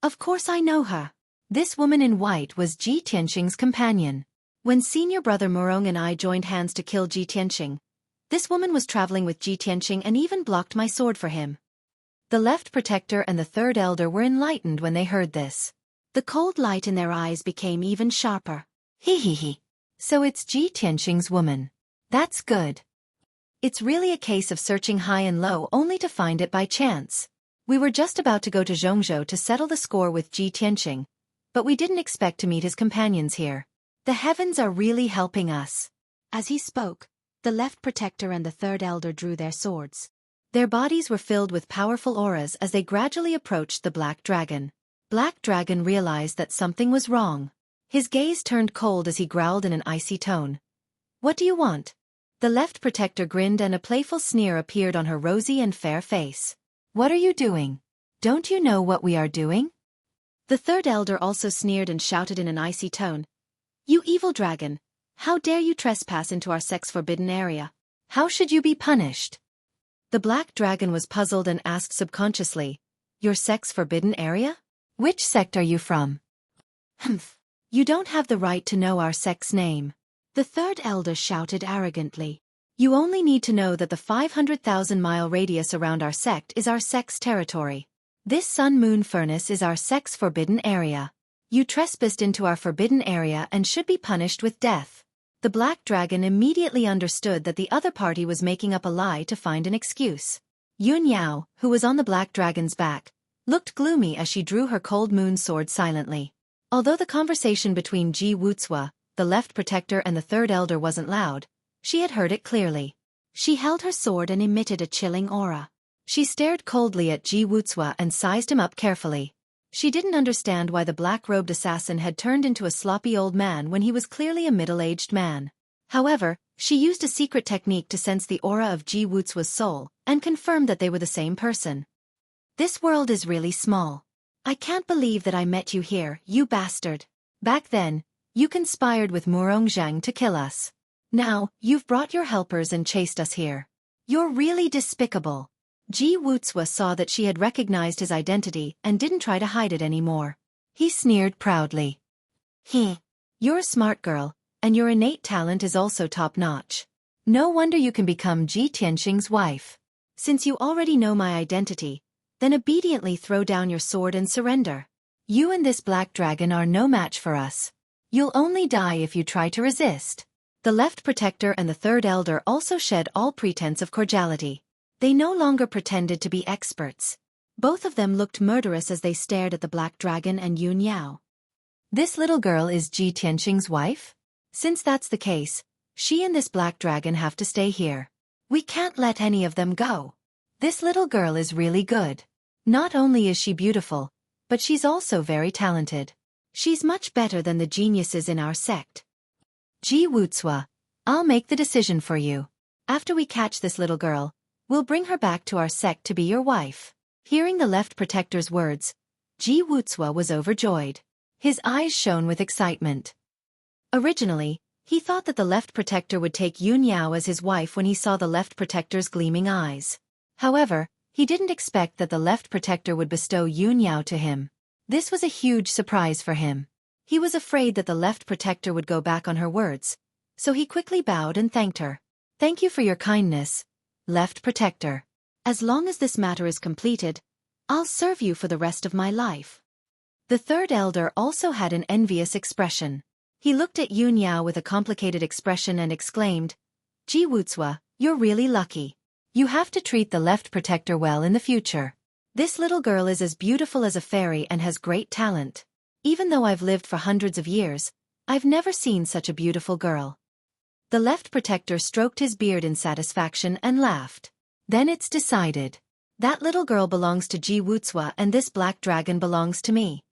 "Of course I know her." This woman in white was Ji Tianxing's companion. When senior brother Murong and I joined hands to kill Ji Tianxing, this woman was traveling with Ji Tianxing and even blocked my sword for him. The left protector and the third elder were enlightened when they heard this. The cold light in their eyes became even sharper. He. So it's Ji Tianxing's woman. That's good. It's really a case of searching high and low only to find it by chance. We were just about to go to Zhongzhou to settle the score with Ji Tianxing, but we didn't expect to meet his companions here. The heavens are really helping us. As he spoke, the left protector and the third elder drew their swords. Their bodies were filled with powerful auras as they gradually approached the black dragon. Black Dragon realized that something was wrong. His gaze turned cold as he growled in an icy tone. "What do you want?" The left protector grinned and a playful sneer appeared on her rosy and fair face. "What are you doing? Don't you know what we are doing?" The third elder also sneered and shouted in an icy tone. "You evil dragon! How dare you trespass into our sect's forbidden area? How should you be punished?" The black dragon was puzzled and asked subconsciously, "Your sect's forbidden area? Which sect are you from?" "Humph. You don't have the right to know our sect's name." The third elder shouted arrogantly. "You only need to know that the 500,000-mile radius around our sect is our sect's territory. This sun-moon furnace is our sect's forbidden area. You trespassed into our forbidden area and should be punished with death." The black dragon immediately understood that the other party was making up a lie to find an excuse. Yun Yao, who was on the black dragon's back, looked gloomy as she drew her cold moon sword silently. Although the conversation between Ji Wutsua, the left protector and the third elder wasn't loud, she had heard it clearly. She held her sword and emitted a chilling aura. She stared coldly at Ji Wutsua and sized him up carefully. She didn't understand why the black-robed assassin had turned into a sloppy old man when he was clearly a middle-aged man. However, she used a secret technique to sense the aura of Ji Wutsua's soul and confirmed that they were the same person. "This world is really small. I can't believe that I met you here, you bastard. Back then, you conspired with Murong Zhang to kill us. Now, you've brought your helpers and chased us here. You're really despicable." Ji Wutsua saw that she had recognized his identity and didn't try to hide it anymore. He sneered proudly. You're a smart girl, and your innate talent is also top-notch. No wonder you can become Ji Tianxing's wife. Since you already know my identity, then obediently throw down your sword and surrender. You and this black dragon are no match for us. You'll only die if you try to resist." The left protector and the third elder also shed all pretense of cordiality. They no longer pretended to be experts. Both of them looked murderous as they stared at the black dragon and Yun Yao. "This little girl is Ji Tianxing's wife? Since that's the case, she and this black dragon have to stay here. We can't let any of them go. This little girl is really good. Not only is she beautiful, but she's also very talented. She's much better than the geniuses in our sect. Ji Wutsua, I'll make the decision for you. After we catch this little girl, we'll bring her back to our sect to be your wife. Hearing the left protector's words, Ji Wutsua was overjoyed. His eyes shone with excitement. Originally, he thought that the left protector would take Yun Yao as his wife when he saw the left protector's gleaming eyes. However, he didn't expect that the left protector would bestow Yun Yao to him. This was a huge surprise for him. He was afraid that the left protector would go back on her words, so he quickly bowed and thanked her. Thank you for your kindness, left protector. As long as this matter is completed, I'll serve you for the rest of my life. The third elder also had an envious expression. He looked at Yun Yao with a complicated expression and exclaimed, Ji Wutsua, you're really lucky. You have to treat the left protector well in the future. This little girl is as beautiful as a fairy and has great talent. Even though I've lived for hundreds of years, I've never seen such a beautiful girl. The left protector stroked his beard in satisfaction and laughed. Then it's decided. That little girl belongs to Ji Wutsua and this black dragon belongs to me.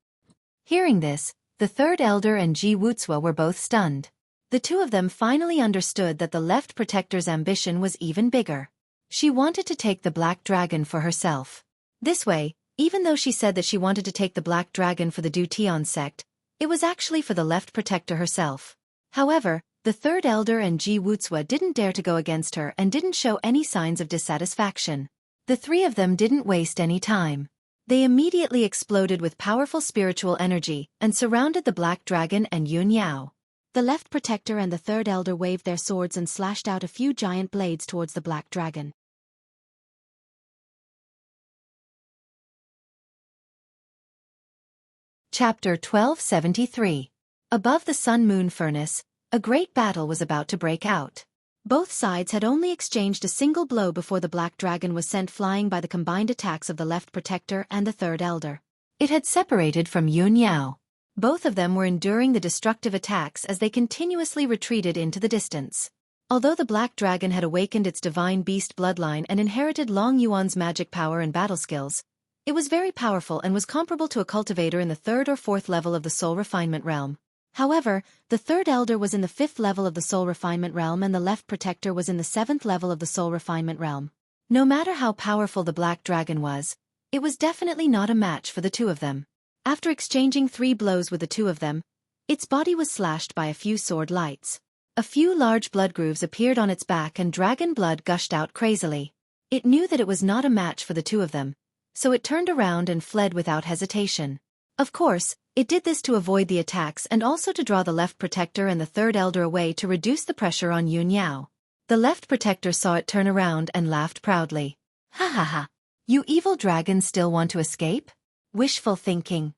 Hearing this, the third elder and Ji Wutsua were both stunned. The two of them finally understood that the left protector's ambition was even bigger. She wanted to take the black dragon for herself. This way, even though she said that she wanted to take the black dragon for the Du Tian sect, it was actually for the left protector herself. However, the third elder and Ji Wutsua didn't dare to go against her and didn't show any signs of dissatisfaction. The three of them didn't waste any time. They immediately exploded with powerful spiritual energy and surrounded the black dragon and Yun Yao. The left protector and the third elder waved their swords and slashed out a few giant blades towards the black dragon. Chapter 1273. Above the sun-moon furnace, a great battle was about to break out. Both sides had only exchanged a single blow before the black dragon was sent flying by the combined attacks of the left protector and the third elder. It had separated from Yun Yao. Both of them were enduring the destructive attacks as they continuously retreated into the distance. Although the black dragon had awakened its divine beast bloodline and inherited Long Yuan's magic power and battle skills, it was very powerful and was comparable to a cultivator in the third or fourth level of the soul refinement realm. However, the third elder was in the fifth level of the soul refinement realm and the left protector was in the seventh level of the soul refinement realm. No matter how powerful the black dragon was, it was definitely not a match for the two of them. After exchanging 3 blows with the two of them, its body was slashed by a few sword lights. A few large blood grooves appeared on its back and dragon blood gushed out crazily. It knew that it was not a match for the two of them, so it turned around and fled without hesitation. Of course, it did this to avoid the attacks and also to draw the left protector and the third elder away to reduce the pressure on Yun Yao. The left protector saw it turn around and laughed proudly. Ha ha ha! You evil dragons still want to escape? Wishful thinking.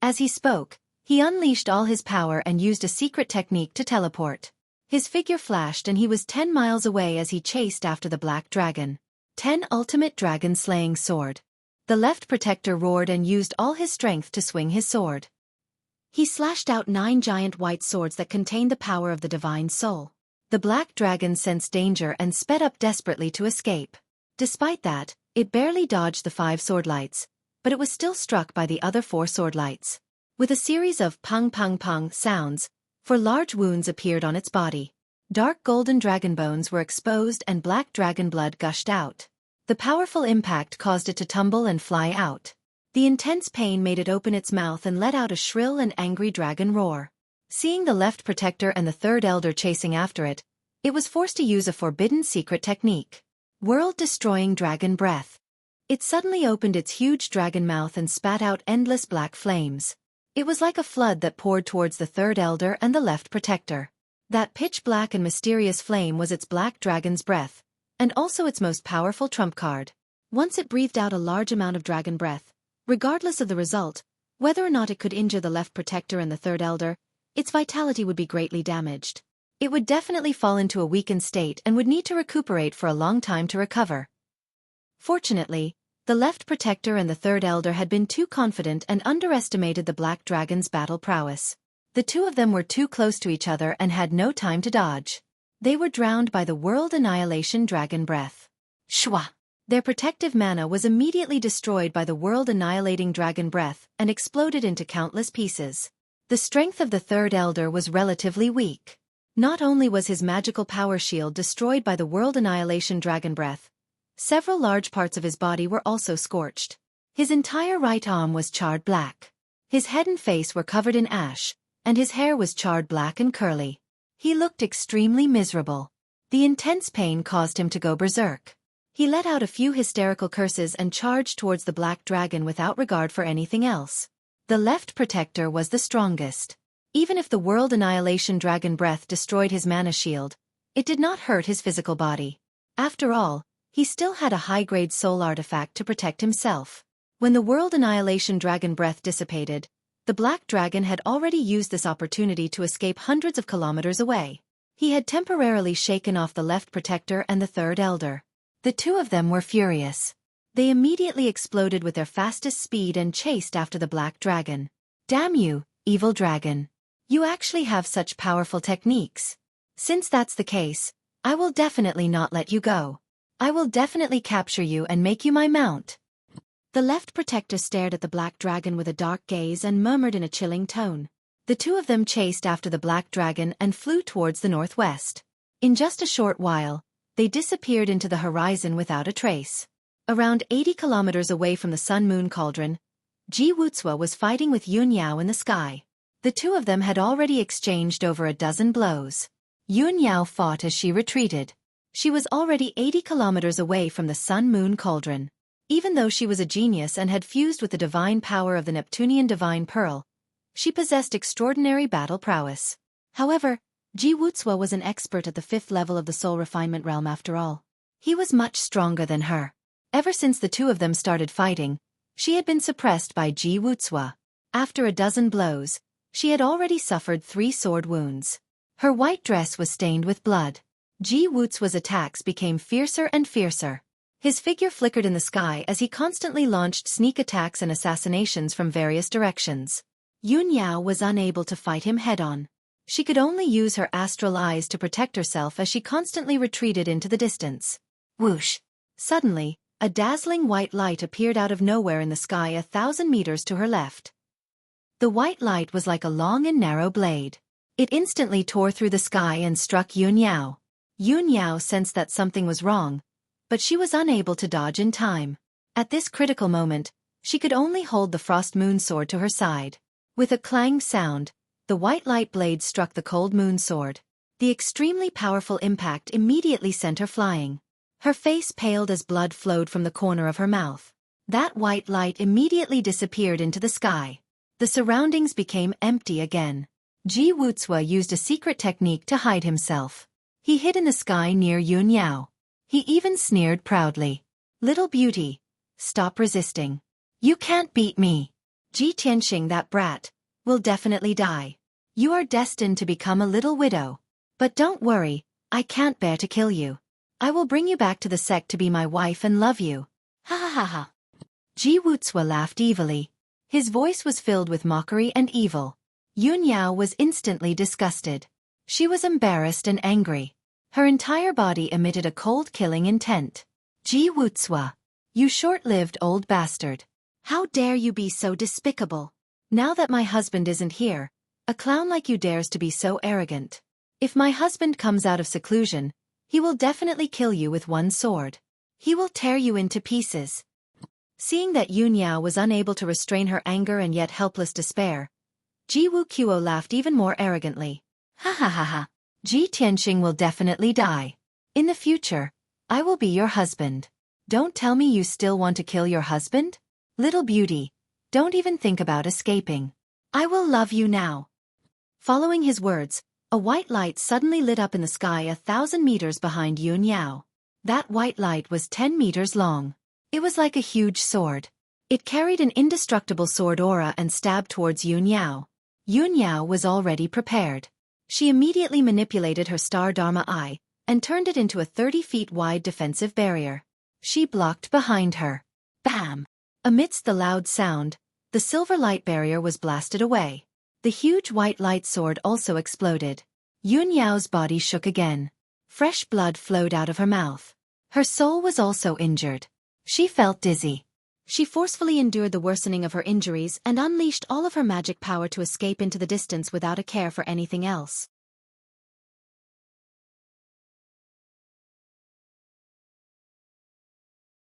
As he spoke, he unleashed all his power and used a secret technique to teleport. His figure flashed and he was 10 miles away as he chased after the black dragon. 10 Ultimate Dragon Slaying Sword. The left protector roared and used all his strength to swing his sword. He slashed out 9 giant white swords that contained the power of the divine soul. The black dragon sensed danger and sped up desperately to escape. Despite that, it barely dodged the 5 sword lights, but it was still struck by the other 4 sword lights. With a series of pung sounds, 4 large wounds appeared on its body. Dark golden dragon bones were exposed and black dragon blood gushed out. The powerful impact caused it to tumble and fly out. The intense pain made it open its mouth and let out a shrill and angry dragon roar. Seeing the left protector and the third elder chasing after it, it was forced to use a forbidden secret technique. World-destroying dragon breath. It suddenly opened its huge dragon mouth and spat out endless black flames. It was like a flood that poured towards the third elder and the left protector. That pitch-black and mysterious flame was its black dragon's breath, and also its most powerful trump card. Once it breathed out a large amount of dragon breath, regardless of the result, whether or not it could injure the left protector and the third elder, its vitality would be greatly damaged. It would definitely fall into a weakened state and would need to recuperate for a long time to recover. Fortunately, the left protector and the third elder had been too confident and underestimated the black dragon's battle prowess. The two of them were too close to each other and had no time to dodge. They were drowned by the world annihilation dragon breath. Shwa! Their protective mana was immediately destroyed by the world-annihilating dragon breath and exploded into countless pieces. The strength of the third elder was relatively weak. Not only was his magical power shield destroyed by the world annihilation dragon breath, several large parts of his body were also scorched. His entire right arm was charred black. His head and face were covered in ash, and his hair was charred black and curly. He looked extremely miserable. The intense pain caused him to go berserk. He let out a few hysterical curses and charged towards the black dragon without regard for anything else. The left protector was the strongest. Even if the world annihilation dragon breath destroyed his mana shield, it did not hurt his physical body. After all, he still had a high-grade soul artifact to protect himself. When the world annihilation dragon breath dissipated, the black dragon had already used this opportunity to escape hundreds of kilometers away. He had temporarily shaken off the left protector and the third elder. The two of them were furious. They immediately exploded with their fastest speed and chased after the black dragon. Damn you, evil dragon. You actually have such powerful techniques. Since that's the case, I will definitely not let you go. I will definitely capture you and make you my mount. The left protector stared at the black dragon with a dark gaze and murmured in a chilling tone. The two of them chased after the black dragon and flew towards the northwest. In just a short while, they disappeared into the horizon without a trace. Around 80 kilometers away from the sun-moon cauldron, Xueqi was fighting with Yun Yao in the sky. The two of them had already exchanged over a dozen blows. Yun Yao fought as she retreated. She was already 80 kilometers away from the sun-moon cauldron. Even though she was a genius and had fused with the divine power of the Neptunian divine pearl, she possessed extraordinary battle prowess. However, Xueqi was an expert at the 5th level of the soul refinement realm after all. He was much stronger than her. Ever since the two of them started fighting, she had been suppressed by Xueqi. After a dozen blows, she had already suffered 3 sword wounds. Her white dress was stained with blood. Xueqi's attacks became fiercer and fiercer. His figure flickered in the sky as he constantly launched sneak attacks and assassinations from various directions. Yun Yao was unable to fight him head-on. She could only use her astral eyes to protect herself as she constantly retreated into the distance. Whoosh! Suddenly, a dazzling white light appeared out of nowhere in the sky 1,000 meters to her left. The white light was like a long and narrow blade. It instantly tore through the sky and struck Yun Yao. Yun Yao sensed that something was wrong, but she was unable to dodge in time. At this critical moment, she could only hold the frost moon sword to her side. With a clang sound, the white light blade struck the cold moon sword. The extremely powerful impact immediately sent her flying. Her face paled as blood flowed from the corner of her mouth. That white light immediately disappeared into the sky. The surroundings became empty again. Xueqi used a secret technique to hide himself. He hid in the sky near Yun Yao. He even sneered proudly. Little beauty, stop resisting. You can't beat me. Ji Tianxing, that brat, will definitely die. You are destined to become a little widow. But don't worry, I can't bear to kill you. I will bring you back to the sect to be my wife and love you. Ha ha ha ha. Xueqi laughed evilly. His voice was filled with mockery and evil. Yun Yao was instantly disgusted. She was embarrassed and angry. Her entire body emitted a cold-killing intent. Xueqi, you short-lived old bastard. How dare you be so despicable? Now that my husband isn't here, a clown like you dares to be so arrogant. If my husband comes out of seclusion, he will definitely kill you with one sword. He will tear you into pieces. Seeing that Yun Yao was unable to restrain her anger and yet helpless despair, Xueqi laughed even more arrogantly. Ha ha ha ha. Ji Tianxing will definitely die. In the future, I will be your husband. Don't tell me you still want to kill your husband? Little beauty, don't even think about escaping. I will love you now. Following his words, a white light suddenly lit up in the sky 1,000 meters behind Yun Yao. That white light was 10 meters long. It was like a huge sword. It carried an indestructible sword aura and stabbed towards Yun Yao. Yun Yao was already prepared. She immediately manipulated her star Dharma eye and turned it into a 30 feet wide defensive barrier. She blocked behind her. Bam! Amidst the loud sound, the silver light barrier was blasted away. The huge white light sword also exploded. Yun Yao's body shook again. Fresh blood flowed out of her mouth. Her soul was also injured. She felt dizzy. She forcefully endured the worsening of her injuries and unleashed all of her magic power to escape into the distance without a care for anything else.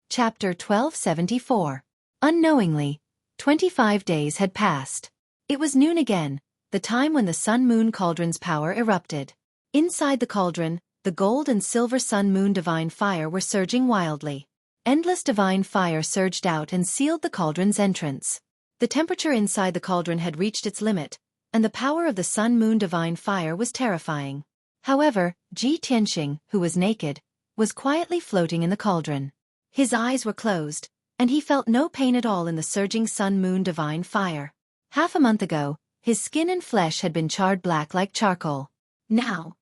Chapter 1274. Unknowingly, 25 days had passed. It was noon again, the time when the Sun-Moon Cauldron's power erupted. Inside the cauldron, the gold and silver Sun-Moon divine fire were surging wildly. Endless divine fire surged out and sealed the cauldron's entrance. The temperature inside the cauldron had reached its limit, and the power of the Sun-Moon divine fire was terrifying. However, Ji Tianqing, who was naked, was quietly floating in the cauldron. His eyes were closed, and he felt no pain at all in the surging Sun-Moon divine fire. Half a month ago, his skin and flesh had been charred black like charcoal. Now,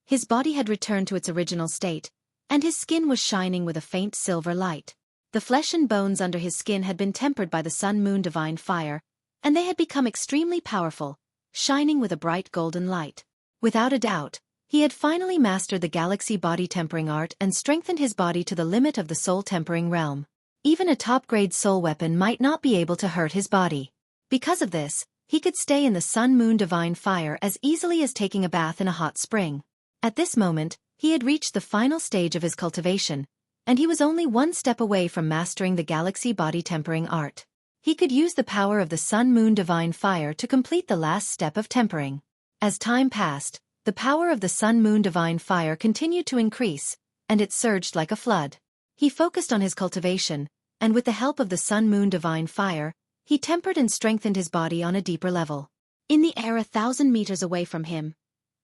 his body had returned to its original state, and his skin was shining with a faint silver light. The flesh and bones under his skin had been tempered by the Sun-Moon divine fire, and they had become extremely powerful, shining with a bright golden light. Without a doubt, he had finally mastered the galaxy body tempering art and strengthened his body to the limit of the soul tempering realm. Even a top-grade soul weapon might not be able to hurt his body. Because of this, he could stay in the Sun-Moon divine fire as easily as taking a bath in a hot spring. At this moment, he had reached the final stage of his cultivation, and he was only one step away from mastering the galaxy body tempering art. He could use the power of the Sun-Moon divine fire to complete the last step of tempering. As time passed, the power of the Sun-Moon divine fire continued to increase, and it surged like a flood. He focused on his cultivation, and with the help of the Sun-Moon divine fire, he tempered and strengthened his body on a deeper level. In the air 1,000 meters away from him,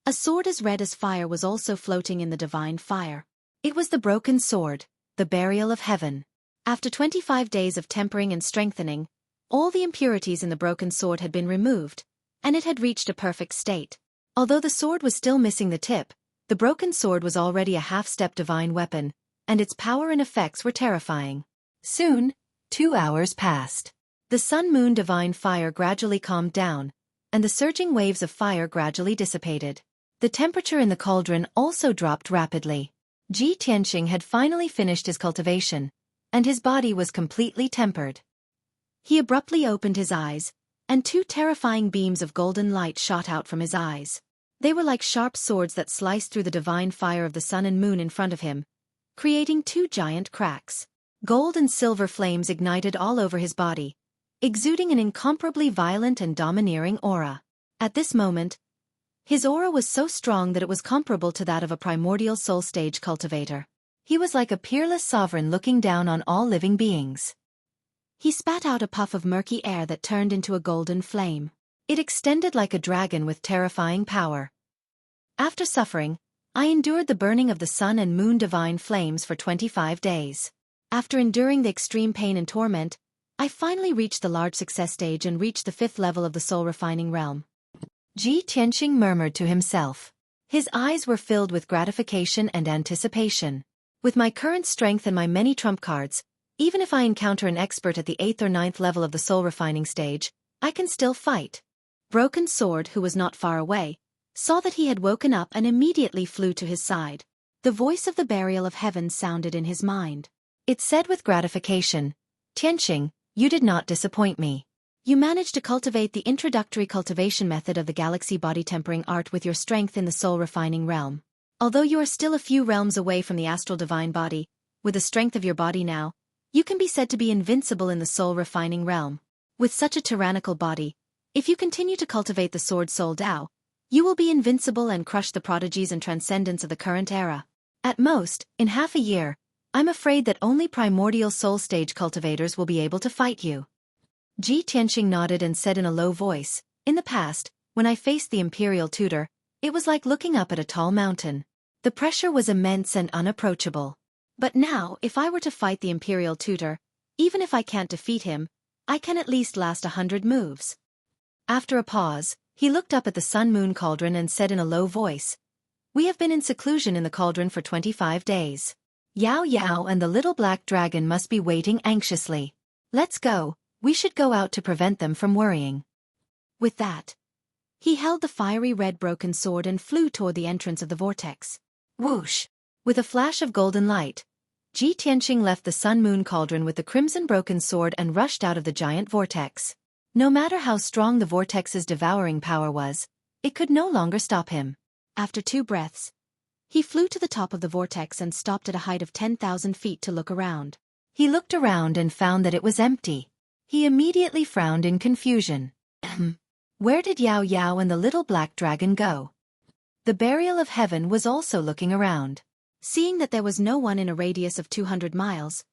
a sword as red as fire was also floating in the divine fire. It was the broken sword, the burial of heaven. After 25 days of tempering and strengthening, all the impurities in the broken sword had been removed, and it had reached a perfect state. Although the sword was still missing the tip, the broken sword was already a half-step divine weapon, and its power and effects were terrifying. Soon, 2 hours passed. The Sun-Moon divine fire gradually calmed down, and the surging waves of fire gradually dissipated. The temperature in the cauldron also dropped rapidly. Ji Tianqing had finally finished his cultivation, and his body was completely tempered. He abruptly opened his eyes, and 2 terrifying beams of golden light shot out from his eyes. They were like sharp swords that sliced through the divine fire of the sun and moon in front of him, creating 2 giant cracks. Gold and silver flames ignited all over his body, exuding an incomparably violent and domineering aura. At this moment, his aura was so strong that it was comparable to that of a primordial soul stage cultivator. He was like a peerless sovereign looking down on all living beings. He spat out a puff of murky air that turned into a golden flame. It extended like a dragon with terrifying power. After suffering, I endured the burning of the sun and moon divine flames for 25 days. After enduring the extreme pain and torment, I finally reached the large success stage and reached the 5th level of the soul refining realm. Ji Tianqing murmured to himself. His eyes were filled with gratification and anticipation. With my current strength and my many trump cards, even if I encounter an expert at the 8th or 9th level of the soul refining stage, I can still fight. Broken Sword, who was not far away, saw that he had woken up and immediately flew to his side. The voice of the burial of heaven sounded in his mind. It said with gratification, "Tianqing, you did not disappoint me. You managed to cultivate the introductory cultivation method of the galaxy body tempering art with your strength in the soul refining realm. Although you are still a few realms away from the astral divine body, with the strength of your body now, you can be said to be invincible in the soul refining realm. With such a tyrannical body, if you continue to cultivate the Sword Soul Tao, you will be invincible and crush the prodigies and transcendence of the current era. At most, in half a year, I'm afraid that only primordial soul stage cultivators will be able to fight you." Ji Tianqing nodded and said in a low voice, "In the past, when I faced the imperial tutor, it was like looking up at a tall mountain. The pressure was immense and unapproachable. But now, if I were to fight the imperial tutor, even if I can't defeat him, I can at least last 100 moves." After a pause, he looked up at the Sun-Moon Cauldron and said in a low voice, "We have been in seclusion in the cauldron for 25 days. Yao Yao and the little black dragon must be waiting anxiously. Let's go, we should go out to prevent them from worrying." With that, he held the fiery red broken sword and flew toward the entrance of the vortex. Whoosh! With a flash of golden light, Ji Tianqing left the sun-moon cauldron with the crimson broken sword and rushed out of the giant vortex. No matter how strong the vortex's devouring power was, it could no longer stop him. After 2 breaths, he flew to the top of the vortex and stopped at a height of 10,000 feet to look around. He looked around and found that it was empty. He immediately frowned in confusion. Where did Yao Yao and the little black dragon go? The Burial of Heaven was also looking around. Seeing that there was no one in a radius of 200 miles,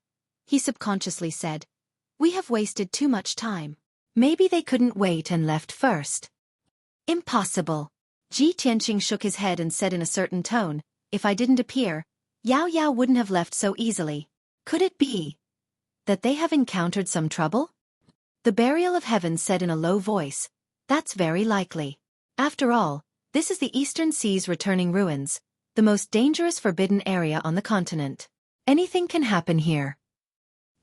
he subconsciously said, "We have wasted too much time. Maybe they couldn't wait and left first." Impossible. Ji Tianqing shook his head and said in a certain tone, "If I didn't appear, Yao Yao wouldn't have left so easily. Could it be that they have encountered some trouble?" The Burial of Heaven said in a low voice, "That's very likely. After all, this is the Eastern Sea's returning ruins, the most dangerous forbidden area on the continent. Anything can happen here."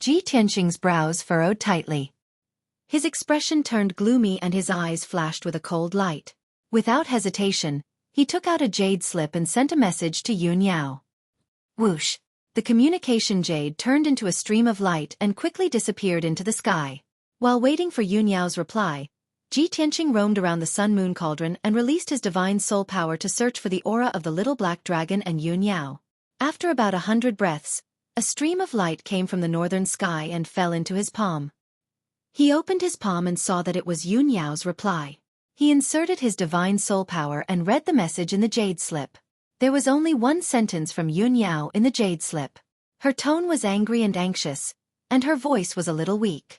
Ji Tianqing's brows furrowed tightly. His expression turned gloomy and his eyes flashed with a cold light. Without hesitation, he took out a jade slip and sent a message to Yun Yao. Whoosh! The communication jade turned into a stream of light and quickly disappeared into the sky. While waiting for Yun Yao's reply, Ji Tianqing roamed around the sun-moon cauldron and released his divine soul power to search for the aura of the little black dragon and Yun Yao. After about 100 breaths, a stream of light came from the northern sky and fell into his palm. He opened his palm and saw that it was Yun Yao's reply. He inserted his divine soul power and read the message in the jade slip. There was only one sentence from Yun Yao in the jade slip. Her tone was angry and anxious, and her voice was a little weak.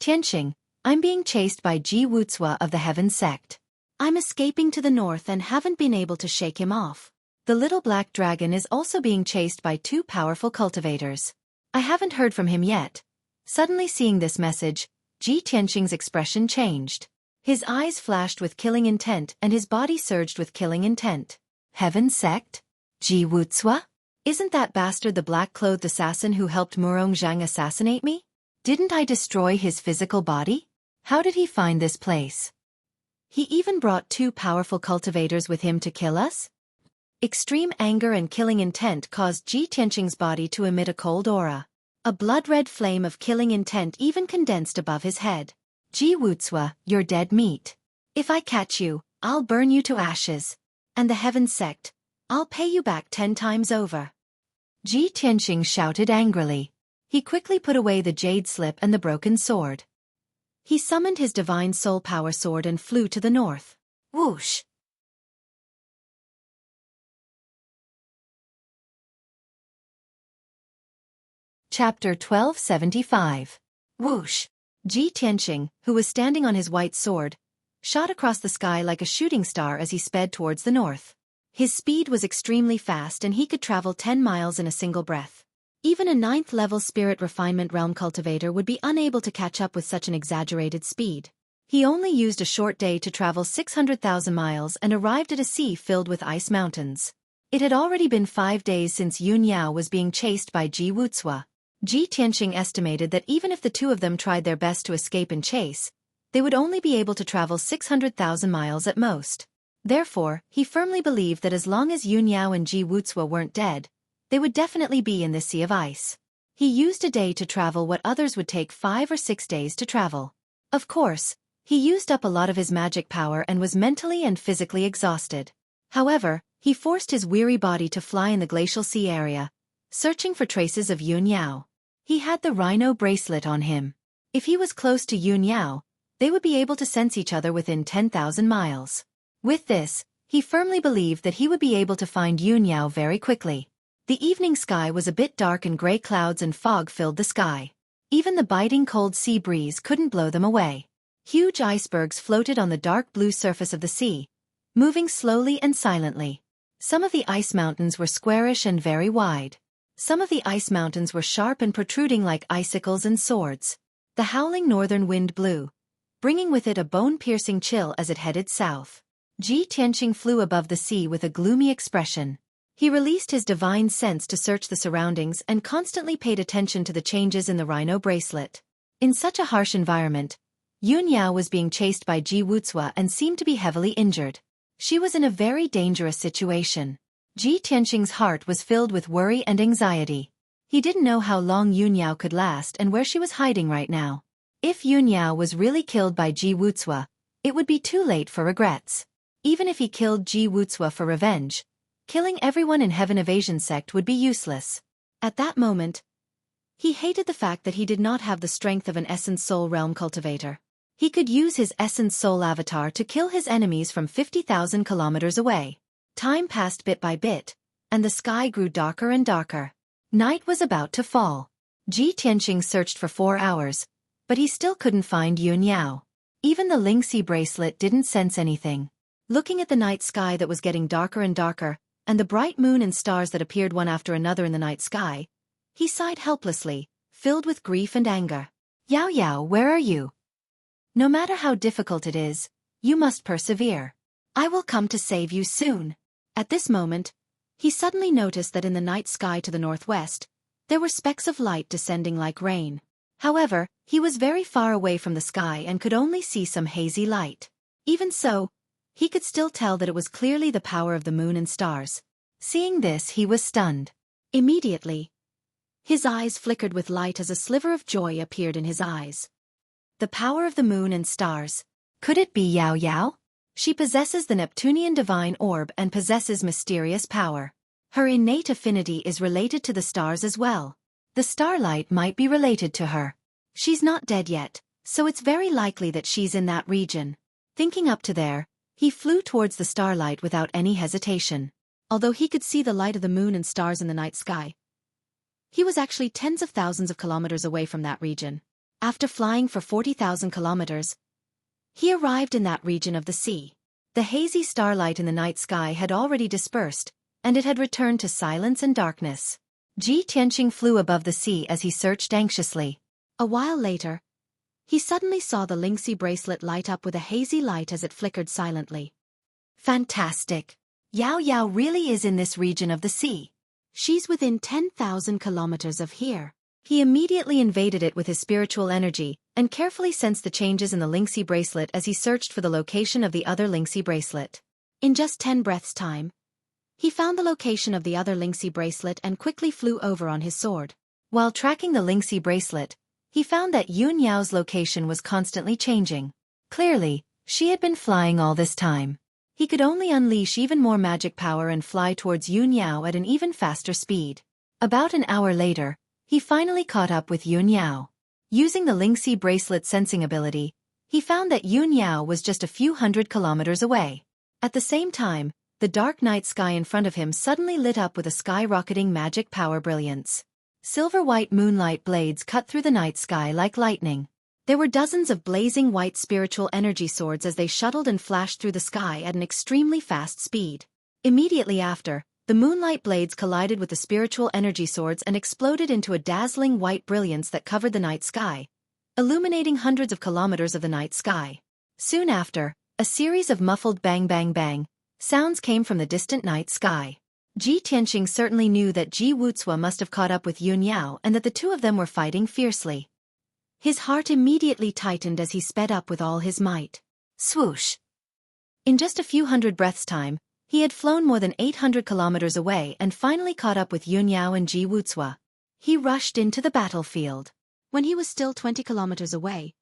"Tianqing, I'm being chased by Ji Wucua of the Heaven Sect. I'm escaping to the north and haven't been able to shake him off. The little black dragon is also being chased by 2 powerful cultivators. I haven't heard from him yet." Suddenly seeing this message, Ji Tianqing's expression changed. His eyes flashed with killing intent and his body surged with killing intent. "Heaven Sect? Ji Wucua? Isn't that bastard the black-clothed assassin who helped Murong Zhang assassinate me? Didn't I destroy his physical body? How did he find this place? He even brought 2 powerful cultivators with him to kill us?" Extreme anger and killing intent caused Ji Tianqing's body to emit a cold aura. A blood-red flame of killing intent even condensed above his head. "Ji Wucua, you're dead meat. If I catch you, I'll burn you to ashes. And the Heaven Sect, I'll pay you back 10 times over." Ji Tianqing shouted angrily. He quickly put away the jade slip and the broken sword. He summoned his divine soul power sword and flew to the north. Whoosh! Chapter 1275. Whoosh! Ji Tianqing, who was standing on his white sword, shot across the sky like a shooting star as he sped towards the north. His speed was extremely fast and he could travel 10 miles in a single breath. Even a 9th-level spirit refinement realm cultivator would be unable to catch up with such an exaggerated speed. He only used a short day to travel 600,000 miles and arrived at a sea filled with ice mountains. It had already been 5 days since Yun Yao was being chased by Ji Wucua. Ji Tianqing estimated that even if the 2 of them tried their best to escape and chase, they would only be able to travel 600,000 miles at most. Therefore, he firmly believed that as long as Yun Yao and Ji Wucua weren't dead, they would definitely be in this sea of ice. He used a day to travel what others would take 5 or 6 days to travel. Of course, he used up a lot of his magic power and was mentally and physically exhausted. However, he forced his weary body to fly in the glacial sea area, searching for traces of Yun Yao. He had the rhino bracelet on him. If he was close to Yun Yao, they would be able to sense each other within 10,000 miles. With this, he firmly believed that he would be able to find Yun Yao very quickly. The evening sky was a bit dark and gray clouds and fog filled the sky. Even the biting cold sea breeze couldn't blow them away. Huge icebergs floated on the dark blue surface of the sea, moving slowly and silently. Some of the ice mountains were squarish and very wide. Some of the ice mountains were sharp and protruding like icicles and swords. The howling northern wind blew, bringing with it a bone-piercing chill as it headed south. Ji Tianqing flew above the sea with a gloomy expression. He released his divine sense to search the surroundings and constantly paid attention to the changes in the rhino bracelet. In such a harsh environment, Yun Yao was being chased by Ji Wucua and seemed to be heavily injured. She was in a very dangerous situation. Ji Tianqing's heart was filled with worry and anxiety. He didn't know how long Yun Yao could last and where she was hiding right now. If Yun Yao was really killed by Ji Wucua, it would be too late for regrets. Even if he killed Ji Wucua for revenge, killing everyone in Heaven Evasion Sect would be useless. At that moment, he hated the fact that he did not have the strength of an Essence Soul Realm cultivator. He could use his Essence Soul avatar to kill his enemies from 50,000 kilometers away. Time passed bit by bit, and the sky grew darker and darker. Night was about to fall. Ji Tianqing searched for 4 hours, but he still couldn't find Yun Yao. Even the Lingxi bracelet didn't sense anything. Looking at the night sky that was getting darker and darker, and the bright moon and stars that appeared one after another in the night sky, he sighed helplessly, filled with grief and anger. Yao Yao, where are you? No matter how difficult it is, you must persevere. I will come to save you soon. At this moment, he suddenly noticed that in the night sky to the northwest, there were specks of light descending like rain. However, he was very far away from the sky and could only see some hazy light. Even so, he could still tell that it was clearly the power of the moon and stars. Seeing this, he was stunned. Immediately, his eyes flickered with light as a sliver of joy appeared in his eyes. The power of the moon and stars. Could it be Yao Yao? She possesses the Neptunian divine orb and possesses mysterious power. Her innate affinity is related to the stars as well. The starlight might be related to her. She's not dead yet, so it's very likely that she's in that region. Thinking up to there, he flew towards the starlight without any hesitation. Although he could see the light of the moon and stars in the night sky, he was actually tens of thousands of kilometers away from that region. After flying for 40,000 kilometers, he arrived in that region of the sea. The hazy starlight in the night sky had already dispersed, and it had returned to silence and darkness. Ji Tianqing flew above the sea as he searched anxiously. A while later, he suddenly saw the Lingxi bracelet light up with a hazy light as it flickered silently. Fantastic! Yao Yao really is in this region of the sea. She's within 10,000 kilometers of here. He immediately invaded it with his spiritual energy, and carefully sensed the changes in the Lingxi bracelet as he searched for the location of the other Lingxi bracelet. In just 10 breaths' time, he found the location of the other Lingxi bracelet and quickly flew over on his sword. While tracking the Lingxi bracelet, he found that Yun Yao's location was constantly changing. Clearly, she had been flying all this time. He could only unleash even more magic power and fly towards Yun Yao at an even faster speed. About an hour later, he finally caught up with Yun Yao. Using the Lingxi bracelet sensing ability, he found that Yun Yao was just a few hundred kilometers away. At the same time, the dark night sky in front of him suddenly lit up with a skyrocketing magic power brilliance. Silver-white moonlight blades cut through the night sky like lightning. There were dozens of blazing white spiritual energy swords as they shuttled and flashed through the sky at an extremely fast speed. Immediately after, the moonlight blades collided with the spiritual energy swords and exploded into a dazzling white brilliance that covered the night sky, illuminating hundreds of kilometers of the night sky. Soon after, a series of muffled bang bang bang sounds came from the distant night sky. Ji Tianqing certainly knew that Ji Wucua must have caught up with Yun Yao and that the two of them were fighting fiercely. His heart immediately tightened as he sped up with all his might. Swoosh! In just a few hundred breaths' time, he had flown more than 800 kilometers away and finally caught up with Yun Yao and Ji Wucua. He rushed into the battlefield. When he was still 20 kilometers away,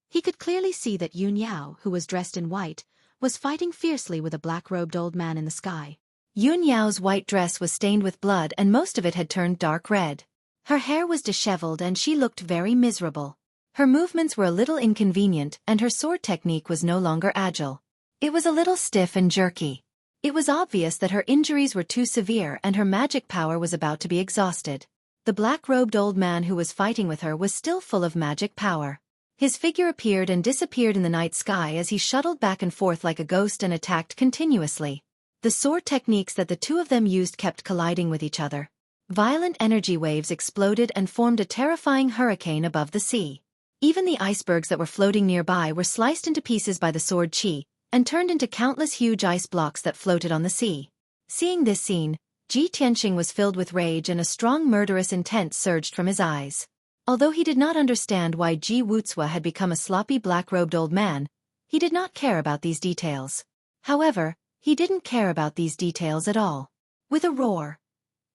he could clearly see that Yun Yao, who was dressed in white, was fighting fiercely with a black-robed old man in the sky. Yun Yao's white dress was stained with blood and most of it had turned dark red. Her hair was disheveled and she looked very miserable. Her movements were a little inconvenient and her sword technique was no longer agile. It was a little stiff and jerky. It was obvious that her injuries were too severe and her magic power was about to be exhausted. The black-robed old man who was fighting with her was still full of magic power. His figure appeared and disappeared in the night sky as he shuttled back and forth like a ghost and attacked continuously. The sword techniques that the two of them used kept colliding with each other. Violent energy waves exploded and formed a terrifying hurricane above the sea. Even the icebergs that were floating nearby were sliced into pieces by the sword chi, and turned into countless huge ice blocks that floated on the sea. Seeing this scene, Ji Tianqing was filled with rage and a strong murderous intent surged from his eyes. Although he did not understand why Ji Wucua had become a sloppy black-robed old man, he did not care about these details. However, he didn't care about these details at all. With a roar,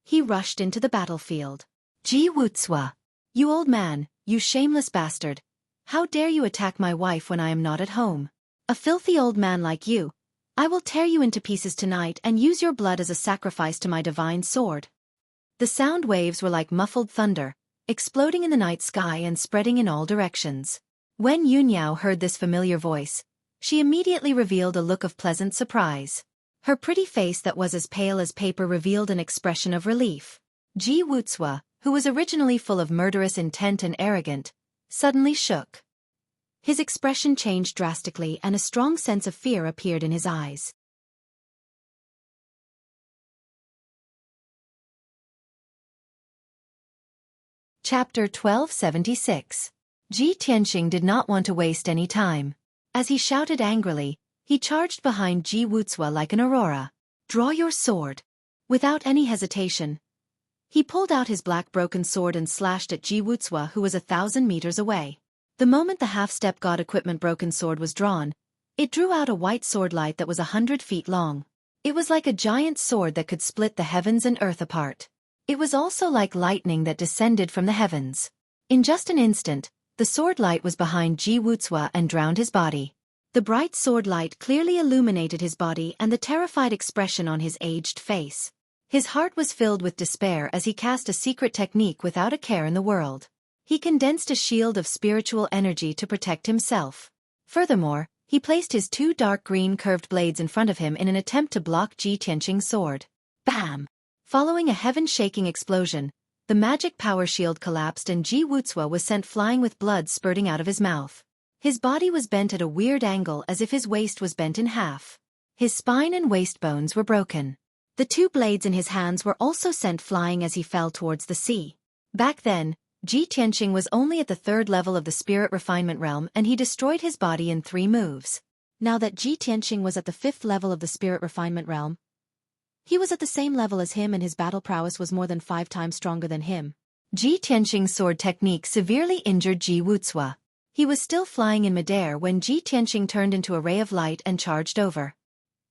he rushed into the battlefield. Ji Wutsua. You old man, you shameless bastard. How dare you attack my wife when I am not at home? A filthy old man like you. I will tear you into pieces tonight and use your blood as a sacrifice to my divine sword. The sound waves were like muffled thunder, exploding in the night sky and spreading in all directions. When Yunyao heard this familiar voice, she immediately revealed a look of pleasant surprise. Her pretty face that was as pale as paper revealed an expression of relief. Ji Wutsua, who was originally full of murderous intent and arrogant, suddenly shook. His expression changed drastically and a strong sense of fear appeared in his eyes. Chapter 1276. Ji Tianxing did not want to waste any time. As he shouted angrily, he charged behind Ji Wutsua like an aurora. Draw your sword. Without any hesitation, he pulled out his black broken sword and slashed at Ji Wutsua, who was 1,000 meters away. The moment the half-step god equipment broken sword was drawn, it drew out a white sword light that was 100 feet long. It was like a giant sword that could split the heavens and earth apart. It was also like lightning that descended from the heavens. In just an instant, the sword light was behind Ji Wutsua and drowned his body. The bright sword light clearly illuminated his body and the terrified expression on his aged face. His heart was filled with despair as he cast a secret technique without a care in the world. He condensed a shield of spiritual energy to protect himself. Furthermore, he placed his two dark green curved blades in front of him in an attempt to block Ji Tianxing's sword. Bam! Following a heaven-shaking explosion, the magic power shield collapsed and Ji Wutsua was sent flying with blood spurting out of his mouth. His body was bent at a weird angle as if his waist was bent in half. His spine and waist bones were broken. The two blades in his hands were also sent flying as he fell towards the sea. Back then, Ji Tianxing was only at the 3rd level of the spirit refinement realm and he destroyed his body in 3 moves. Now that Ji Tianxing was at the 5th level of the spirit refinement realm, he was at the same level as him and his battle prowess was more than 5 times stronger than him. Ji Tianxing's sword technique severely injured Ji Wutsua. He was still flying in midair when Ji Tianxing turned into a ray of light and charged over.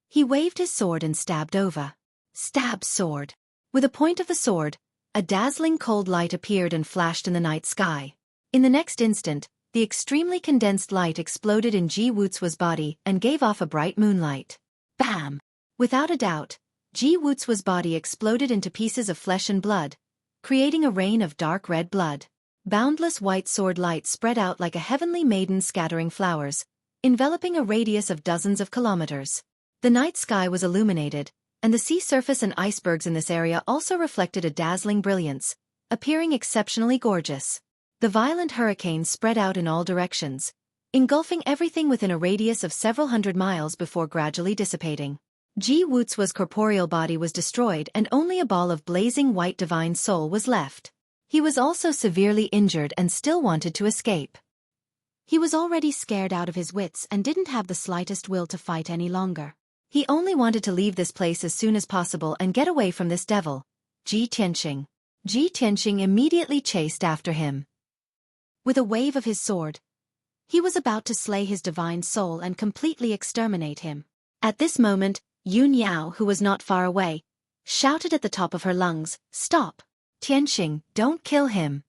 He waved his sword and stabbed over. Stab sword. With the point of the sword, a dazzling cold light appeared and flashed in the night sky. In the next instant, the extremely condensed light exploded in Ji Wutsua's body and gave off a bright moonlight. Bam! Without a doubt, Ji Wutsua's body exploded into pieces of flesh and blood, creating a rain of dark red blood. Boundless white sword light spread out like a heavenly maiden scattering flowers, enveloping a radius of dozens of kilometers. The night sky was illuminated, and the sea surface and icebergs in this area also reflected a dazzling brilliance, appearing exceptionally gorgeous. The violent hurricane spread out in all directions, engulfing everything within a radius of several hundred miles before gradually dissipating. Ji Wutsua's corporeal body was destroyed and only a ball of blazing white divine soul was left. He was also severely injured and still wanted to escape. He was already scared out of his wits and didn't have the slightest will to fight any longer. He only wanted to leave this place as soon as possible and get away from this devil, Ji Tianxing. Ji Tianxing immediately chased after him. With a wave of his sword, he was about to slay his divine soul and completely exterminate him. At this moment, Yun Yao, who was not far away, shouted at the top of her lungs, "Stop! Tianxing, don't kill him."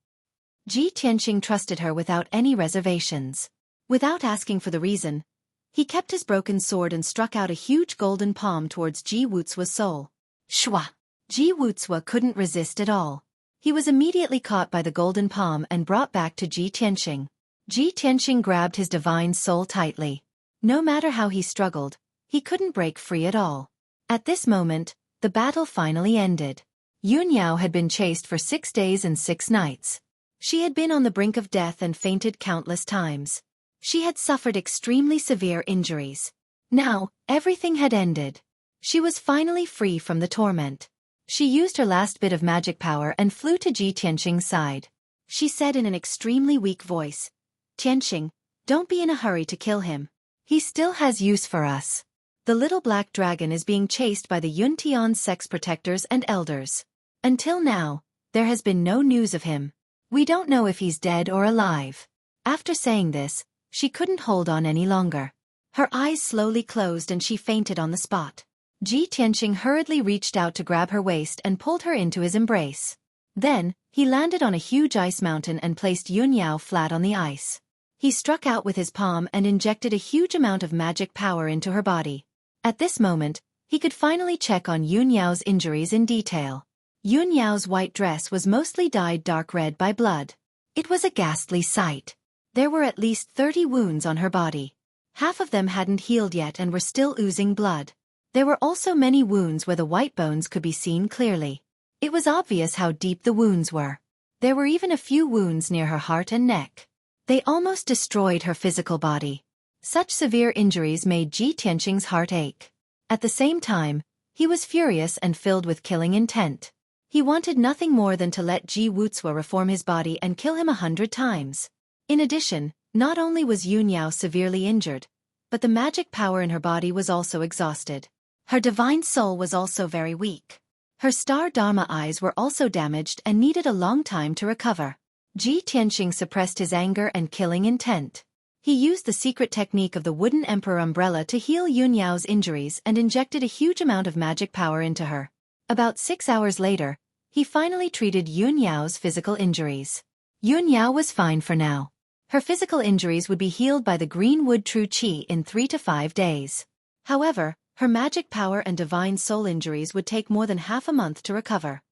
Ji Tianxing trusted her without any reservations. Without asking for the reason, he kept his broken sword and struck out a huge golden palm towards Ji Wutsua's soul. Shwa! Ji Wutsua couldn't resist at all. He was immediately caught by the golden palm and brought back to Ji Tianxing. Ji Tianxing grabbed his divine soul tightly. No matter how he struggled, he couldn't break free at all. At this moment, the battle finally ended. Yun Yao had been chased for 6 days and 6 nights. She had been on the brink of death and fainted countless times. She had suffered extremely severe injuries. Now, everything had ended. She was finally free from the torment. She used her last bit of magic power and flew to Ji Tianxing's side. She said in an extremely weak voice, "Tianxing, don't be in a hurry to kill him. He still has use for us. The little black dragon is being chased by the Yuntian sex protectors and elders. Until now, there has been no news of him. We don't know if he's dead or alive." After saying this, she couldn't hold on any longer. Her eyes slowly closed and she fainted on the spot. Ji Tianxing hurriedly reached out to grab her waist and pulled her into his embrace. Then, he landed on a huge ice mountain and placed Yunyao flat on the ice. He struck out with his palm and injected a huge amount of magic power into her body. At this moment, he could finally check on Yunyao's injuries in detail. Yunyao's white dress was mostly dyed dark red by blood. It was a ghastly sight. There were at least 30 wounds on her body. Half of them hadn't healed yet and were still oozing blood. There were also many wounds where the white bones could be seen clearly. It was obvious how deep the wounds were. There were even a few wounds near her heart and neck. They almost destroyed her physical body. Such severe injuries made Ji Tianqing's heart ache. At the same time, he was furious and filled with killing intent. He wanted nothing more than to let Ji Wucua reform his body and kill him 100 times. In addition, not only was Yunyao severely injured, but the magic power in her body was also exhausted. Her divine soul was also very weak. Her star Dharma eyes were also damaged and needed a long time to recover. Ji Tianqing suppressed his anger and killing intent. He used the secret technique of the Wooden Emperor umbrella to heal Yunyao's injuries and injected a huge amount of magic power into her. About 6 hours later, he finally treated Yunyao's physical injuries. Yunyao was fine for now. Her physical injuries would be healed by the green wood true qi in 3 to 5 days. However, her magic power and divine soul injuries would take more than half a month to recover.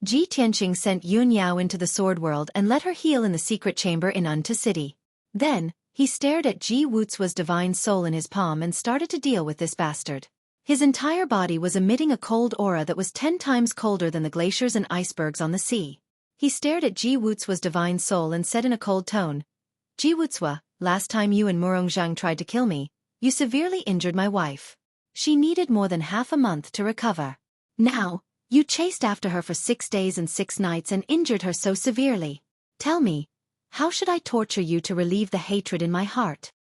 Ji Tianqing sent Yunyao into the sword world and let her heal in the secret chamber in Unta City. Then, he stared at Ji Wucua's divine soul in his palm and started to deal with this bastard. His entire body was emitting a cold aura that was 10 times colder than the glaciers and icebergs on the sea. He stared at Ji Wucua's divine soul and said in a cold tone, "Ji Wucua, last time you and Murongzhang tried to kill me, you severely injured my wife. She needed more than half a month to recover. Now, you chased after her for 6 days and 6 nights and injured her so severely. Tell me, how should I torture you to relieve the hatred in my heart?"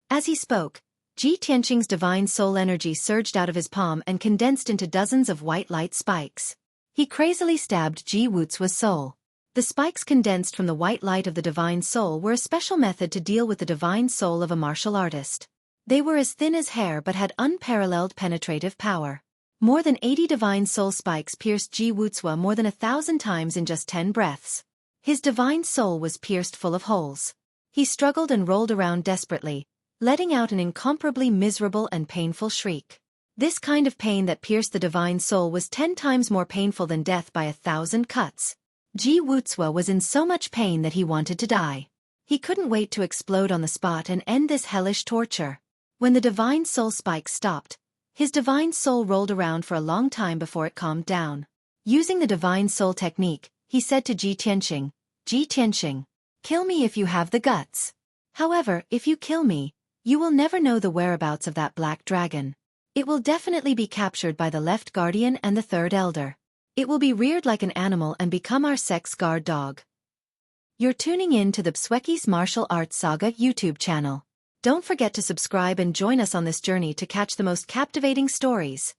As he spoke, Ji Tianqing's divine soul energy surged out of his palm and condensed into dozens of white light spikes. He crazily stabbed Ji Wucua's soul. The spikes condensed from the white light of the divine soul were a special method to deal with the divine soul of a martial artist. They were as thin as hair but had unparalleled penetrative power. More than 80 divine soul spikes pierced Ji Wucua more than 1,000 times in just 10 breaths. His divine soul was pierced full of holes. He struggled and rolled around desperately, letting out an incomparably miserable and painful shriek. This kind of pain that pierced the divine soul was 10 times more painful than death by 1,000 cuts. Ji Wucua was in so much pain that he wanted to die. He couldn't wait to explode on the spot and end this hellish torture. When the divine soul spikes stopped, his divine soul rolled around for a long time before it calmed down. Using the divine soul technique, he said to Ji Tianqing, "Ji Tianqing, kill me if you have the guts. However, if you kill me, you will never know the whereabouts of that black dragon. It will definitely be captured by the left guardian and the third elder. It will be reared like an animal and become our sex guard dog." You're tuning in to the Xueqi's Martial Arts Saga YouTube channel. Don't forget to subscribe and join us on this journey to catch the most captivating stories.